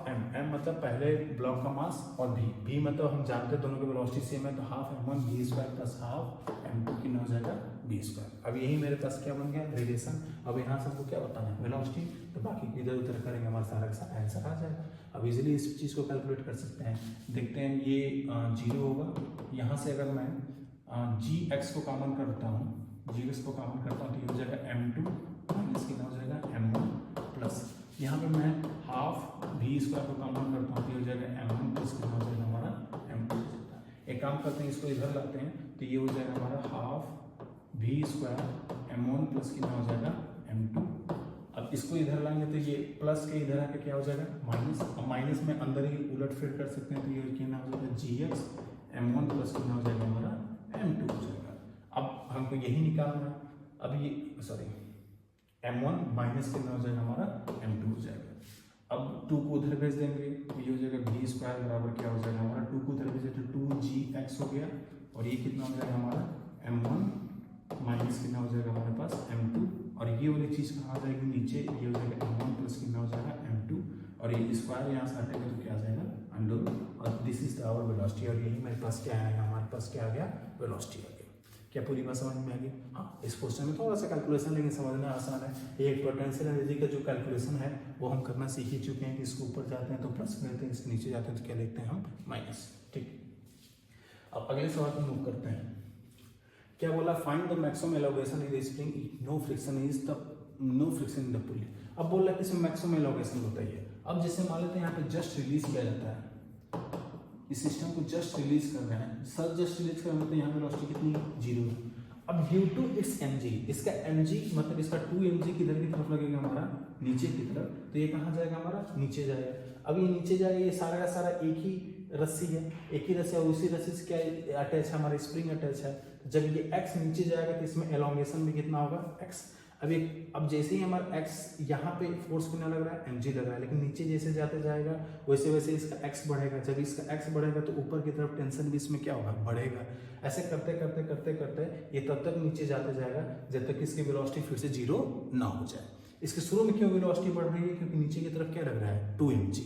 m मतलब पहले ब्लॉक का मास, और v मतलब हम जानते हैं दोनों की वेलोसिटी सेम है तो half m1 v square plus half m2 कितना हो जाएगा, v स्क्वायर। अब यही मेरे पास क्या बन गया, रिलेशन। अब यहाँ से हमको क्या बताना है, वेलोसिटी, तो बाकी इधर उधर करेंगे हमारा सारा का सारा आंसर आ जाएगा। अब इजीली इस चीज़ को कैलकुलेट कर सकते हैं। देखते हैं ये 0 होगा, यहाँ से अगर मैं gx को कॉमन करता हूँ, gx को कॉमन करता हूँ तो ये हो जाएगा m2 माइनस कितना हो जाएगा, m1 प्लस यहाँ पे मैं हाफ v स्क्वायर को कॉमन करता हूँ तो ये हो जाएगा m1 प्लस कितना हो जाएगा हमारा, m2। एक काम करते हैं, इसको इधर लाते हैं तो ये हो जाएगा हमारा half v square m1 plus कितना हो जाएगा, m2। अब इसको इधर लाएंगे तो ये प्लस के इधर आके क्या हो जाएगा, माइनस। अब माइनस में अंदर ही उलट फेर कर सकते हैं तो ये कितना हो जाएगा, gx m1 प्लस कितना हो जाएगा हमारा, m2 हो जाएगा। अब हमको यही निकालना है, अब ये सॉरी m1 माइनस कितना हो जाएगा हमारा, m2 हो जाएगा। अब 2 को उधर भेज देंगे तो ये हो जाएगा v स्क्वायर बराबर क्या हो जाएगा हमारा, 2 को उधर भेजे तो 2gx हो गया, और ये कितना हो जाएगा हमारा m1 माइनस कितना हो जाएगा हमारे पास, m2, और ये वाली चीज़ कहाँ आ जाएगी, नीचे, ये हो जाएगा m1 प्लस कितना हो जाएगा, m2, और ये स्क्वायर यहाँ से हटेगा तो क्या आ जाएगा, अंडर, और दिस इज आवर वेलोसिटी। और यही मेरे पास क्या आएगा, हमारे पास क्या आ गया, वेलोसिटी आ गया। क्या पूरी बात समझ में आ गई? हाँ, इस क्वेश्चन में थोड़ा सा कैलकुलेशन लेकिन समझना आसान है। एक पोटेंशियल एनर्जी का जो कैलकुलेशन है वो हम करना सीख ही चुके हैं कि इसके ऊपर जाते हैं तो प्लस मिलते हैं, इसके नीचे जाते हैं तो क्या लिखते हैं हम, माइनस। ठीक, अब अगले सवाल पर मूव करते हैं। क्या बोला, find the maximum elongation in the spring, no friction in the pulley. अब बोल रहा है कि इसमें मैक्सिमम एलोगेशन होता ही है। अब जैसे मान लेते हैं यहाँ पे जस्ट रिलीज किया जाता है, इस सिस्टम को जस्ट रिलीज कर रहे हैं, सर जस्ट रिलीज कर रहे हैं तो यहाँ पे वेलोसिटी कितनी, 0 है। अब ड्यू टू इट्स mg, इसका mg मतलब इसका 2mg किधर की तरफ लगेगा हमारा, नीचे की तरफ, तो ये कहाँ जाएगा हमारा, नीचे जाएगा। अब ये नीचे जाएगा, ये सारा का सारा एक ही रस्सी है, एक ही रस्सी है, उसी रस्सी से क्या अटैच है, हमारा स्प्रिंग अटैच है। जब ये x नीचे जाएगा तो इसमें एलोंगेशन भी कितना होगा, x। अब जैसे ही हमारा x यहाँ पे फोर्स कितना लग रहा है, mg लग रहा है, लेकिन नीचे जैसे जाते जाएगा वैसे वैसे इसका x बढ़ेगा। जब इसका x बढ़ेगा तो ऊपर की तरफ टेंशन भी इसमें क्या होगा, बढ़ेगा। ऐसे करते करते करते करते ये तब तक नीचे जाते जाएगा जब तक इसकी वेलोसिटी फिर से जीरो ना हो जाए। इसके शुरू में क्यों वेलोसिटी बढ़ रही है, क्योंकि नीचे की तरफ क्या लग रहा है, 2mg।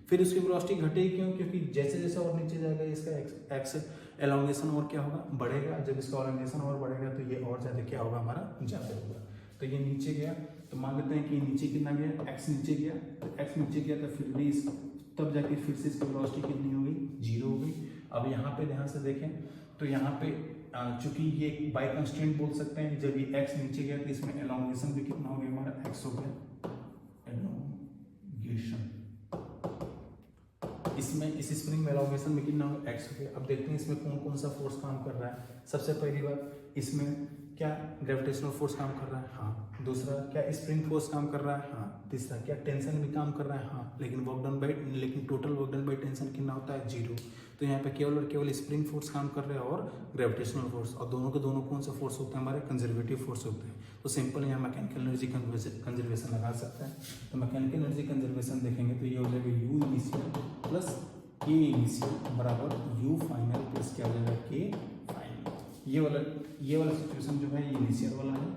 फिर उसकी वेलोसिटी घटेगी क्यों, क्योंकि जैसे जैसे और नीचे जाएगा इसका एक्स एलोंगेशन और क्या होगा, बढ़ेगा। जब इसका एलोंगेशन और बढ़ेगा तो ये और ज़्यादा क्या होगा, हमारा ज़्यादा होगा। तो ये नीचे गया तो मान लेते हैं कि नीचे कितना गया, x नीचे गया। तो x नीचे गया तो फिर भी तब जाके फिर से इसकी वेलोसिटी कितनी हो गई, जीरो हो गई। अब यहाँ पे ध्यान से देखें तो यहाँ पे चूंकि ये बाय कंस्ट्रेंट बोल सकते हैं, जब ये x नीचे गया तो इसमें एलोंगेशन भी कितना हो गया, हमारा x हो गया एलोंगेशन। इसमें इस स्प्रिंग में एलोंगेशन में कितना होगा, x हो गया। अब देखते हैं इसमें कौन कौन सा फोर्स काम कर रहा है। सबसे पहली बात, इसमें क्या ग्रेविटेशनल फोर्स काम कर रहा है, हाँ। दूसरा, क्या स्प्रिंग फोर्स काम कर रहा है, हाँ। तीसरा, क्या टेंशन भी काम कर रहा है, हाँ। लेकिन total work done by tension कितना होता है, जीरो। तो यहाँ पे केवल और केवल स्प्रिंग फोर्स काम कर रहे हैं और ग्रेविटेशनल फोर्स, और दोनों के दोनों कौन सा फोर्स होते हैं, हमारे कंजर्वेटिव फोर्स होते हैं। तो सिंपल यहाँ मैकेनिकल एनर्जी कंजर्वेशन लगा सकते हैं। तो मैकेनिकल एनर्जी कंजर्वेशन देखेंगे तो ये हो जाएगा यू इनिशियल प्लस के इनिशियल बराबर यू फाइनल प्लस क्या हो जाएगा, के फाइनल। ये वाला सिचुएशन जो है ये इनिशियल वाला है,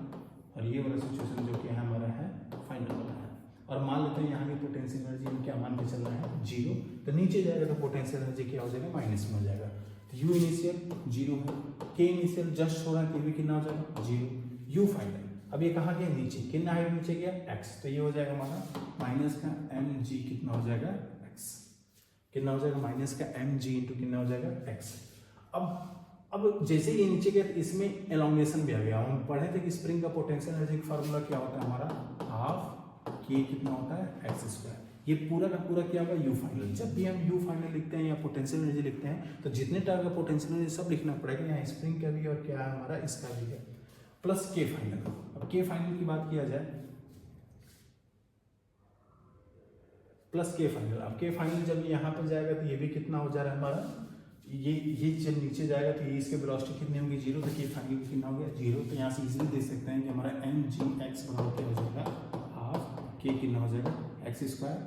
और ये वाला सिचुएशन जो कि हमारा है फाइनल वाला है। और मान लेते हैं यहाँ की पोटेंशियल एनर्जी हम क्या मान के चल रहा है, जीरो। तो नीचे जाएगा तो पोटेंशियल एनर्जी क्या हो जाएगा, माइनस में हो जाएगा। तो यू इनिशियल जीरो है, के इनिशियल जस्ट हो रहा है, के भी कितना हो जाएगा, जीरो। यू फाइनल, अब ये कहाँ गया, नीचे, कितना हाइट नीचे गया, एक्स। तो ये हो जाएगा हमारा माइनस का एम जी कितना हो जाएगा, एक्स। कितना हो जाएगा, माइनस का एम जी इंटू कितना हो जाएगा, एक्स। अब जैसे ये नीचे गया तो इसमें एलोंगेशन भी आ गया। हम पढ़े थे कि स्प्रिंग का पोटेंशियल एनर्जी का फार्मूला क्या होता है, हमारा हाफ के कितना होता है, एक्स स्क्वायर। ये पूरा का पूरा क्या होगा, यू फाइनल। जब भी हम यू फाइनल लिखते हैं या पोटेंशियल एनर्जी लिखते हैं तो जितने टाइप का पोटेंशियल एनर्जी सब लिखना पड़ेगा। यहाँ स्प्रिंग का भी और क्या है हमारा, इसका भी है, प्लस के फाइनल। अब के फाइनल की बात किया जाए, प्लस के फाइनल। अब के फाइनल जब यहाँ पे जाएगा तो ये भी कितना हो जा रहा है हमारा, ये जब नीचे जाएगा तो ये इसके वेलोसिटी कितनी होगी, जीरो। तो के फाइनल कितना हो गया, जीरो। तो यहाँ से इजीली देख सकते हैं कि हमारा एम जी एक्स बराबर क्या हो जाएगा, हाफ के कितना हो जाएगा, एक्स स्क्वायर।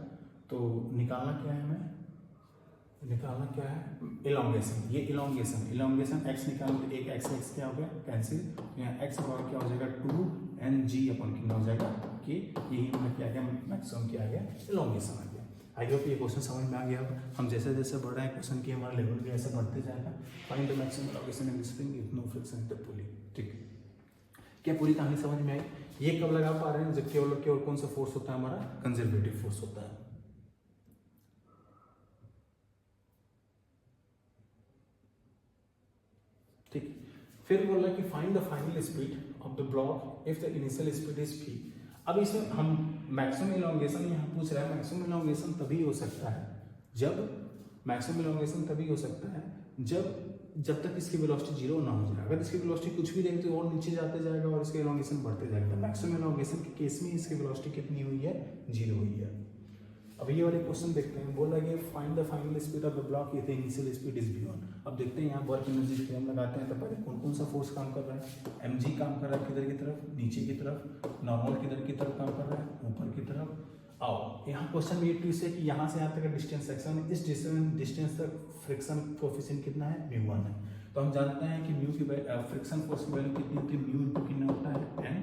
तो निकालना क्या है हमें, निकालना क्या है, इलोंगेशन। ये इलोंगेशन एक्स निकालना तो एक एक्स क्या हो गया, कैंसिल। यहाँ एक्स बराबर क्या हो जाएगा, 2 अपन कितना हो जाएगा, के। यही हमें क्या गया, मैक्सिमम क्या आ गया, इलोंगेशन आ गया। आई होप ये क्वेश्चन समझ में आ गया होगा। हम जैसे जैसे बढ़ रहे हैं क्वेश्चन की हमारा लेवल भी ऐसा बढ़ते जाएगा। Find the maximum elongation in spring with no friction in the pulley. ठीक, क्या पूरी कहानी समझ में आई। ये कब लगा पा रहे हैं, जब केवल केवल कौन सा फोर्स होता है, हमारा कंजर्वेटिव फोर्स होता है। ठीक, फिर बोल रहा है कि find the final speed of the block if the initial speed is v। अब इसमें हम मैक्सिमम इलोंगेशन यहाँ पूछ रहा है। मैक्सिमम इलोंगेशन तभी हो सकता है जब जब तक इसकी वेलोसिटी जीरो ना हो जाए। अगर इसकी वेलोसिटी कुछ भी रहेगी तो और नीचे जाते जाएगा और इसका इलोंगेशन बढ़ते जाएगा। तो मैक्सिमम इलोंगेशन के केस में इसकी वेलोसिटी कितनी हुई है, जीरो हुई है। अब ये वाले क्वेश्चन देखते हैं। बोल रहा है find the final speed of the block if the initial speed is v1। अब देखते हैं यहाँ वर्क एनर्जी थ्योरम लगाते हैं। तो पहले कौन कौन सा फोर्स काम कर रहा है, mg काम कर रहा है किधर की तरफ, नीचे की तरफ। नॉर्मल किधर की तरफ काम कर रहा है, ऊपर की तरफ। आओ यहाँ क्वेश्चन में ये ट्विस्ट है कि यहाँ से यहाँ तक का डिस्टेंस सेक्शन है, इस डिस्टेंस तक फ्रिक्शन कोफिशिएंट कितना है, μ1 है। तो हम जानते हैं कि म्यू की फ्रिक्शन फोर्स की वैल्यू कितनी होती है, म्यू इंटू कितना होता है, n।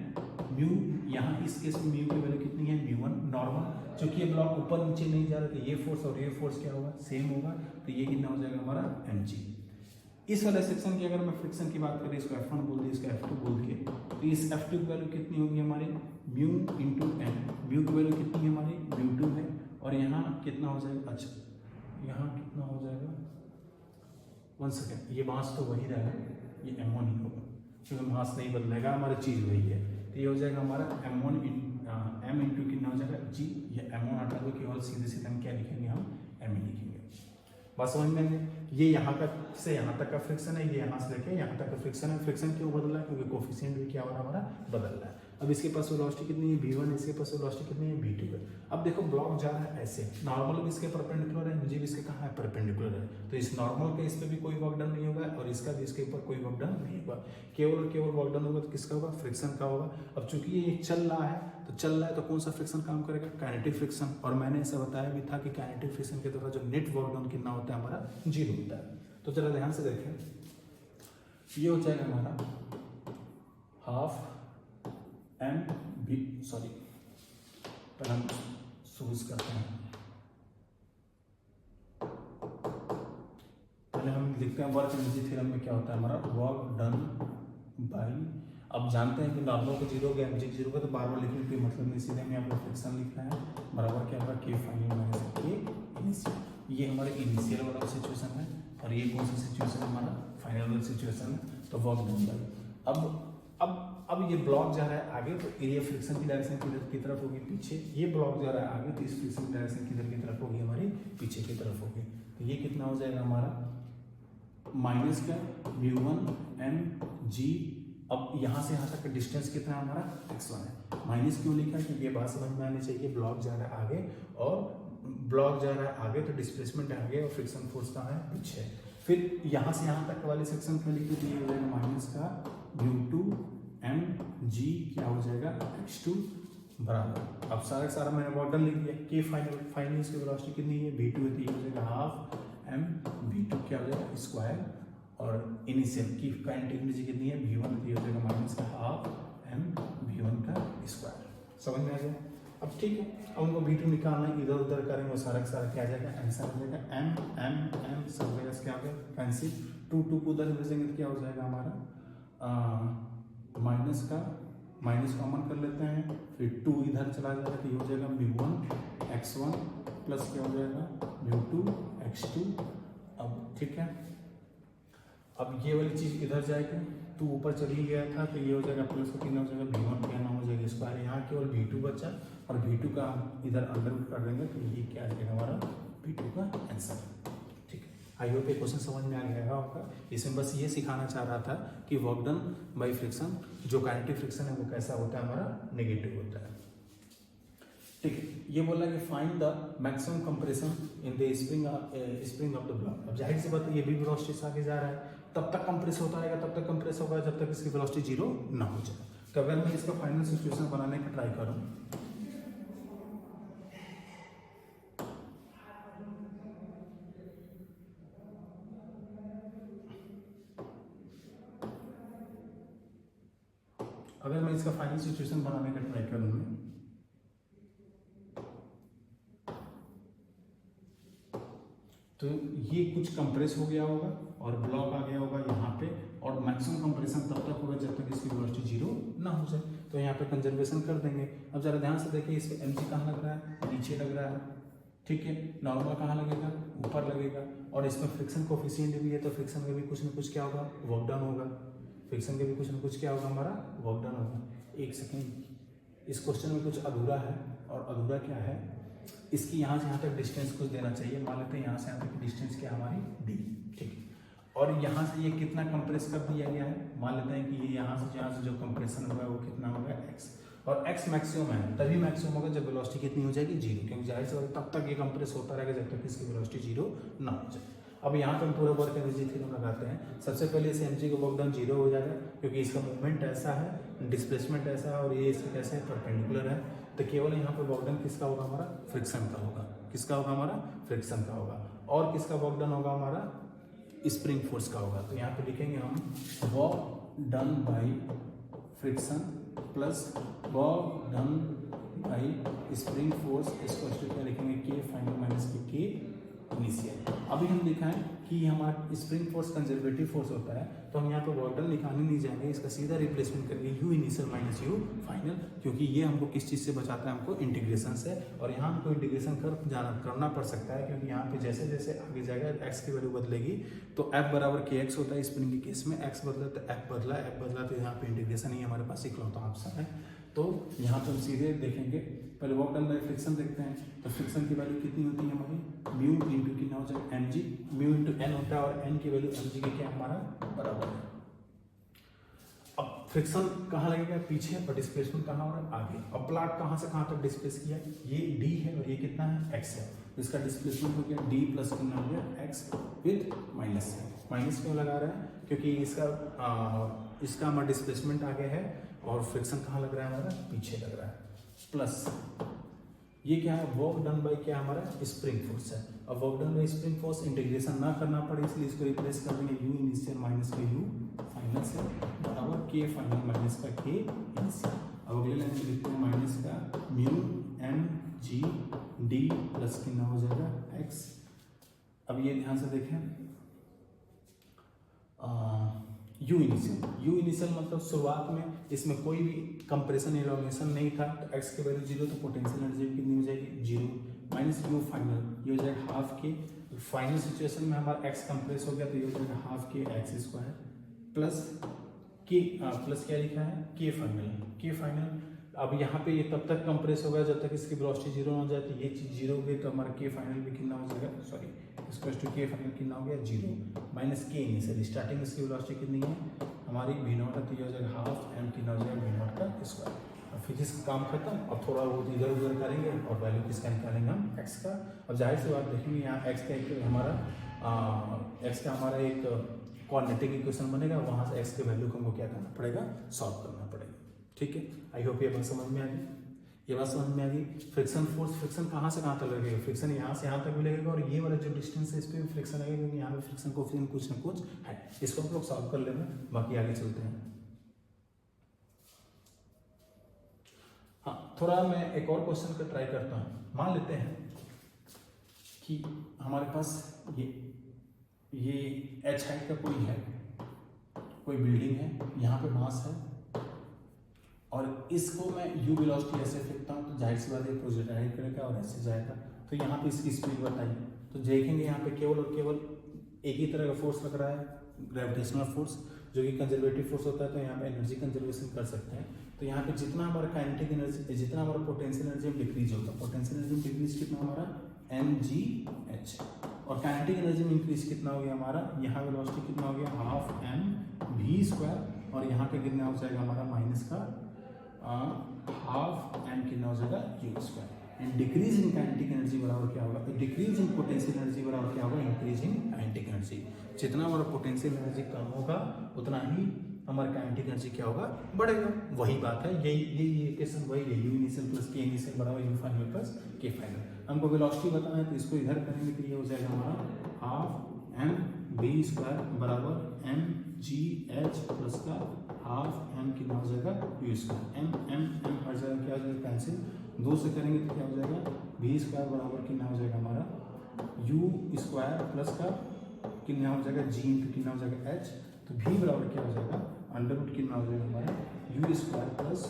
म्यू यहाँ इस केस में म्यू की वैल्यू कितनी है, μ1 नॉर्मल। क्योंकि ये ब्लॉक ऊपर नीचे नहीं जा रहा तो ये फोर्स और ये फोर्स क्या होगा, सेम होगा। तो ये कितना हो जाएगा हमारा mg। इस वाले सेक्शन की अगर मैं फ्रिक्शन की बात करें, इसको F1 बोल दिया, इसको F2 बोल दिए, तो इस F2 की वैल्यू कितनी होगी हमारी, म्यू इंटू n। म्यू की वैल्यू कितनी है हमारी, μ2 है। और यहाँ कितना हो जाएगा, अच्छा यहाँ कितना हो जाएगा, 1 सेकेंड, ये मास तो वही रहेगा, ये m1 ही होगा क्योंकि मास नहीं बदलेगा, हमारी चीज़ वही है। तो ये हो जाएगा हमारा m1 m इंटू कितना हो जाएगा g। ये m1 हटा दो कि और सीधे सीधे हम क्या लिखेंगे, हम m ही लिखेंगे। बात समझ में आएंगे। ये यहाँ का से यहाँ तक का फ्रिक्शन है, ये यहाँ से लेके यहाँ तक का फ्रिक्शन है। फ्रिक्शन क्यों बदल रहा है, क्योंकि कोफिशिएंट भी क्या हो रहा है हमारा, बदल रहा है। अब इसके पास वेलोसिटी कितनी है v1, इसके पास वेलोसिटी कितनी है v2 है। अब देखो ब्लॉक जा रहा है ऐसे, नॉर्मल भी इसके परपेंडिकुलर है, mg भी इसके कहाँ है परपेंडिकुलर है, तो इस नॉर्मल का इस पे भी कोई वर्क डन नहीं होगा और इसका भी इसके ऊपर कोई वर्क डन नहीं होगा, केवल और केवल वर्क डन होगा तो किसका होगा, फ्रिक्शन का होगा। अब चूंकि ये चल रहा है तो कौन सा फ्रिक्शन काम करेगा, काइनेटिक फ्रिक्शन। और मैंने ऐसा बताया भी था कि काइनेटिक फ्रिक्शन के द्वारा जो नेट वर्क डन कितना होता है हमारा 0 होता है। तो जरा ध्यान से देखें, ये हो जाएगा हमारा हाफ एम बी, सॉरी पहले हम शुरू करते हैं, पहले हम लिखते हैं वर्क एनर्जी थ्योरम में क्या होता है हमारा वर्क डन बाई, अब जानते हैं कि नॉर्मल को 0 हो गया, एमजी 0 होगा तो बार बार लिखने का कोई मतलब नहीं, सीधे हमें आपको फ्रिक्शन लिखना है बराबर क्या होगा के फाइनल माइनस के इनिशियल। ये हमारे इनिशियल वाला सिचुएशन है और ये कौन सा सिचुएशन है हमारा फाइनल वाला सिचुएशन है। तो वर्क डन बाई अब ये ब्लॉक जा रहा है आगे तो एरिया फ्रिक्शन की डायरेक्शन किधर की तरफ होगी, पीछे। ये ब्लॉक जा रहा है आगे तो इस फ्रिक्शन की डायरेक्शन किधर की तरफ होगी, हमारी पीछे की तरफ होगी। तो ये कितना हो जाएगा हमारा माइनस का v1 एम जी। अब यहाँ से यहाँ तक का डिस्टेंस कितना है हमारा x1 है। माइनस क्यों लिखा है, क्योंकि ये बात समझ में आनी चाहिए, ब्लॉक जा रहा है आगे और ब्लॉक जा रहा है आगे तो डिस्प्लेसमेंट है आगे और फ्रिक्शन फोर्स कहाँ है, पीछे। फिर यहाँ से यहाँ तक वाले सेक्शन में लिखते तो ये हो जाएगा माइनस का v2 एम जी क्या हो जाएगा x2 बराबर। अब सारा मैंने वर्क डन लिख दिया, के फाइनल इसकी वेलोसिटी कितनी है v2 है तो ये हो जाएगा हाफ एम v2 क्या हो जाएगा स्क्वायर, और इनिशियल की काइनेटिक एनर्जी कितनी है v1 तो ये हो जाएगा माइनस का हाफ एम v1 का स्क्वायर। समझ में आ गया। अब ठीक है, अब उनको v2 निकालना है, इधर उधर करेंगे वो सारा क्या आ जाएगा आंसर हो जाएगा एम एम एम सब जगह क्या हो गया कैंसिल, 2 को उधर भेजेंगे तो क्या हो जाएगा हमारा माइनस का माइनस कॉमन कर लेते हैं, फिर 2 इधर चला जाएगा तो ये हो जाएगा v1 x1 प्लस क्या हो जाएगा v2 x2। अब ठीक है, अब ये वाली चीज इधर जाएगी, 2 ऊपर चल ही गया था तो ये हो जाएगा प्लस का 3 हो जाएगा v1 क्या नाम हो जाएगा स्क्वायर, यहाँ केवल v2 बचा और v2 का इधर अंडर कर देंगे तो ये क्या आ जाएगा हमारा v2 का आंसर। ठीक है, आई होप ये क्वेश्चन समझ में आ गया आपका। इसमें बस ये सिखाना चाह रहा था कि वर्क डन बाई फ्रिक्शन जो काइनेटिक फ्रिक्शन है वो कैसा होता है हमारा नेगेटिव होता है। ठीक है, ये बोला कि find the maximum compression in the spring of the block. अब जाहिर सी बात है ये भी वेलोसिटी से आगे जा रहा है, तब तक कंप्रेस होता रहेगा, तब तक कंप्रेस होगा जब तक इसकी वेलोसिटी 0 ना हो जाए। तो अगर मैं इसका फाइनल सिचुएशन बनाने का ट्राई करूँ, अगर मैं इसका फाइनल सिचुएशन बनाने का ट्राई करूँ तो ये कुछ कंप्रेस हो गया होगा और ब्लॉक आ गया होगा यहाँ पे, और मैक्सिमम कंप्रेशन तब तक होगा जब तक इसकी वेलोसिटी 0 ना हो जाए। तो यहाँ पे कंजर्वेशन कर देंगे। अब जरा ध्यान से देखिए, इस पे mg कहाँ लग रहा है, नीचे लग रहा है, ठीक है। नॉर्मल कहाँ लगेगा, ऊपर लगेगा, और इसमें फ्रिक्शन कोफिशिएंट भी है तो फ्रिक्शन में भी कुछ न कुछ क्या होगा वर्क डन होगा, फ्रिक्शन के भी कुछ न कुछ क्या होगा हमारा वर्क डन होगा। एक सेकेंड, इस क्वेश्चन में कुछ अधूरा है, और अधूरा क्या है, इसकी यहाँ से यहाँ तक डिस्टेंस कुछ देना चाहिए। मान लेते हैं यहाँ से यहाँ तक की डिस्टेंस क्या हमारी d, ठीक है। और यहाँ से ये कितना कंप्रेस कर दिया गया है, मान लेते हैं कि ये यहाँ से जो कंप्रेशन होगा वो कितना होगा x, और x मैक्सिमम है, तभी मैक्सिमम होगा जब वेलोसिटी कितनी हो जाएगी 0, क्योंकि जाहिर से तब तक ये कंप्रेस होता रहेगा जब तक इसकी वेलोसिटी 0 ना हो जाए। अब यहाँ पर हम पूरा वर्क एनर्जी थ्योरम लगाते हैं। सबसे पहले इसे mg का वर्क डन 0 हो जाएगा, क्योंकि इसका मूवमेंट ऐसा है, डिस्प्लेसमेंट ऐसा है, और ये इसके कैसे परपेंडिकुलर है। तो केवल यहाँ पे वर्क डन किसका होगा हमारा फ्रिक्शन का होगा, किसका होगा हमारा फ्रिक्शन का होगा। और किसका वर्क डन होगा हमारा स्प्रिंग फोर्स का होगा। तो यहाँ पे लिखेंगे हम work done by friction plus work done by spring force, इसको क्या लिखेंगे के फाइनल माइनस के इनिशियल। अभी हम लिखा है कि हमारा स्प्रिंग फोर्स कंजर्वेटिव फोर्स होता है, तो हम यहाँ पे वर्क डन लिखाने नहीं जाएंगे, इसका सीधा रिप्लेसमेंट करेंगे you initial minus you final, क्योंकि ये हमको किस चीज़ से बचाता है, हमको इंटीग्रेशन से। और यहाँ हमको इंटीग्रेशन करना पड़ सकता है, क्योंकि यहाँ पे जैसे जैसे आगे जाएगा एक्स की वैल्यू बदलेगी तो एफ बराबर के एक्स होता है। स्प्रिंग के केस में एक्स बदला तो एफ बदला तो यहाँ पे इंटीग्रेशन ही हमारे पास इकलौता ऑप्शन है। तो यहाँ पे हम सीधे देखेंगे, पहले वर्क डन बाय फ्रिक्शन देखते हैं। तो फ्रिक्शन की वैल्यू कितनी होती है हमारी, म्यू इंटू कितना हो जाएगा M G, mu into N होता है, और एन की वैल्यू एम जी के क्या हमारा बराबर है। अब फ्रिक्शन कहाँ लगेगा, पीछे, और डिस्प्लेसमेंट कहाँ हो रहा है, आगे। अब प्लॉट कहाँ से कहाँ तक डिस्प्लेस किया, ये d है और ये कितना है, x है। इसका डिस्प्लेसमेंट हो गया d प्लस कितना हो गया, x विद माइनस। माइनस क्यों लगा रहा है, क्योंकि इसका हमारा डिस्प्लेसमेंट आगे है और फ्रिक्शन कहाँ लग रहा है, हमारा पीछे लग रहा है। प्लस ये क्या है, वर्क डन बाय क्या हमारा स्प्रिंग फोर्स है। अब work done bye spring force integration ना करना पड़े इसलिए इसको रिप्लेस कर देंगे, u इनिशियल माइनस का u फाइनल से बराबर k फाइनल माइनस का k इनिशियल। अब अगले लाइन में लिखते हैं माइनस का mu m g d plus कितना हो जाएगा x। अब ये ध्यान से देखें, यू इनिशियल मतलब शुरुआत में इसमें कोई भी कंप्रेशन एलोंगेशन नहीं था, तो x के वैल्यू 0, तो पोटेंशियल एनर्जी कितनी हो जाएगी 0 माइनस यू फाइनल, ये हो जाएगा हाफ के। फाइनल सिचुएशन में हमारा x कंप्रेस हो गया तो ये हो जाएगा हाफ के एक्स स्क्वायर प्लस के, प्लस क्या लिखा है के फाइनल। अब यहाँ पे ये तब तक कंप्रेस होगा जब तक इसकी वेलोसिटी 0 ना हो जाए, तो ये चीज 0 हो गई तो हमारा के फाइनल भी कितना हो जाएगा, sorry equal to K final कितना हो गया 0 माइनस के इनिशियल। स्टार्टिंग इसकी वेलोसिटी कितनी है हमारी v नॉट है, तो ये हो जाएगा हाफ m कितना हो जाएगा v नॉट का स्क्वायर। फिजिक्स का काम खत्म, अब थोड़ा बहुत इधर उधर करेंगे और वैल्यू किसका निकालेंगे हम x का। अब जाहिर सी बात देखेंगे यहाँ x का एक हमारा एक क्वाड्रेटिक इक्वेशन बनेगा, वहाँ से x के वैल्यू को हमको क्या करना पड़ेगा, सॉल्व करना पड़ेगा। ठीक है, आई होप ये बात समझ में आ गई, ये बात समझ में आ गई। फ्रिक्शन फोर्स, फ्रिक्शन कहाँ से कहाँ तक लगेगा, फ्रिक्शन यहाँ से यहाँ तक भी लगेगा और ये वाला जो डिस्टेंस है इस पर भी फ्रिक्शन लगेगा, क्योंकि यहाँ पे फ्रिक्शन कोएफिशिएंट कुछ ना कुछ है। इसको हम लोग सॉल्व कर लेंगे, बाकी आगे चलते हैं। हाँ, थोड़ा मैं एक और क्वेश्चन का ट्राई करता हूँ। मान लेते हैं कि हमारे पास ये h हाइट का कोई बिल्डिंग है, यहाँ पे मास है और इसको मैं u वेलोसिटी ऐसे फेंकता हूँ तो जाहिर सी बात है प्रोजेक्टाइल करेगा और ऐसे जाएगा, तो यहाँ पे इसकी स्पीड बताइए। तो देखेंगे यहाँ पे केवल और केवल एक ही तरह का फोर्स लग रहा है, ग्रेविटेशनल फोर्स, जो कि कंजर्वेटिव फोर्स होता है, तो यहाँ पे एनर्जी कंजर्वेशन कर सकते हैं। तो यहाँ पे जितना हमारा काइनेटिक एनर्जी, जितना हमारा पोटेंशियल एनर्जी में डिक्रीज होगा, पोटेंशियल एनर्जी में डिक्रीज कितना हमारा mgh, और काइनेटिक एनर्जी में इंक्रीज कितना हो गया हमारा, यहाँ वेलोसिटी कितना हो गया हाफ mv², और यहाँ पे कितना हो जाएगा हमारा माइनस का हाफ m कितना हो जाएगा u²। And decrease in kinetic energy बराबर क्या होगा, तो डिक्रीज इन पोटेंशियल एनर्जी बराबर क्या होगा, इंक्रीज इन काइनेटिक एनर्जी। जितना हमारा पोटेंशियल एनर्जी कम होगा उतना ही हमारा काइनेटिक एनर्जी क्या होगा, बढ़ेगा। वही बात है, यही इक्वेशन वही है, यू इनिशियल प्लस के इनिशियल बराबर यू फाइनल प्लस के फाइनल। हमको वेलोसिटी बताना है तो इसको इधर करेंगे तो ये हो जाएगा हमारा हाफ mv² बराबर mgh प्लस का हाफ m कितना हो जाएगा u²। m हर जगह क्या हो जाएगा कैंसिल, 2 से करेंगे तो क्या हो जाएगा v² बराबर कितना हो जाएगा हमारा u² प्लस का कितना हो जाएगा g इंटू कितना हो जाएगा h, तो v बराबर क्या हो जाएगा अंडर रूट कितना हो जाएगा हमारा u² प्लस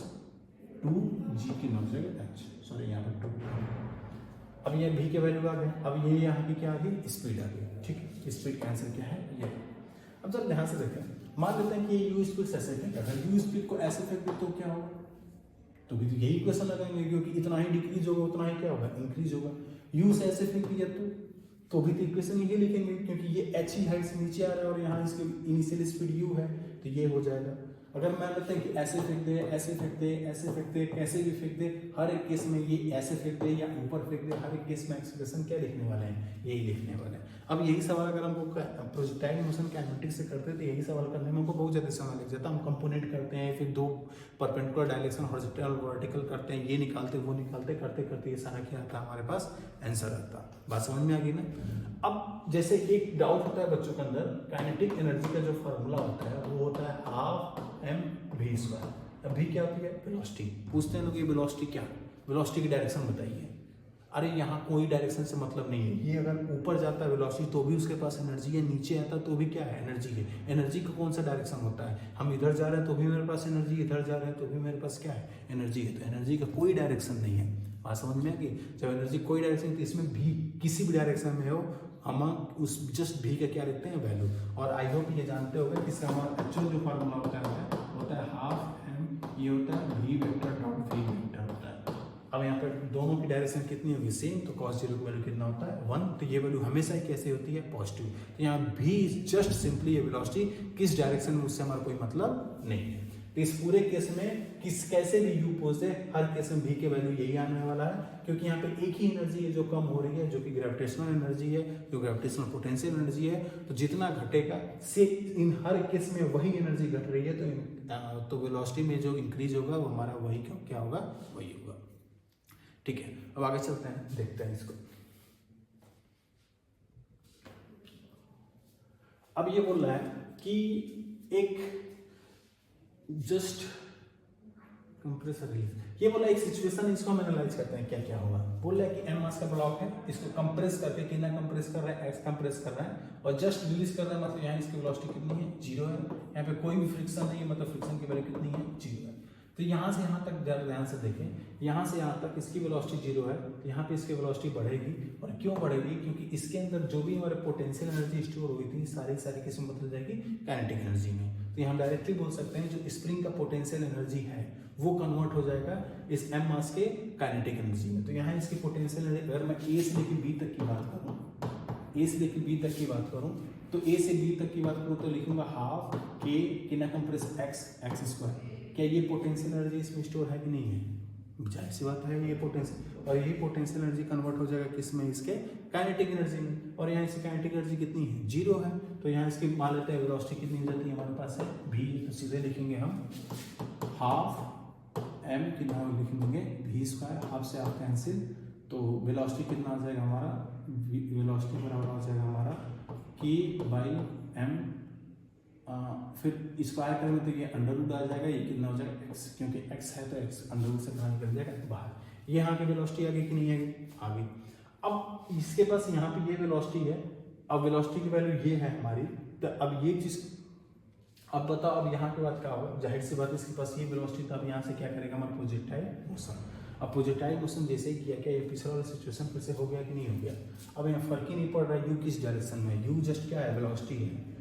2g कितना हो जाएगा h, सॉरी यहाँ पर 2। अब ये v के वैल्यू आ गए, अब ये यहाँ की क्या आ गई, स्पीड आ गई। ठीक है, स्पीड कैंसिल क्या है ये। अब जरा ध्यान से देखें, मान लेते हैं कि ये u स्पीड ऐसे फेंक, अगर u स्पीड को ऐसे फेंक दे तो क्या होगा, तो भी यही इक्वेशन लगाएंगे, क्योंकि इतना ही डिक्रीज होगा उतना ही क्या होगा, इंक्रीज होगा। u से ऐसे फेंक दिया तो भी तो इक्वेशन ये लिखेंगे, क्योंकि ये h ही हाइट से नीचे आ रहा है और यहाँ इसकी इनिशियल स्पीड u है, तो ये हो जाएगा। अगर मान लेते हैं कि ऐसे फेंक दे, ऐसे फेंक दे, ऐसे फेंक दे, कैसे भी फेंक दे, हर एक केस में ये ऐसे फेंक दे या ऊपर फेंक दे, हर एक केस में एक्सप्रेशन क्या लिखने वाले हैं, यही लिखने वाले हैं। अब यही सवाल अगर हमको प्रोजेक्टाइल मोशन काइनेटिक्स से करते तो यही सवाल करने में हमको बहुत ज़्यादा समय लग जाता। हम कंपोनेंट करते हैं, फिर 2 परपेंडिकुलर डायरेक्शन हॉरिजॉन्टल वर्टिकल करते हैं, ये निकालते वो निकालते, करते करते ये सारा क्या आता है हमारे पास आंसर आता। बात समझ में आ गई ना। अब जैसे एक डाउट होता है बच्चों के अंदर, काइनेटिक एनर्जी का जो फार्मूला होता है वो होता है हाफ mv²। अब v क्या होती है, वेलोसिटी। पूछते हैं लोग ये वेलोसिटी क्या, वेलोसिटी की डायरेक्शन बताइए। अरे यहाँ कोई डायरेक्शन से मतलब नहीं है, ये अगर ऊपर जाता है वेलोसिटी तो भी उसके पास एनर्जी है, नीचे आता तो भी क्या है, एनर्जी है। एनर्जी का कौन सा डायरेक्शन होता है, हम इधर जा रहे हैं तो भी मेरे पास एनर्जी, इधर जा रहे हैं तो भी मेरे पास क्या है, एनर्जी है। तो एनर्जी का कोई डायरेक्शन नहीं है। बात समझ में आ गई। जब एनर्जी कोई डायरेक्शन, तो इसमें भी किसी भी डायरेक्शन में हो, हम उस जस्ट भी का क्या लिखते हैं, वैल्यू। और आई होप ये जानते हो कि इसका हमारा एक्चुअल जो फार्मूला होता है हाफ m, ये होता है v vector dot v vector होता है। अब यहाँ पर दोनों की डायरेक्शन कितनी होगी, सेम, तो cos 0 की वैल्यू कितना होता है 1, तो ये वैल्यू हमेशा ही कैसे होती है, पॉजिटिव। तो यहाँ v जस्ट सिंपली ये वेलोसिटी किस डायरेक्शन में, उससे हमारा कोई मतलब नहीं है। तो इस पूरे केस में कैसे भी यू पोज है, हर केस में भी के वैल्यू यही आने वाला है, क्योंकि यहाँ पे एक ही एनर्जी है जो कम हो रही है, जो कि ग्रेविटेशनल एनर्जी है, जो ग्रेविटेशनल पोटेंशियल एनर्जी है। तो जितना घटेगा से इन हर केस में वही एनर्जी घट रही है, तो वेलोसिटी में जो इंक्रीज होगा वो हमारा वही क्या होगा, वही होगा। ठीक है, अब आगे चलते हैं, देखते हैं इसको। अब ये बोल रहा है कि एक जस्ट कंप्रेसर रिलीज, ये बोला एक सिचुएशन, इसको हम एनालाइज करते हैं क्या क्या होगा। बोल रहा है कि एम मास का ब्लॉक है, इसको कंप्रेस करके कितना कंप्रेस कर रहा है, एक्स कंप्रेस कर रहा है और जस्ट रिलीज कर रहा है, मतलब यहाँ इसकी वेलोसिटी कितनी है, 0 है। यहाँ पे कोई भी फ्रिक्शन नहीं है, मतलब फ्रिक्शन की वैल्यू कितनी है, 0 है। तो यहाँ से यहाँ तक ध्यान से देखें, यहाँ से यहाँ तक इसकी वेलोसिटी 0 है, तो यहाँ पे इसकी वेलोसिटी बढ़ेगी। और क्यों बढ़ेगी, क्योंकि इसके अंदर जो भी हमारे पोटेंशियल एनर्जी स्टोर हुई थी सारी किसमें बदल जाएगी, काइनेटिक एनर्जी में। तो यहाँ डायरेक्टली बोल सकते हैं जो स्प्रिंग का पोटेंशियल एनर्जी है वो कन्वर्ट हो जाएगा इस एम मास के काइनेटिक एनर्जी में। तो यहाँ इसकी पोटेंशियल एनर्जी, अगर मैं ए से लेकर बी तक की बात करूँ, ए से लेकर बी तक की बात करूँ, तो ए से बी तक की बात करूँ तो लिखूंगा हाफ के कितना कंप्रेस एक्स स्क्वायर। क्या ये पोटेंशियल एनर्जी इसमें स्टोर है कि नहीं है, जाहिर सी बात है ये पोटेंशियल, और यही पोटेंशियल एनर्जी कन्वर्ट हो जाएगा किसमें, इसके काइनेटिक एनर्जी में। और यहाँ इसकी काइनेटिक एनर्जी कितनी है, 0 है। तो यहाँ इसकी मान लेते हैं वेलोसिटी कितनी हो जाती है हमारे पास है v, तो सीधे लिखेंगे हम हाफ m कितना लिखेंगे v स्क्वायर, हाफ से हाफ कैंसिल, तो वेलोसिटी कितना आ जाएगा हमारा, वेलोसिटी बराबर आ जाएगा हमारा k बाई m, फिर स्क्वायर करेंगे तो ये अंडर रूट आ जाएगा, ये कितना हो जाएगा x, क्योंकि x है तो x अंडर रूट से बाहर निकल जाएगा बाहर। ये यहाँ की वेलोसिटी आ गई कि नहीं आएगी, आ गई। अब इसके पास यहाँ पे ये वेलोसिटी है, अब वेलोसिटी की वैल्यू ये है हमारी, तो अब ये चीज, अब बताओ अब यहाँ के बाद क्या होगा, जाहिर सी बात है इसके पास ये वेलोसिटी, तो अब यहाँ से क्या करेगा हमारा प्रोजेक्टाइल मोशन। अब प्रोजेक्टाइल मोशन जैसे ही किया, क्या ये पिछला वाला सिचुएशन फिर से हो गया कि नहीं हो गया। अब यहाँ फर्क ही नहीं पड़ रहा है यू किस डायरेक्शन में, यू जस्ट क्या है, वेलोसिटी है।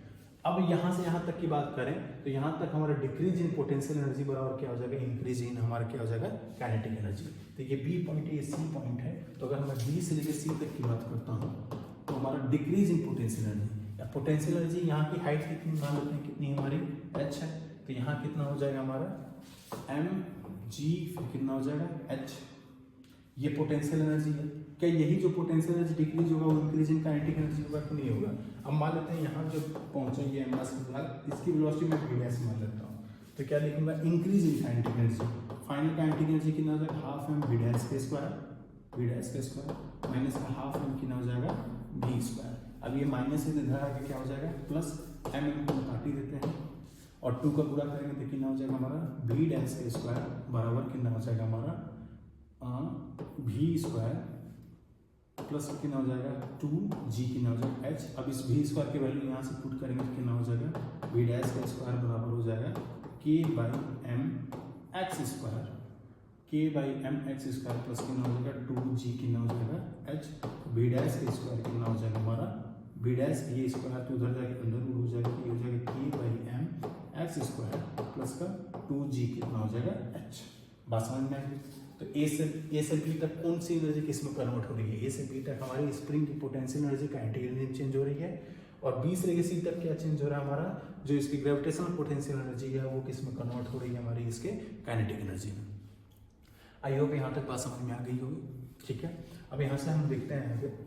अब यहाँ से यहाँ तक की बात करें तो यहाँ तक हमारा डिक्रीज इन पोटेंशियल एनर्जी बराबर क्या हो जाएगा, इंक्रीज इन हमारा क्या हो जाएगा, काइनेटिक एनर्जी। तो ये बी पॉइंट है, ये सी पॉइंट है, तो अगर मैं बी से लेकर सी तक की बात करता हूँ तो हमारा डिक्रीज इन पोटेंशियल एनर्जी, या पोटेंशियल एनर्जी यहाँ की हाइट कितनी मान लेते हैं, कितनी हमारी h है, तो यहाँ कितना हो जाएगा हमारा m g, फिर कितना हो जाएगा h, ये पोटेंशियल एनर्जी है। क्या यही जो पोटेंशियल एनर्जी डिक्रीज होगा वो इंक्रीज इन काइनेटिक एनर्जी होगा कि नहीं होगा। अब मान लेते हैं यहाँ जो पहुंचे ये एम मास के बाद इसकी वेलोसिटी में v डैश मान लेता हूँ, तो क्या लिखूंगा, increase in kinetic energy, final kinetic energy कितना हो जाएगा, हाफ एम v डैश के स्क्वायर, v डैश के स्क्वायर माइनस का हाफ एम कितना हो जाएगा, v स्क्वायर। अब ये माइनस से इधर आके क्या हो जाएगा, प्लस एम एम को काट ही देते हैं और 2 का पूरा करेंगे तो कितना हो जाएगा हमारा, v डैश के स्क्वायर बराबर कितना हो जाएगा हमारा v स्क्वायर प्लस कितना हो जाएगा 2g कितना हो जाएगा h। अब इस v स्क्वायर की वैल्यू यहाँ से पुट करेंगे तो कितना हो जाएगा, v डैश का स्क्वायर बराबर हो जाएगा k by m x square, k by m x square plus कितना हो जाएगा 2g कितना हो जाएगा h, v डैश का स्क्वायर कितना हो जाएगा हमारा, v डैश ये स्क्वायर तो उधर जाके अंदर रूट हो जाएगा, ये हो जाएगा k by m x square plus का 2g कितना हो जाएगा h। बात समझ में आएगी। तो ए से बी तक कौन सी एनर्जी किस में कन्वर्ट हो रही है, ए से बी तक हमारी स्प्रिंग की potential energy kinetic energy change हो रही है, और बी से लेकर सी तक क्या चेंज हो रहा है हमारा, जो इसकी ग्रेविटेशनल पोटेंशियल एनर्जी है वो किस में कन्वर्ट हो रही है हमारी, इसके काइनेटिक एनर्जी में। आई होप यहाँ तक बात समझ में आ गई होगी। ठीक है, अब यहाँ से हम देखते हैं आगे।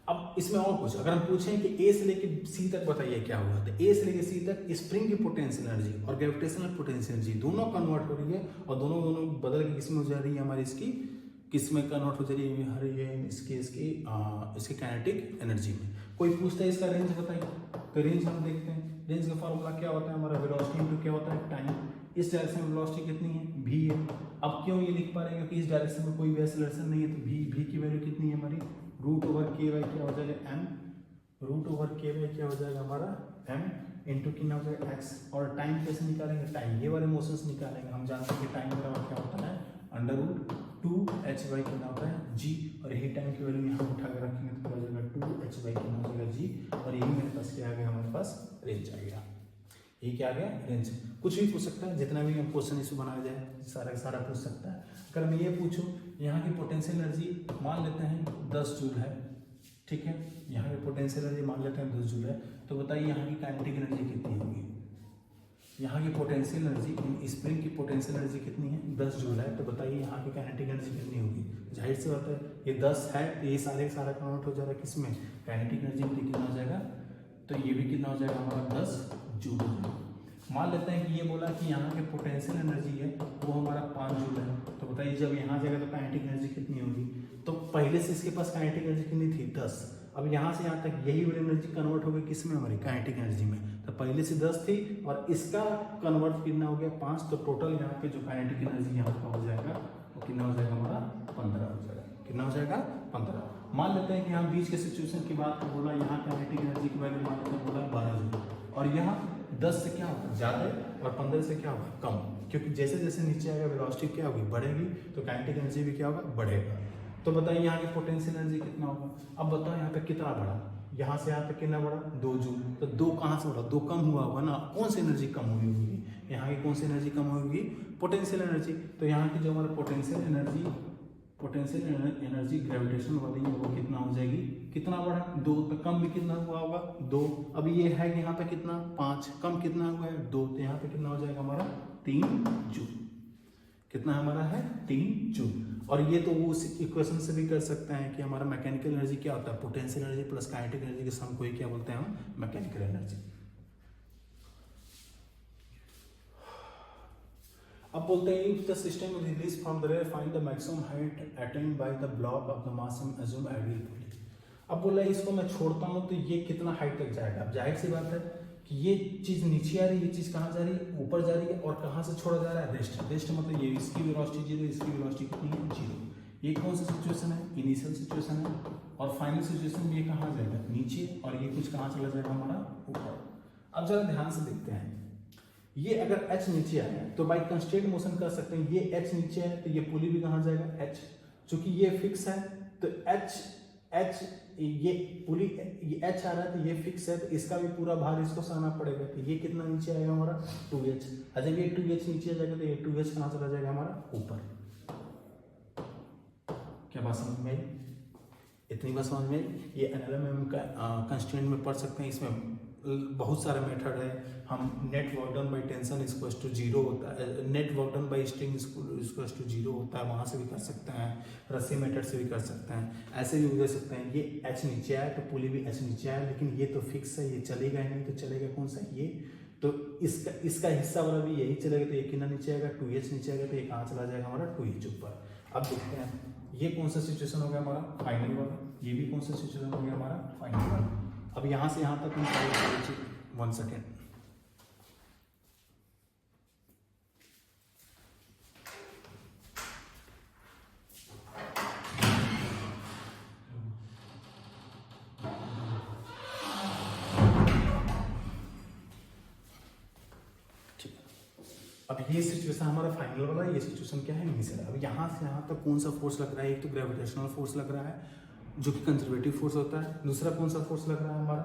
अब इसमें और कुछ अगर हम पूछें कि ए से लेकर सी तक बताइए क्या हुआ, तो ए से लेकर सी तक स्प्रिंग की पोटेंशियल एनर्जी और ग्रेविटेशनल पोटेंशियल एनर्जी दोनों कन्वर्ट हो रही है, और दोनों बदल के किस में हो जा रही है हमारी, इसकी किस में कन्वर्ट हो जा रही है हर इसके काइनेटिक एनर्जी में। कोई पूछता है इसका रेंज बताइए, तो रेंज हम देखते हैं, रेंज का फॉर्मूला क्या होता है हमारा, वेलोसिटी इनटू क्या होता है, टाइम। इस डायरेक्शन में वेलोसिटी कितनी है, v है। अब क्यों ये लिख पा रहे हैं, क्योंकि इस डायरेक्शन में कोई भी एक्सेलरेशन नहीं है, तो v की वैल्यू कितनी है हमारी, रूट ओवर के बाई क्या हो जाएगा m, रूट ओवर के बाई क्या हो जाएगा हमारा m इंटू कितना हो जाएगा x। और टाइम कैसे निकालेंगे, टाइम ये वाले मोशंस निकालेंगे, हम जानते हैं कि टाइम बराबर क्या होता है, अंडर रूट 2h बाई कितना होता है g, और यही टाइम की वैल्यू यहाँ उठा कर रखेंगे तो क्या हो जाएगा 2h बाई कितना हो जाएगा g, और यही मेरे पास क्या आ गया, हमारे पास रेंज आ गया। ये क्या आ गया, रेंज। कुछ भी पूछ सकता है, जितना भी हम क्वेश्चन इसको बनाया जाए सारा का सारा पूछ सकता है। अगर मैं ये पूछूं यहाँ की पोटेंशियल एनर्जी मान लेते हैं 10 जूल है, ठीक है, यहाँ की पोटेंशियल एनर्जी मान लेते हैं 10 जूल है, तो बताइए यहाँ की काइनेटिक एनर्जी कितनी होगी। यहाँ की पोटेंशियल एनर्जी, स्प्रिंग की पोटेंशियल एनर्जी कितनी है 10 जूल है। तो बताइए यहाँ की काइनेटिक एनर्जी कितनी होगी। जाहिर सी बात है ये 10 है तो ये सारा कन्वर्ट हो जाएगा किसमें, काइनेटिक एनर्जी में। कितना हो जाएगा, तो ये भी कितना हो जाएगा हमारा 10 जूल हो जाएगा। मान लेते हैं कि ये बोला कि यहाँ के पोटेंशियल एनर्जी है वो हमारा 5 जूल है। तो बताइए जब यहाँ जाएगा तो काइनेटिक एनर्जी कितनी होगी। तो पहले से इसके पास काइनेटिक एनर्जी कितनी थी 10। अब यहाँ से यहाँ तक यही वाली एनर्जी कन्वर्ट हो गई किसमें, हमारी काइनेटिक एनर्जी में। तो पहले से 10 थी और इसका कन्वर्ट कितना हो गया 5। तो टोटल यहाँ पे जो काइनेटिक एनर्जी यहाँ का हो जाएगा वो कितना हो जाएगा हमारा 15 हो जाएगा। कितना हो जाएगा 15। मान लेते हैं कि हम बीच के सिचुएशन की बात बोला, यहाँ काइनेटिक एनर्जी की वैल्यू मान लेते हैं बोला 12 जूल, और यहाँ 10 से क्या होगा ज़्यादा और 15 से क्या होगा कम, क्योंकि जैसे जैसे नीचे आएगा वेलोसिटी क्या होगी बढ़ेगी, तो काइनेटिक एनर्जी भी क्या होगा बढ़ेगा। तो बताइए यहाँ की पोटेंशियल एनर्जी कितना होगा। अब बताओ यहाँ पे कितना बढ़ा, यहाँ से यहाँ पे कितना बढ़ा 2 जूल। तो 2 कहाँ से बढ़ा, 2 कम हुआ होगा ना। कौन सी एनर्जी कम हुई होगी, यहाँ की कौन सी एनर्जी कम होगी, पोटेंशियल एनर्जी। तो यहाँ की जो हमारा पोटेंशियल एनर्जी ग्रेविटेशन वाली है वो कितना हो जाएगी, कितना बढ़ा 2। तो कम भी कितना हुआ होगा 2। अब ये है कि यहाँ पे कितना 5, कम कितना हुआ है 2। तो यहाँ पे कितना हो जाएगा हमारा 3 जूल। कितना हमारा है 3 जूल। और ये तो वो उस इक्वेशन से भी कर सकते हैं कि हमारा मैकेनिकल एनर्जी क्या होता है, potential energy plus kinetic energy के सम को ही क्या बोलते हैं हम, मैकेनिकल एनर्जी। अब बोलते हैं if the system is release from the rear find the maximum height attained by the block of the mass and assume ideal pulley. अब बोला इसको मैं छोड़ता हूँ तो ये कितना हाइट तक जाएगा। अब जाहिर सी बात है कि ये चीज नीचे आ रही है, ये चीज कहाँ जा रही है, ऊपर जा रही है। और कहाँ से छोड़ा जा रहा है, रेस्ट मतलब ये इसकी वेलोसिटी 0, इसकी वेलोसिटी कितनी है 0। ये कौन सी सिचुएशन है, इनिशियल सिचुएशन है। और फाइनल सिचुएशन में ये कहाँ जाएगा नीचे, और ये कुछ कहाँ चला जाएगा हमारा ऊपर। अब जरा ध्यान से देखते हैं, ये अगर h नीचे आया तो बाई कंस्टेंट मोशन कर सकते हैं। ये h नीचे है तो ये पुली भी कहाँ जाएगा h, चूंकि ये फिक्स है तो h ये पुली ये h आ रहा है तो ये फिक्स है, तो इसका भी पूरा भार इसको सहना पड़ेगा। तो ये कितना नीचे आएगा हमारा 2h। जब ये 2h नीचे आ जाएगा तो ये 2h कहाँ चला जाएगा हमारा ऊपर। क्या बात समझ में आई, इतनी बात समझ में। ये एनएलएम का कंस्टेंट में पढ़ सकते हैं। इसमें बहुत सारे मेथड है। हम net work done by tension equals to 0 होता है, net work done by string equals to 0 होता है, वहाँ से भी कर सकते हैं। रस्सी मेथड से भी कर सकते हैं, ऐसे भी दे सकते हैं। ये h नीचे आया तो पुली भी h नीचे आया, लेकिन ये तो फिक्स है, ये चलेगा ही नहीं। तो चलेगा कौन सा, ये। तो इसका हिस्सा वाला भी यही चलेगा। तो ये कितना नीचे आएगा 2h नीचे आएगा, तो ये कहाँ चला जाएगा हमारा 2h ऊपर। अब देखते हैं ये कौन सा सिचुएशन हो गया हमारा फाइनल वाला, ये भी कौन सा सिचुएशन हो गया हमारा फाइनल वाला। अब यहाँ से यहाँ तक 1 सेकेंड। अब ये सिचुएशन हमारा फाइनल वाला है, ये सिचुएशन क्या है इनिशियल। अब यहाँ से यहाँ तक कौन सा फोर्स लग रहा है, एक तो ग्रेविटेशनल फोर्स लग रहा है जो कि कंजर्वेटिव फोर्स होता है। दूसरा कौन सा फोर्स लग रहा है हमारा,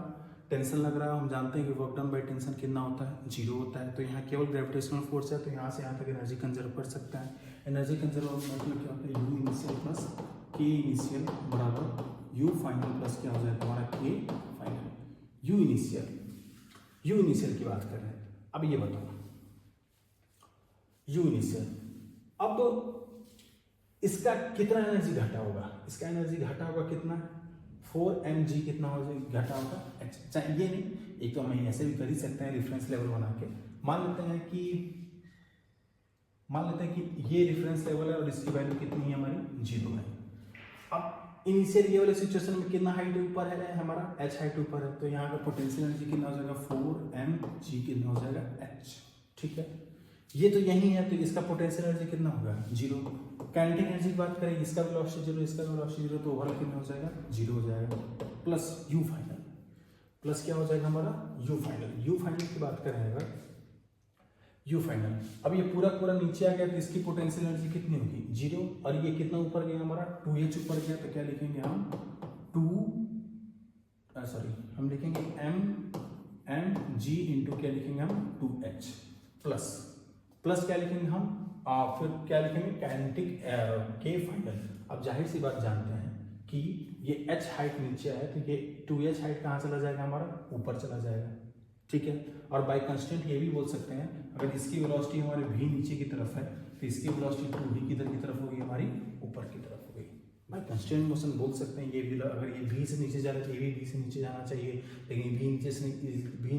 टेंशन लग रहा है। हम जानते हैं कि वर्क डन बाय टेंशन कितना होता है 0 होता है। तो यहाँ केवल ग्रेविटेशनल फोर्स है, तो यहाँ से यहाँ तक एनर्जी कंजर्व कर सकता है। एनर्जी कंजर्व मतलब क्या होता है, यू इनिशियल प्लस के इनिशियल बराबर यू फाइनल प्लस क्या हो जाएगा हमारा के फाइनल। यू इनिशियल की बात कर रहे हैं। अब ये बताओ यू इनिशियल, अब इसका कितना एनर्जी घटा होगा, इसका एनर्जी घटा होगा कितना 4mg कितना हो जाएगा घटा होगा h। ये नहीं, एक तो हम ऐसे भी कर ही सकते हैं रेफरेंस लेवल बना के। मान लेते हैं कि ये रेफरेंस लेवल है और इसकी वैल्यू कितनी है हमारी 0 है। अब इनिशियल ये वाले सिचुएशन में कितना हाइट ऊपर है हमारा h हाइट ऊपर है। तो यहाँ का पोटेंशियल एनर्जी कितना हो जाएगा 4mg कितना हो जाएगा h। ठीक है, ये तो यही है, तो इसका पोटेंशियल एनर्जी कितना होगा 0। काइनेटिक एनर्जी की बात करें, इसका वेलोसिटी 0, इसका वेलोसिटी 0, तो ओवरऑल कितना हो जाएगा 0 हो जाएगा प्लस यू फाइनल। प्लस क्या हो जाएगा हमारा यू फाइनल। यू फाइनल की बात करें अगर यू फाइनल, अब ये पूरा नीचे आ गया तो इसकी पोटेंशियल एनर्जी कितनी होगी 0। और ये कितना ऊपर गया हमारा 2h ऊपर गया, तो क्या लिखेंगे हम हम लिखेंगे mg इंटू क्या लिखेंगे हम 2h प्लस क्या लिखेंगे हम फिर क्या लिखेंगे काइनेटिक के फाइनल। अब जाहिर सी बात जानते हैं कि ये h हाइट नीचे है तो ये 2h हाइट कहाँ चला जाएगा हमारा ऊपर चला जाएगा। ठीक है। और बाय कंस्टेंट ये भी बोल सकते हैं, अगर इसकी वेलोसिटी हमारे v नीचे की तरफ है तो इसकी वेलोसिटी 2v किधर की तरफ होगी, हमारी ऊपर की तरफ होगी। बाय कंस्टेंट मोशन बोल सकते हैं, ये भी अगर ये v से नीचे जा रहा है तो ये भी v से नीचे जाना चाहिए, लेकिन v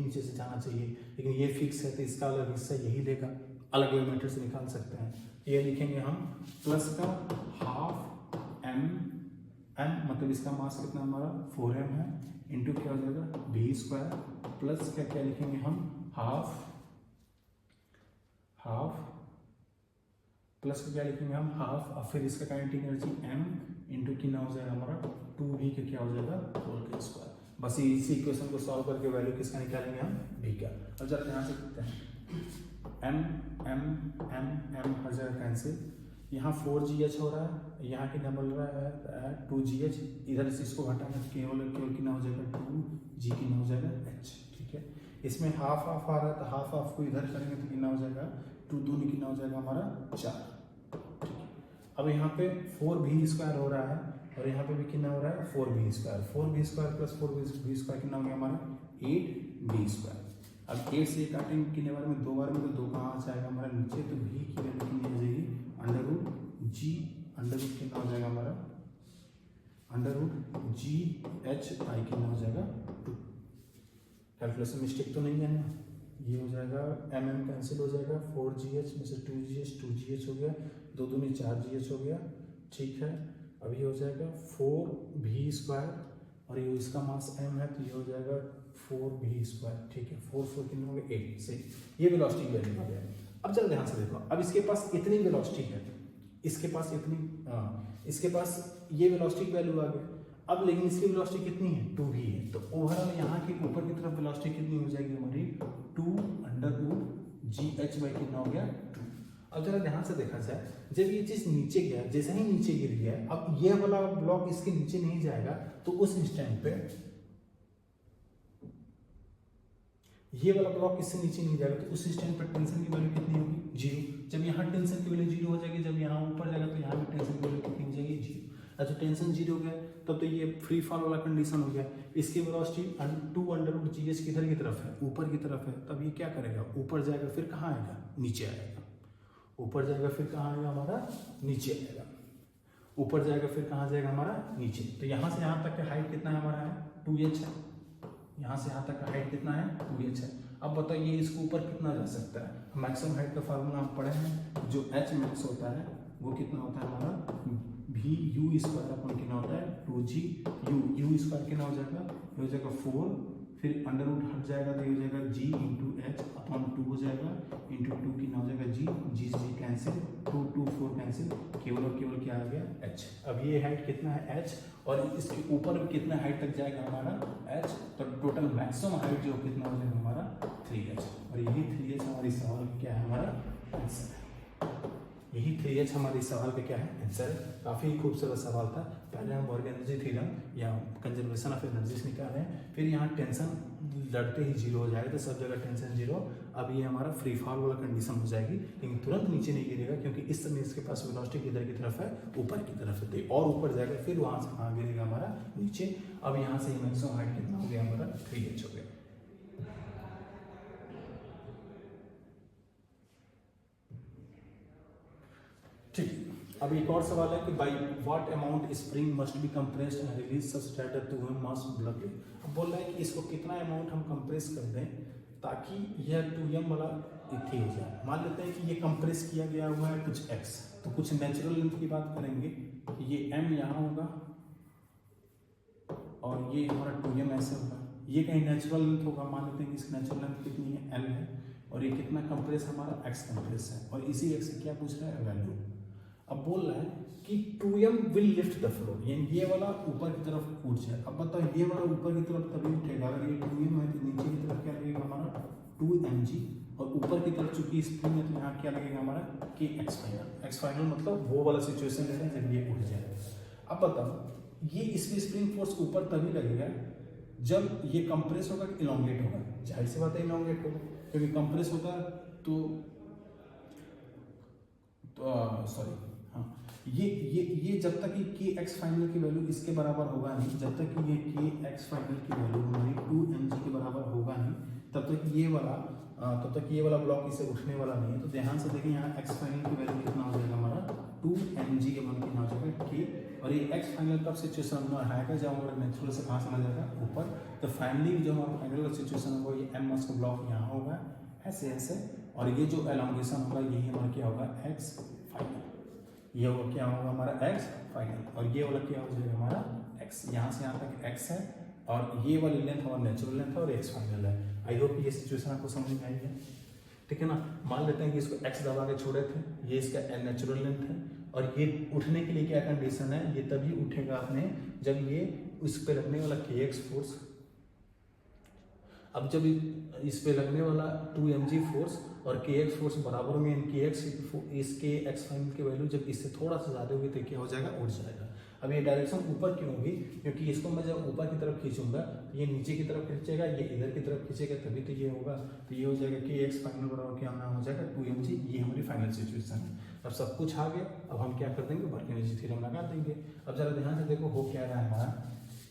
नीचे से जाना चाहिए, लेकिन ये फिक्स है तो इसका अलग हिस्सा यही लेगा, अलग अलग मेथड से निकाल सकते हैं। ये लिखेंगे हम प्लस का हाफ m मतलब इसका मास कितना हमारा 4m है, इंटू क्या हो जाएगा v स्क्वायर, प्लस क्या लिखेंगे हम हाफ प्लस क्या लिखेंगे हम हाफ, और फिर इसका काइनेटिक एनर्जी m इंटू कितना हो जाएगा हमारा 2v का क्या हो जाएगा होल का स्क्वायर। बस इसी इक्वेशन को सॉल्व करके वैल्यू किसका निकालेंगे हम v का। अब जब यहाँ से करते हैं m हर जगह कैंसिल, यहाँ 4gh हो रहा है, यहाँ कितना बन रहा है 2gh, इधर से इसको हटाना तो केवल कितना हो जाएगा 2g कितना हो जाएगा h, ठीक है। इसमें हाफ आ रहा है तो हाफ को इधर करेंगे तो कितना हो जाएगा 2 दूनी कितना हो जाएगा हमारा 4, ठीक है। अब यहाँ पे 4v स्क्वायर हो रहा है और यहाँ पे भी कितना हो रहा है 4v square plus 4v square कितना हो गया हमारा 8v स्क्वायर। अब 8 से काटेंगे कितने बार में, 2 बार में, तो 2 कहाँ आ जाएगा हमारा नीचे, तो v की वैल्यू कितनी आ जाएगी अंडर रूट कितना हो जाएगा हमारा √gh कितना हो जाएगा 2। कैलकुलेशन मिस्टेक तो नहीं है ना, ये हो जाएगा mm कैंसिल हो जाएगा, 4gh में से 2gh हो गया, 2 दूनी 4gh हो गया, ठीक है। अब ये हो जाएगा 4v स्क्वायर और ये इसका मास m है तो ये हो जाएगा 4v स्क्वायर, ठीक है। 4 कितना हो गया 8 से, ये वेलोसिटी वैल्यू हो गया। अब जरा ध्यान से देखो, अब इसके पास इतनी वेलोसिटी है, इसके पास ये वेलोसिटी वैल्यू आ गया। अब लेकिन इसकी वेलोसिटी कितनी है 2v है, तो ओवरऑल यहाँ की ऊपर की तरफ वेलोसिटी कितनी हो जाएगी हमारी 2 √gh बाई कितना हो गया 2। अब जरा ध्यान से देखा जाए, जब ये चीज नीचे गया, जैसे ही नीचे गिर गया, अब ये वाला ब्लॉक इसके नीचे नहीं जाएगा, तो उस इंस्टेंट पे ये वाला ब्लॉक इससे नीचे नहीं जाएगा, तो उस इंस्टेंट पर टेंशन की वैल्यू कितनी होगी 0। जब यहाँ टेंशन की वैल्यू 0 हो जाएगी, जब यहाँ ऊपर जाएगा तो यहाँ भी टेंशन की वैल्यू कितनी हो जाएगी 0। अच्छा टेंशन 0 हो गया तब तो ये फ्री फॉल वाला कंडीशन हो गया। इसकी वेलोसिटी 2 √gh किधर की तरफ है, ऊपर की तरफ है, तब ये क्या करेगा ऊपर जाएगा, फिर कहाँ आएगा नीचे आएगा, ऊपर जाएगा फिर कहाँ आएगा हमारा नीचे आएगा, ऊपर जाएगा फिर कहाँ जाएगा हमारा नीचे। तो यहाँ से यहाँ तक का हाइट कितना है हमारा है 2h है, यहाँ से यहाँ तक का हाइट कितना है 2h है। अब बताइए इसको ऊपर कितना जा सकता है, मैक्सिमम हाइट का फार्मूला हम पढ़े हैं, जो h मैक्स होता है वो कितना होता है हमारा vu स्क्वायर अपन कितना होता है 2g u स्क्वायर कितना हो जाएगा, ये हो जाएगा 4, फिर अंडर रूट हट जाएगा तो ये हो जाएगा g इंटू एच अपॉन 2 हो जाएगा, इंटू 2 कितना हो जाएगा g कैंसिल, 2 4 कैंसिल, केवल और केवल क्या आ गया h। अब ये हाइट कितना है h, और इसके ऊपर कितना हाइट तक जाएगा हमारा h, तो टोटल मैक्सिमम हाइट जो कितना हो जाएगा हमारा 3h, और यही 3h हमारी सवाल क्या है हमारा आंसर है। यही 3h हमारे सवाल पे क्या है आंसर है। काफ़ी खूबसूरत सवाल था। पहले हम वर्क एनर्जी थ्योरम या कंजर्वेशन ऑफ एनर्जीज निकाल रहे हैं, फिर यहाँ टेंशन लड़ते ही 0 हो जाएगा, तो सब जगह टेंशन 0। अब ये हमारा फ्री फॉल वाला कंडीशन हो जाएगी, लेकिन तुरंत नीचे नहीं गिरेगा क्योंकि इस समय इसके पास वेलोसिटी किधर की तरफ है ऊपर की तरफ है, और ऊपर जाएगा फिर वहाँ से कहाँ गिरेगा हमारा नीचे। अब यहाँ से मैक्सिमम हाइट कितना हो गया हमारा 3h हो गया। ठीक, अब एक और सवाल है कि by what amount spring must be compressed and release such that the 2m mass block. अब बोल रहा है कि इसको कितना अमाउंट हम कंप्रेस कर दें ताकि यह 2m वाला इथे हो जाए। मान लेते हैं कि ये कंप्रेस किया गया हुआ है कुछ x, तो कुछ नेचुरल लेंथ की बात करेंगे कि ये m यहाँ होगा और ये हमारा 2m ऐसे होगा, ये कहीं नेचुरल लेंथ होगा। मान लेते हैं कि इसकी नेचुरल लेंथ कितनी है l है, और ये कितना कंप्रेस हमारा x कंप्रेस है, और इसी x से क्या पूछ रहा है वैल्यू। अब बोल रहा है कि 2m will lift the floor, यानी ये वाला ऊपर की तरफ उठ जाए। अब बताओ ये वाला ऊपर की तरफ तभी उठेगा, अगर ये 2m है तो नीचे की तरफ क्या लगेगा हमारा 2mg, और ऊपर की तरफ चूंकि स्प्रिंग है तो यहाँ क्या लगेगा हमारा कि x फाइनल मतलब वो वाला सिचुएशन है जब ये उठ जाए। अब बताओ ये इसकी स्प्रिंग फोर्स ऊपर तभी लगेगा जब ये कंप्रेस होगा कि इलोंगेट होगा। जाहिर सी बात है इलोंगेट होगा, क्योंकि कंप्रेस होगा तो ये जब तक कि Kx फाइनल की वैल्यू इसके बराबर होगा नहीं, जब तक कि ये Kx फाइनल की वैल्यू हमारी 2mg के बराबर होगा नहीं, तब तक ये वाला ब्लॉक इसे उठने वाला नहीं है। तो ध्यान से देखिए यहाँ x फाइनल की वैल्यू कितना हो जाएगा हमारा 2mg के मान कितना हो जाएगा k, और ये x फाइनल कब सिचुएशन में आएगा जब हमारा नेचुरल से कहाँ चला जाएगा ऊपर। तो फाइनली जो हमारा फाइनल सिचुएशन होगा ये m का ब्लॉक यहाँ होगा ऐसे ऐसे, और ये जो एलोंगेशन होगा यही हमारा क्या होगा x फाइनल, ये होगा क्या होगा हमारा x फाइनल, और ये वाला क्या हो जाएगा हमारा x, यहाँ से यहाँ तक x है और ये वाली लेंथ हमारा नेचुरल लेंथ है और x फाइनल है। आई होप ये सिचुएशन आपको समझ में आई है, ठीक है ना। मान लेते हैं कि इसको x दबा के छोड़े थे, ये इसका नेचुरल लेंथ है, और ये उठने के लिए क्या कंडीशन है, ये तभी उठेगा आपने जब ये इस पे लगने वाला kx फोर्स, अब जब इस पे लगने वाला 2mg फोर्स और kx फोर्स बराबर में इसके x फाइनल की वैल्यू जब इससे थोड़ा सा ज़्यादा होगी तो क्या हो जाएगा, उठ जाएगा। अब ये डायरेक्शन ऊपर क्यों होगी, क्योंकि इसको मैं जब ऊपर की तरफ खींचूंगा तो ये नीचे की तरफ खींचेगा, ये इधर की तरफ खींचेगा, तभी तो ये होगा। तो ये हो जाएगा kx फाइनल बराबर क्या नाम हो जाएगा 2mg। ये हमारी फाइनल सिचुएशन है। अब सब कुछ आ गया, अब हम क्या कर देंगे, वर्क एनर्जी थ्योरम लगा देंगे। अब जरा ध्यान से देखो हो क्या रहा है हमारा,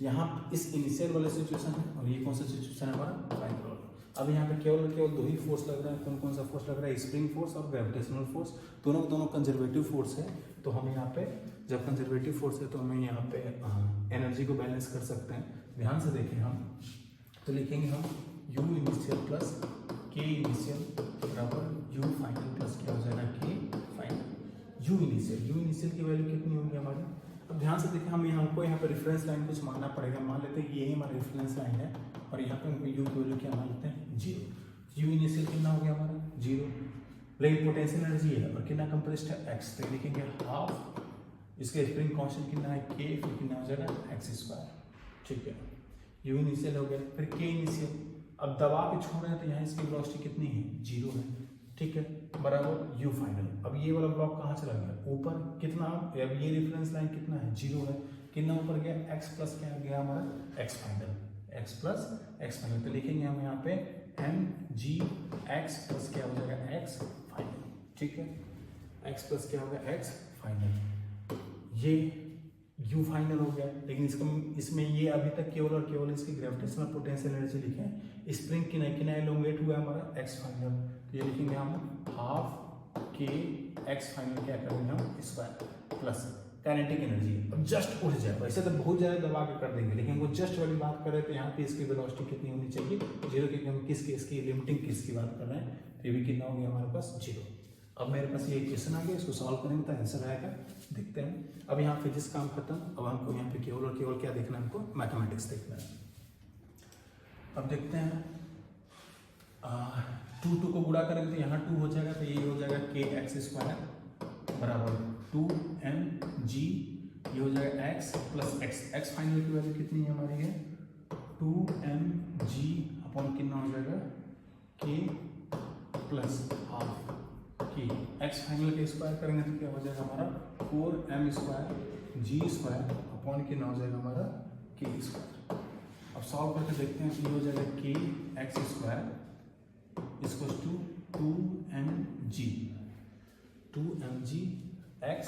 यहाँ इस इनिशियल वाले सिचुएशन है और ये कौन सा सिचुएशन है हमारा फाइनल। अब यहाँ पे केवल दो ही फोर्स लग रहा है, कौन कौन सा फोर्स लग रहा है, स्प्रिंग फोर्स और ग्रेविटेशनल फोर्स, दोनों कंजर्वेटिव फोर्स है। तो हम यहाँ पे जब कंजर्वेटिव फोर्स है तो हमें यहाँ पे एनर्जी को बैलेंस कर सकते हैं। ध्यान से देखें हम तो लिखेंगे हम u initial plus k initial बराबर u फाइनल प्लस क्या हो जाएगा k फाइनल। u इनिशियल की वैल्यू कितनी होगी हमारी, अब ध्यान से देखें हम हमको यहाँ पे रेफरेंस लाइन कुछ मानना पड़ेगा। मान लेते हैं यही हमारा रेफरेंस लाइन है और यहाँ पे हमको u की वैल्यू क्या मान लेते हैं 0। u इनिशियल कितना हो गया हमारा 0, लेकिन पोटेंशियल एनर्जी है और कितना कंप्रेस्ड है x, तो लिखेंगे हाफ, इसका स्प्रिंग कांस्टेंट कितना है k, फिर कितना हो जाएगा x स्क्वायर, ठीक है। u इनिशियल हो गया, फिर k इनिशियल, अब दबा के छोड़ रहे हैं तो यहाँ इसकी वेलोसिटी कितनी है 0 है, ठीक है, बराबर u फाइनल। अब ये वाला ब्लॉक कहाँ चला गया ऊपर, कितना, अब ये रेफरेंस लाइन कितना है 0 है, कितना ऊपर गया x प्लस क्या गया हमारा x final, x plus x final. तो लिखेंगे हम यहाँ पे mg x प्लस क्या हो जाएगा x फाइनल, ठीक है, x प्लस क्या होगा x फाइनल। ये u फाइनल हो गया, लेकिन इसमें ये अभी तक केवल और केवल इसकी ग्रेविटेशनल पोटेंशियल एनर्जी लिखे हैं। स्प्रिंग कितना एलोंगेट हुआ हमारा x फाइनल, तो ये लिखेंगे हम हाफ k x फाइनल क्या करेंगे हम स्क्वायर प्लस काइनेटिक एनर्जी। अब जस्ट उठ जाए, वैसे तो बहुत ज़्यादा दबा के कर देंगे, लेकिन वो जस्ट वाली बात करें तो यहाँ पे इसकी वेलोसिटी कितनी होनी चाहिए 0, क्योंकि हम इसकी लिमिटिंग किसकी बात कर रहे हैं, तो ये भी कितना हो गया हमारे पास 0। अब मेरे पास ये क्वेश्चन आ गया, इसको सॉल्व करेंगे तो आंसर आएगा, देखते हैं। अब यहाँ फिजिक्स काम खत्म, अब हमको यहाँ पे केवल और केवल क्या देखना है, हमको मैथमेटिक्स देखना है। अब देखते हैं 2 को गुणा करेंगे तो यहाँ 2 हो जाएगा, तो ये हो जाएगा kx स्क्वायर बराबर 2mg, ये हो जाएगा x प्लस x फाइनल की वैल्यू कितनी है हमारी है 2mg अपॉन कितना हो जाएगा k plus half k। x final के स्क्वायर करेंगे तो क्या हो जाएगा हमारा 4m square g square upon कितना हो जाएगा हमारा k स्क्वायर। अब सॉल्व करके देखते हैं, ये हो जाएगा k x स्क्वायर इसको 2mg x,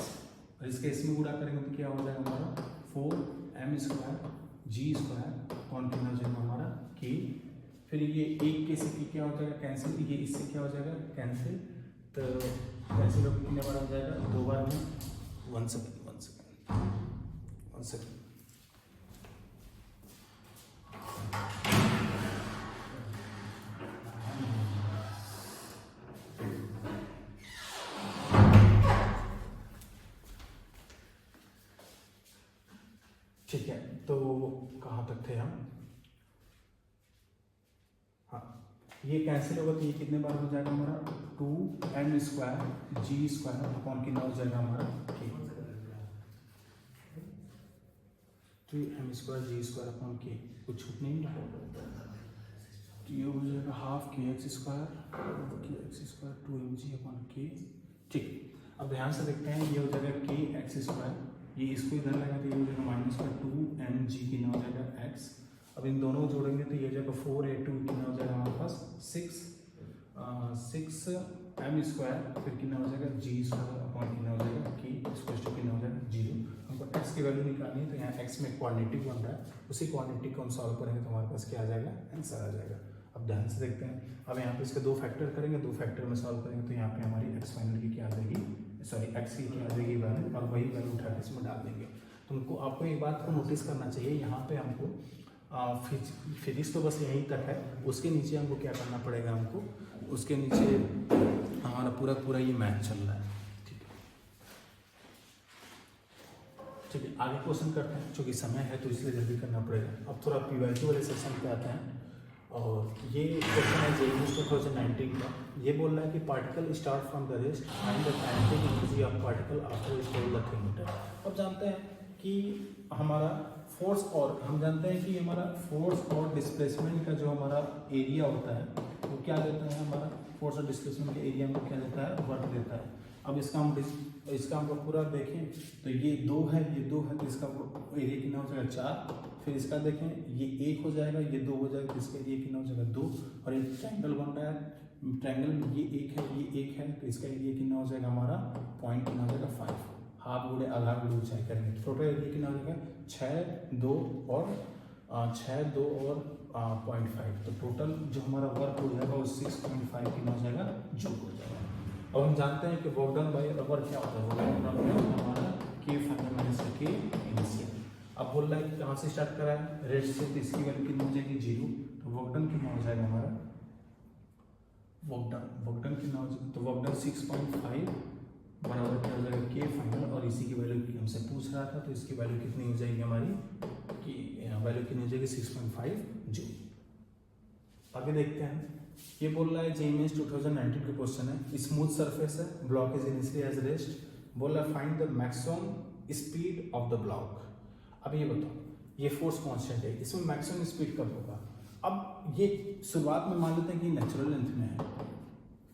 और इसके इसमें गुणा करेंगे तो क्या हो जाएगा हमारा 4m square g square upon कितना हो जाएगा हमारा k। फिर ये एक के से क्या हो जाएगा कैंसिल, ये इससे क्या हो जाएगा कैंसिल, तो कैंसिल होकर कितने बार हो जाएगा 2 बार में। 1 सेकेंड ठीक है, तो कहाँ तक थे हम, हाँ ये कैंसिल होगा तो ये कितने बार हो जाएगा हमारा 2m square g square upon कितना हो जाएगा हमारा k, 2m square g square upon k, कुछ छूट नहीं है, तो ये हो जाएगा half kx square 2mg upon k, ठीक। अब ध्यान से देखते हैं, ये हो जाएगा kx स्क्वायर, ये इसको इधर लगा तो ये हो जाएगा माइनस का 2mg कितना हो जाएगा x। अब इन दोनों को जोड़ेंगे तो ये हो जाएगा 4a2 कितना हो जाएगा हमारे पास 6 एम स्क्वायर फिर कितना हो जाएगा जी स्क्वायर अपॉन कितना हो जाएगा के स्क्वायर टू कितना हो जाएगा 0। हमको एक्स की वैल्यू निकालनी है, तो यहाँ एक्स में क्वांटिटी बन रहा है, उसी क्वांटिटी को हम सॉल्व करेंगे तो हमारे पास क्या आ जाएगा, आंसर आ जाएगा। अब ध्यान से देखते हैं, अब यहाँ पे इसके दो फैक्टर करेंगे, दो फैक्टर में सॉल्व करेंगे तो यहाँ पे हमारी एक्स फाइनल की क्या आ जाएगी, सॉरी एक्स की क्या आ जाएगी वैल्यू, और वही वैल्यू उठा के इसमें डाल देंगे। तो उनको आपको एक बात को नोटिस करना चाहिए, यहाँ पे हमको फिजिक्स तो बस यहीं तक है, उसके नीचे हमको क्या करना पड़ेगा, हमको उसके नीचे हमारा पूरा ये मैथ चल रहा है। ठीक है, आगे क्वेश्चन करते हैं, क्योंकि समय है तो इसलिए जल्दी करना पड़ेगा। अब थोड़ा पीवाईक्यू वाले सेक्शन पे आते हैं, और ये क्वेश्चन है जेईई 2019 का। ये बोल रहा है कि particle start from the rest, find the kinetic energy of particle after store the 3 metre. अब जानते हैं कि हमारा फोर्स, और हम जानते हैं कि हमारा फोर्स और डिस्प्लेसमेंट का जो हमारा एरिया होता है वो क्या देता है, हमारा फोर्स और डिस्प्लेसमेंट के एरिया में क्या देता है, वर्क देता है। अब इसका हम पूरा देखें तो ये 2 है, ये 2 है, तो इसका एरिया कितना हो जाएगा 4। फिर इसका देखें ये 1 हो जाएगा, ये 2 हो जाएगा, तो इसका एरिया कितना हो जाएगा 2। और एक ट्रायंगल बन रहा है, ट्रायंगल में ये 1 है, ये 1 है, तो इसका एरिया कितना हो जाएगा हमारा, पॉइंट कितना हो जाएगा 5। हाफ गुणे आधा गुणे ऊंचाई करेंगे, टोटल एरिया कितना हो जाएगा 6, 2 और 0.5। तो टोटल जो हमारा वर्क हो जाएगा वो 6.5 कितना हो जाएगा, जो हो जाएगा। अब हम जानते हैं कि वर्क डन बाय रबर क्या होता है, हमारा के फाइनल माइनस के इनिशियल। अब बोल रहा है कि कहाँ से स्टार्ट करा है, रेस्ट से, तो इसकी वैल्यू कितनी हो जाएगी 0। तो वर्क डन कितना हो जाएगा हमारा, वर्क डन कितना हो जाएगा, तो वर्क डन 6.5 बराबर क्या हो जाएगा के फाइनल, और इसी की वैल्यू हमसे पूछ रहा था, तो इसकी वैल्यू कितनी हो जाएगी हमारी, कि वैल्यू कितनी हो जाएगी 6.5 जूल। आगे देखते हैं, ये बोल रहा है जेईई 2019 का क्वेश्चन है, स्मूथ सरफेस है, block is initially as rest, बोल रहा है find the maximum speed of the block. अब ये बताओ, ये फोर्स कांस्टेंट है, इसमें मैक्सिमम स्पीड कब होगा। अब ये शुरुआत में मान लेते हैं कि नेचुरल लेंथ में है,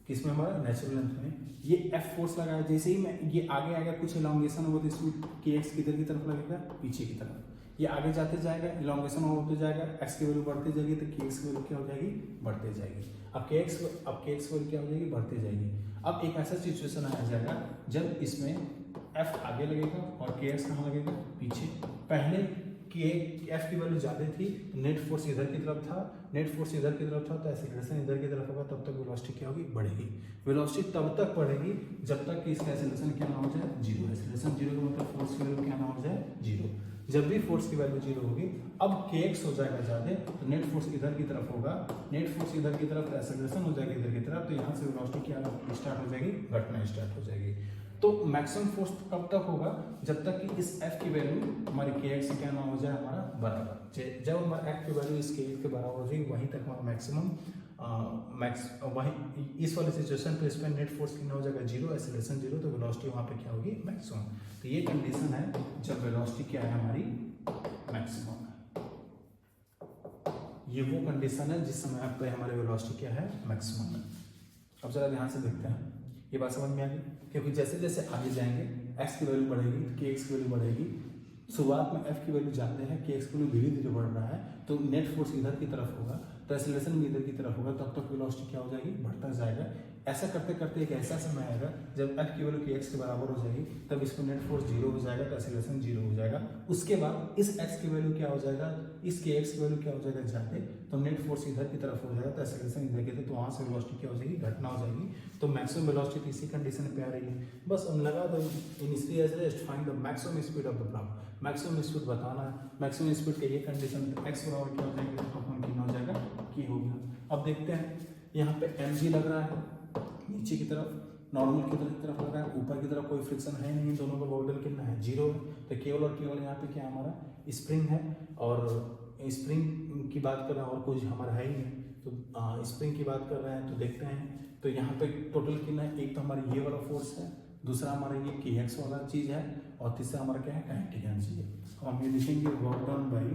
किसमें हमारा नेचुरल लेंथ में, ये एफ फोर्स लगा है, जैसे ही मैं ये आगे आएगा कुछ इलांगेशन होगा तो इसमें के एक्स किधर की तरफ लगेगा, पीछे की तरफ, ये आगे जाते जाएगा, इलांगेशन होते जाएगा, एक्स की वैल्यू बढ़ती जाएगी, तो के एक्स की वैल्यू क्या हो जाएगी, बढ़ते जाएगी। अब के एक्स वैल्यू क्या हो जाएगी, बढ़ती जाएगी। अब एक ऐसा सिचुएशन आ जाएगा जब इसमें एफ आगे लगेगा और के एक्स कहाँ लगेगा, पीछे। पहले कि एफ की वैल्यू ज़्यादा थी, तो नेट फोर्स इधर की तरफ था, नेट फोर्स इधर की तरफ था, तो एक्सीलरेशन इधर की तरफ होगा, तब तक वेलोसिटी क्या होगी, बढ़ेगी। वेलोसिटी तब तक बढ़ेगी जब तक कि इसका एक्सीलरेशन क्या ना हो जाए, 0। एक्सीलरेशन 0 का मतलब फोर्स की वैल्यू क्या ना हो जाए, 0। जब भी फोर्स की वैल्यू 0 होगी, अब के एक्स हो जाएगा ज़्यादा, तो नेट फोर्स इधर की तरफ होगा, नेट फोर्स इधर की तरफ, एक्सीलरेशन हो जाएगी इधर की तरफ, तो यहाँ से वेलोसिटी क्या स्टार्ट हो जाएगी, घटना स्टार्ट हो जाएगी। तो मैक्सिमम फोर्स कब तक होगा, जब तक कि इस एफ की वैल्यू हमारी के एक्स से क्या ना हो जाए, हमारा बराबर। जब हमारा एफ की वैल्यू इस के के बराबर हो जाएगी, वहीं तक हमारा मैक्सिमम वहीं इस वाले सिचुएशन पे इसमें नेट फोर्स कितना हो जाएगा 0, एक्सीलरेशन 0, तो वेलोसिटी वहाँ पे क्या होगी, मैक्सिमम। तो ये कंडीशन है जब वेलोसिटी क्या है हमारी, मैक्सिमम है। ये वो कंडीशन है जिस समय पे हमारे वेलोसिटी क्या है, मैक्सिमम है। अब जरा ध्यान से देखते हैं, ये बात समझ में आ गई, क्योंकि जैसे जैसे आगे जाएंगे एक्स की वैल्यू बढ़ेगी, के एक्स की वैल्यू बढ़ेगी। शुरुआत में एफ की वैल्यू जानते हैं, के एक्स की वैल्यू धीरे धीरे बढ़ रहा है, तो नेट फोर्स इधर की तरफ होगा, तो एक्सीलरेशन भी इधर की तरफ होगा, तब तक वेलोसिटी क्या हो जाएगी, बढ़ता जाएगा। ऐसा करते करते एक ऐसा समय आएगा जब एफ की वैल्यू के एक्स के बराबर हो जाएगी, तब इसको नेट फोर्स 0 हो जाएगा, तो एक्सीलरेशन 0 हो जाएगा। उसके बाद इस एक्स की वैल्यू क्या हो जाएगा, इस के एक्स की वैल्यू क्या हो जाएगा ज़्यादा, तो नेट फोर्स इधर की तरफ हो जाएगा, तो एक्सीलरेशन इधर की तरफ, तो वहाँ से वेलोसिटी क्या हो जाएगी, घटना हो जाएगी। तो मैक्सिमम वेलोसिटी इसी कंडीशन पे आ रही है। बस हम लगा दो initially as rest, find the maximum speed of the block. Maximum speed बताना है, मैक्सिमम स्पीड के ये कंडीशन एक्स बराबर क्या हो जाएगा, अपन कितना हो जाएगा, की हो गया। अब देखते हैं, यहाँ पे mg लग रहा है नीचे की तरफ, नॉर्मल की तरफ लग रहा है, ऊपर की तरफ कोई फ्रिक्शन है नहीं, दोनों का वर्क कितना है, 0 है। तो केवल और केवल यहाँ पे क्या हमारा स्प्रिंग है, और स्प्रिंग की बात कर रहे हैं और कुछ हमारा है ही नहीं, तो स्प्रिंग की बात कर रहे हैं। तो देखते हैं, तो यहाँ पे टोटल कितना है, एक तो हमारा ये वाला फोर्स है, दूसरा हमारा ये के एक्स वाला चीज़ है, और तीसरा हमारा क्या है, काइनेटिक एनर्जी है। तो हम ये लिखेंगे वर्क डन बाई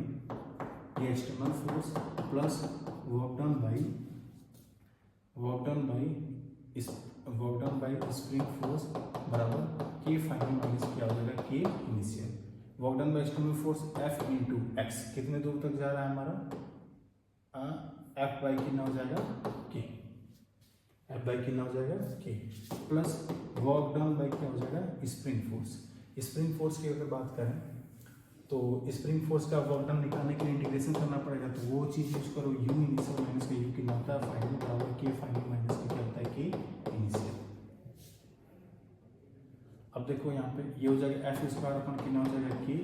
ये external force plus work done by spring force बराबर के फाइनल माइनस क्या हो जाएगा, के initial. Work done by external force F into x, कितने दूर तक जा रहा है हमारा, एफ बाई कितना हो जाएगा, के। एफ बाई कितना हो जाएगा के, प्लस वर्क डन बाई क्या हो जाएगा स्प्रिंग फोर्स। स्प्रिंग फोर्स की अगर बात करें तो स्प्रिंग फोर्स का वर्क डन निकालने के लिए इंटीग्रेशन करना पड़ेगा, तो वो चीज़ यूज करो, यू इनिशियल माइनस का यू कितना होता है फाइनल बराबर के फाइनल माइनस का क्या होता है के इनिशियल। अब देखो यहाँ पे ये हो जाएगा एफ स्क्वायर अपन कितना हो जाएगा के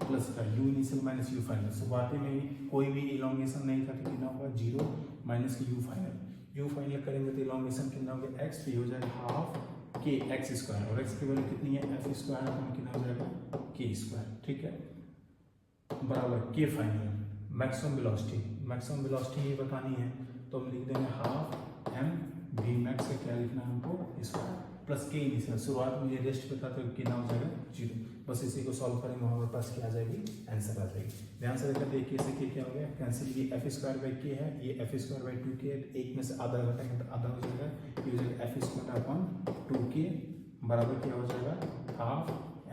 प्लस का you initial minus you final. शुरुआती में कोई भी इलोंगेशन नहीं था तो कितना होगा 0 माइनस की यू फाइनल। यू फाइनल करेंगे तो इलोंगेशन कितना होगा एक्स, तो ये हो जाएगा हाफ के एक्स स्क्वायर, और एक्स की वैल्यू कितनी है एफ स्क्वायर अपन कितना हो जाएगा के स्क्वायर, ठीक है, बराबर के final maximum velocity. Maximum velocity ये बतानी है तो हम लिख देंगे हाफ एम वी मैक्स का क्या लिखना है हमको स्क्वायर प्लस के इनिशियल। शुरुआत में ये रेस्ट पे था तो कितना हो जाएगा 0। बस इसी को सॉल्व करेंगे हमारे पास क्या आ जाएगी आंसर आ जाएगी। ध्यान से देखकर देखिए इसे के क्या हो गया कैंसिल, ये एफ स्क्वायर बाई के है, ये एफ स्क्वायर बाई 2 के, एक में से आधा घटाएंगे तो आधा हो जाएगा, ये हो जाएगा एफ स्क्वायर अपॉन 2 के बराबर क्या हो जाएगा हाफ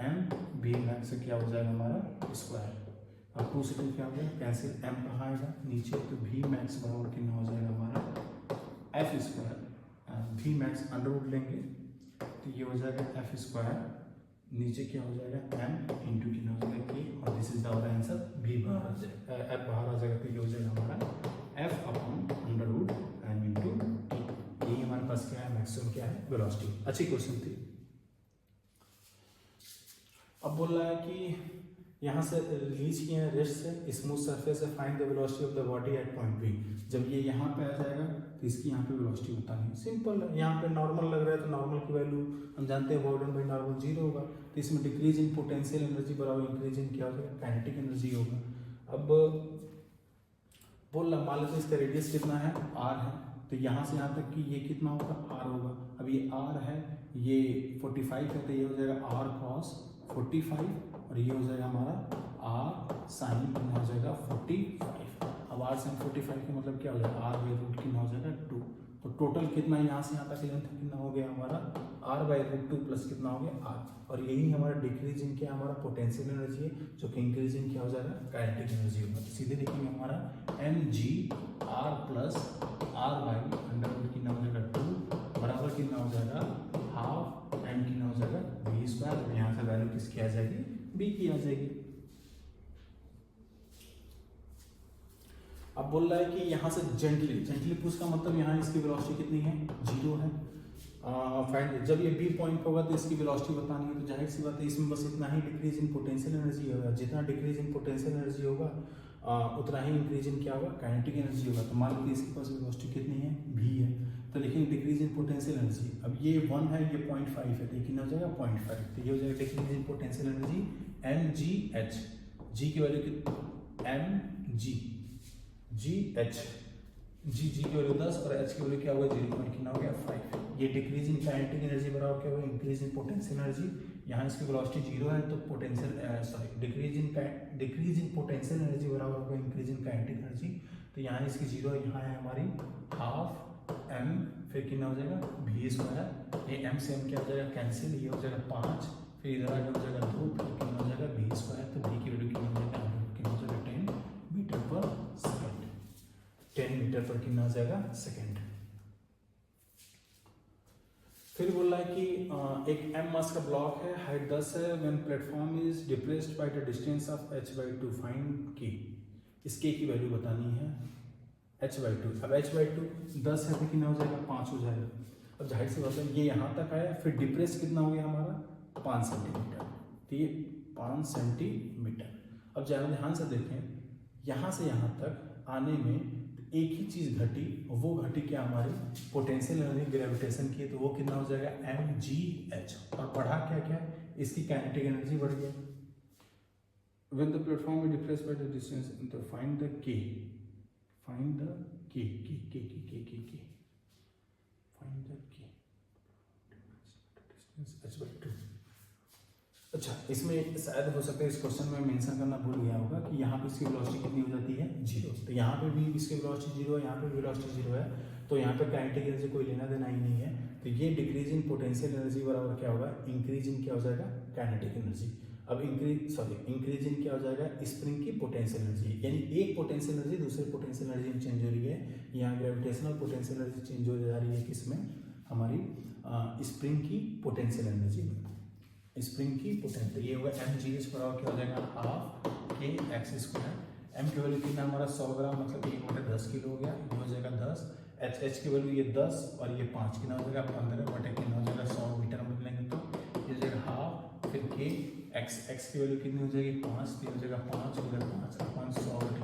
एम वी मैक्स से क्या हो जाएगा हमारा स्क्वायर। अब 2 से 2 क्या हो गया कैंसिल, एम कहाँ आएगा नीचे, तो वी मैक्स बराबर कितना हो जाएगा हमारा F square, V max under root लेंगे तो ये हो जाएगा एफ स्क्वायर, नीचे क्या हो जाएगा एम इंटू कितना हो जाएगा के, और this is our answer, V बाहर आ जाएगा, एफ बाहर आ जाएगा तो ये हो जाएगा हमारा F upon under root M into T. यही हमारे पास क्या है मैक्सिमम क्या है वेलोसिटी। अच्छी क्वेश्चन थी। अब बोल रहा है कि यहाँ से रिलीज किए हैं रेस्ट से स्मूथ सरफेस से find the velocity of the body at point B. जब ये यहाँ पे आ जाएगा तो इसकी यहाँ पे वेलोसिटी बतानी है, सिंपल है। यहाँ पे नॉर्मल लग रहा है तो नॉर्मल की वैल्यू हम जानते हैं वर्क डन बाई नॉर्मल 0 होगा, तो इसमें डिक्रीज इन पोटेंशियल एनर्जी बराबर इंक्रीज इन क्या हो जाएगा काइनेटिक एनर्जी होगा। अब बोल रहा मान लीजिए इसका रेडियस कितना है r है, तो यहाँ से यहाँ तक कि ये कितना होगा r होगा। अब ये r है, ये 45 है, तो ये हो जाएगा r cos 45, और ये हो जाएगा हमारा r साइन कितना हो जाएगा 45। अब r साइन 45 का मतलब क्या हो जाएगा r बाई रूट कितना हो जाएगा 2, तो टोटल कितना यहाँ से यहाँ तक लेंथ कितना हो गया हमारा r बाई रूट 2 प्लस कितना हो गया r, और यही हमारा डिक्रीज इन क्या हमारा पोटेंशियल एनर्जी है, जो कि इंक्रीज इन क्या हो जाएगा काइनेटिक एनर्जी होगा। तो सीधे लिखेंगे हमारा M G r plus r by under root कितना हो जाएगा 2 बराबर कितना हो जाएगा हाफ एम कितना हो जाएगा वी स्क्वायर, यहाँ से वैल्यू किसकी आ जाएगी बी की आ जाएगी। अब बोल रहा है कि यहाँ से जेंटली पुश का मतलब यहाँ इसकी वेलोसिटी कितनी है 0 है। फाइंड जब ये बी पॉइंट होगा तो इसकी वेलोसिटी बतानी है, तो जाहिर सी बात है इसमें बस इतना ही डिक्रीज इन पोटेंशियल एनर्जी होगा, जितना डिक्रीज इन पोटेंशियल एनर्जी होगा उतना ही इंक्रीज इन क्या होगा काइनेटिक एनर्जी होगा। तो मान लीजिए इसके पास वेलोसिटी कितनी है v है, तो लिखेंगे डिक्रीज इन पोटेंशियल एनर्जी। अब ये 1 है ये 0.5 है, तो ये कितना हो जाएगा 0.5, तो ये हो जाएगा decrease in potential energy M G H, G की वैल्यू कितनी एम जी एच, जी की वैल्यू 10 और एच की वैल्यू क्या होगा 0 कितना हो गया 5। ये डिक्रीज इन काइनेटिक एनर्जी बराबर क्या होगा इंक्रीज इन पोटेंशियल एनर्जी। यहाँ इसकी वेलोसिटी 0 है तो potential decrease in potential energy बराबर होगा इंक्रीज इन काइनेटिक एनर्जी। तो यहाँ इसकी 0 है, यहाँ है हमारी हाफ एम, फिर कितना हो जाएगा वी स्क्वायर, ये एम से एम क्या हो जाएगा कैंसिल, ये हो जाएगा 5, फिर इधर आगे हो जाएगा 2, फिर कितना हो जाएगा वी स्क्वायर, तो वी की वैल्यू कितना हो जाएगा कितना हो जाएगा 10 मीटर पर सेकेंड, 10 मीटर पर कितना आ जाएगा सेकेंड। फिर बोल रहा है कि एक एम मास का ब्लॉक है, हाइट 10 है, when platform is depressed by the distance of h/2 find के। इस के की वैल्यू बतानी है h/2। अब h/2 10 है तो कितना हो जाएगा 5 हो जाएगा। अब जाहिर सी बात है ये यहाँ तक आया, फिर डिप्रेस कितना हो गया हमारा 5 सेंटीमीटर, तो ये 5 सेंटीमीटर। अब ज़्यादा ध्यान से देखें, यहाँ से यहाँ तक आने में एक ही चीज़ घटी, वो घटी क्या हमारी पोटेंशियल एनर्जी ग्रेविटेशन की, तो वो कितना हो जाएगा एम जी एच, और बढ़ा क्या क्या इसकी काइनेटिक एनर्जी बढ़ गया। When the platform is depressed by the distance, तो फाइंड द के फाइंड द के डिस्टेंस h/2। अच्छा, इसमें शायद हो सकता है इस क्वेश्चन में मेंशन करना भूल गया होगा कि यहाँ पे इसकी वेलोसिटी कितनी हो जाती है 0, तो यहाँ पे भी इसकी वेलोसिटी 0 है, यहाँ पे भी वेलोसिटी 0 है, तो यहाँ पे काइनेटिक एनर्जी कोई लेना देना ही नहीं है। तो ये डिक्रीज इन पोटेंशियल एनर्जी बराबर क्या होगा इंक्रीज इन क्या हो जाएगा काइनेटिक एनर्जी। अब इंक्रीज इन क्या हो जाएगा स्प्रिंग की पोटेंशियल एनर्जी, यानी एक पोटेंशियल एनर्जी दूसरे पोटेंशियल एनर्जी में चेंज हो रही है। यहाँ ग्रेविटेशनल पोटेंशियल एनर्जी चेंज हो जा रही है किसमें हमारी स्प्रिंग की पोटेंशियल एनर्जी में, स्प्रिंग की पोटेंशियल। ये होगा mgh बराबर क्या हो जाएगा, हाफ के एक्स स्क्वायर। m की वैल्यू कितना हमारा 100 ग्राम, मतलब 1/10 किलो हो गया, ये हो जाएगा 10। h की वैल्यू ये 10 और ये 5 कितना हो जाएगा, 15 कितना हो जाएगा, 100 मीटर में बदलेंगे तो ये हो जाएगा हाफ, फिर के x की वैल्यू कितनी हो जाएगी 5, तो ये हो जाएगा 5 5/100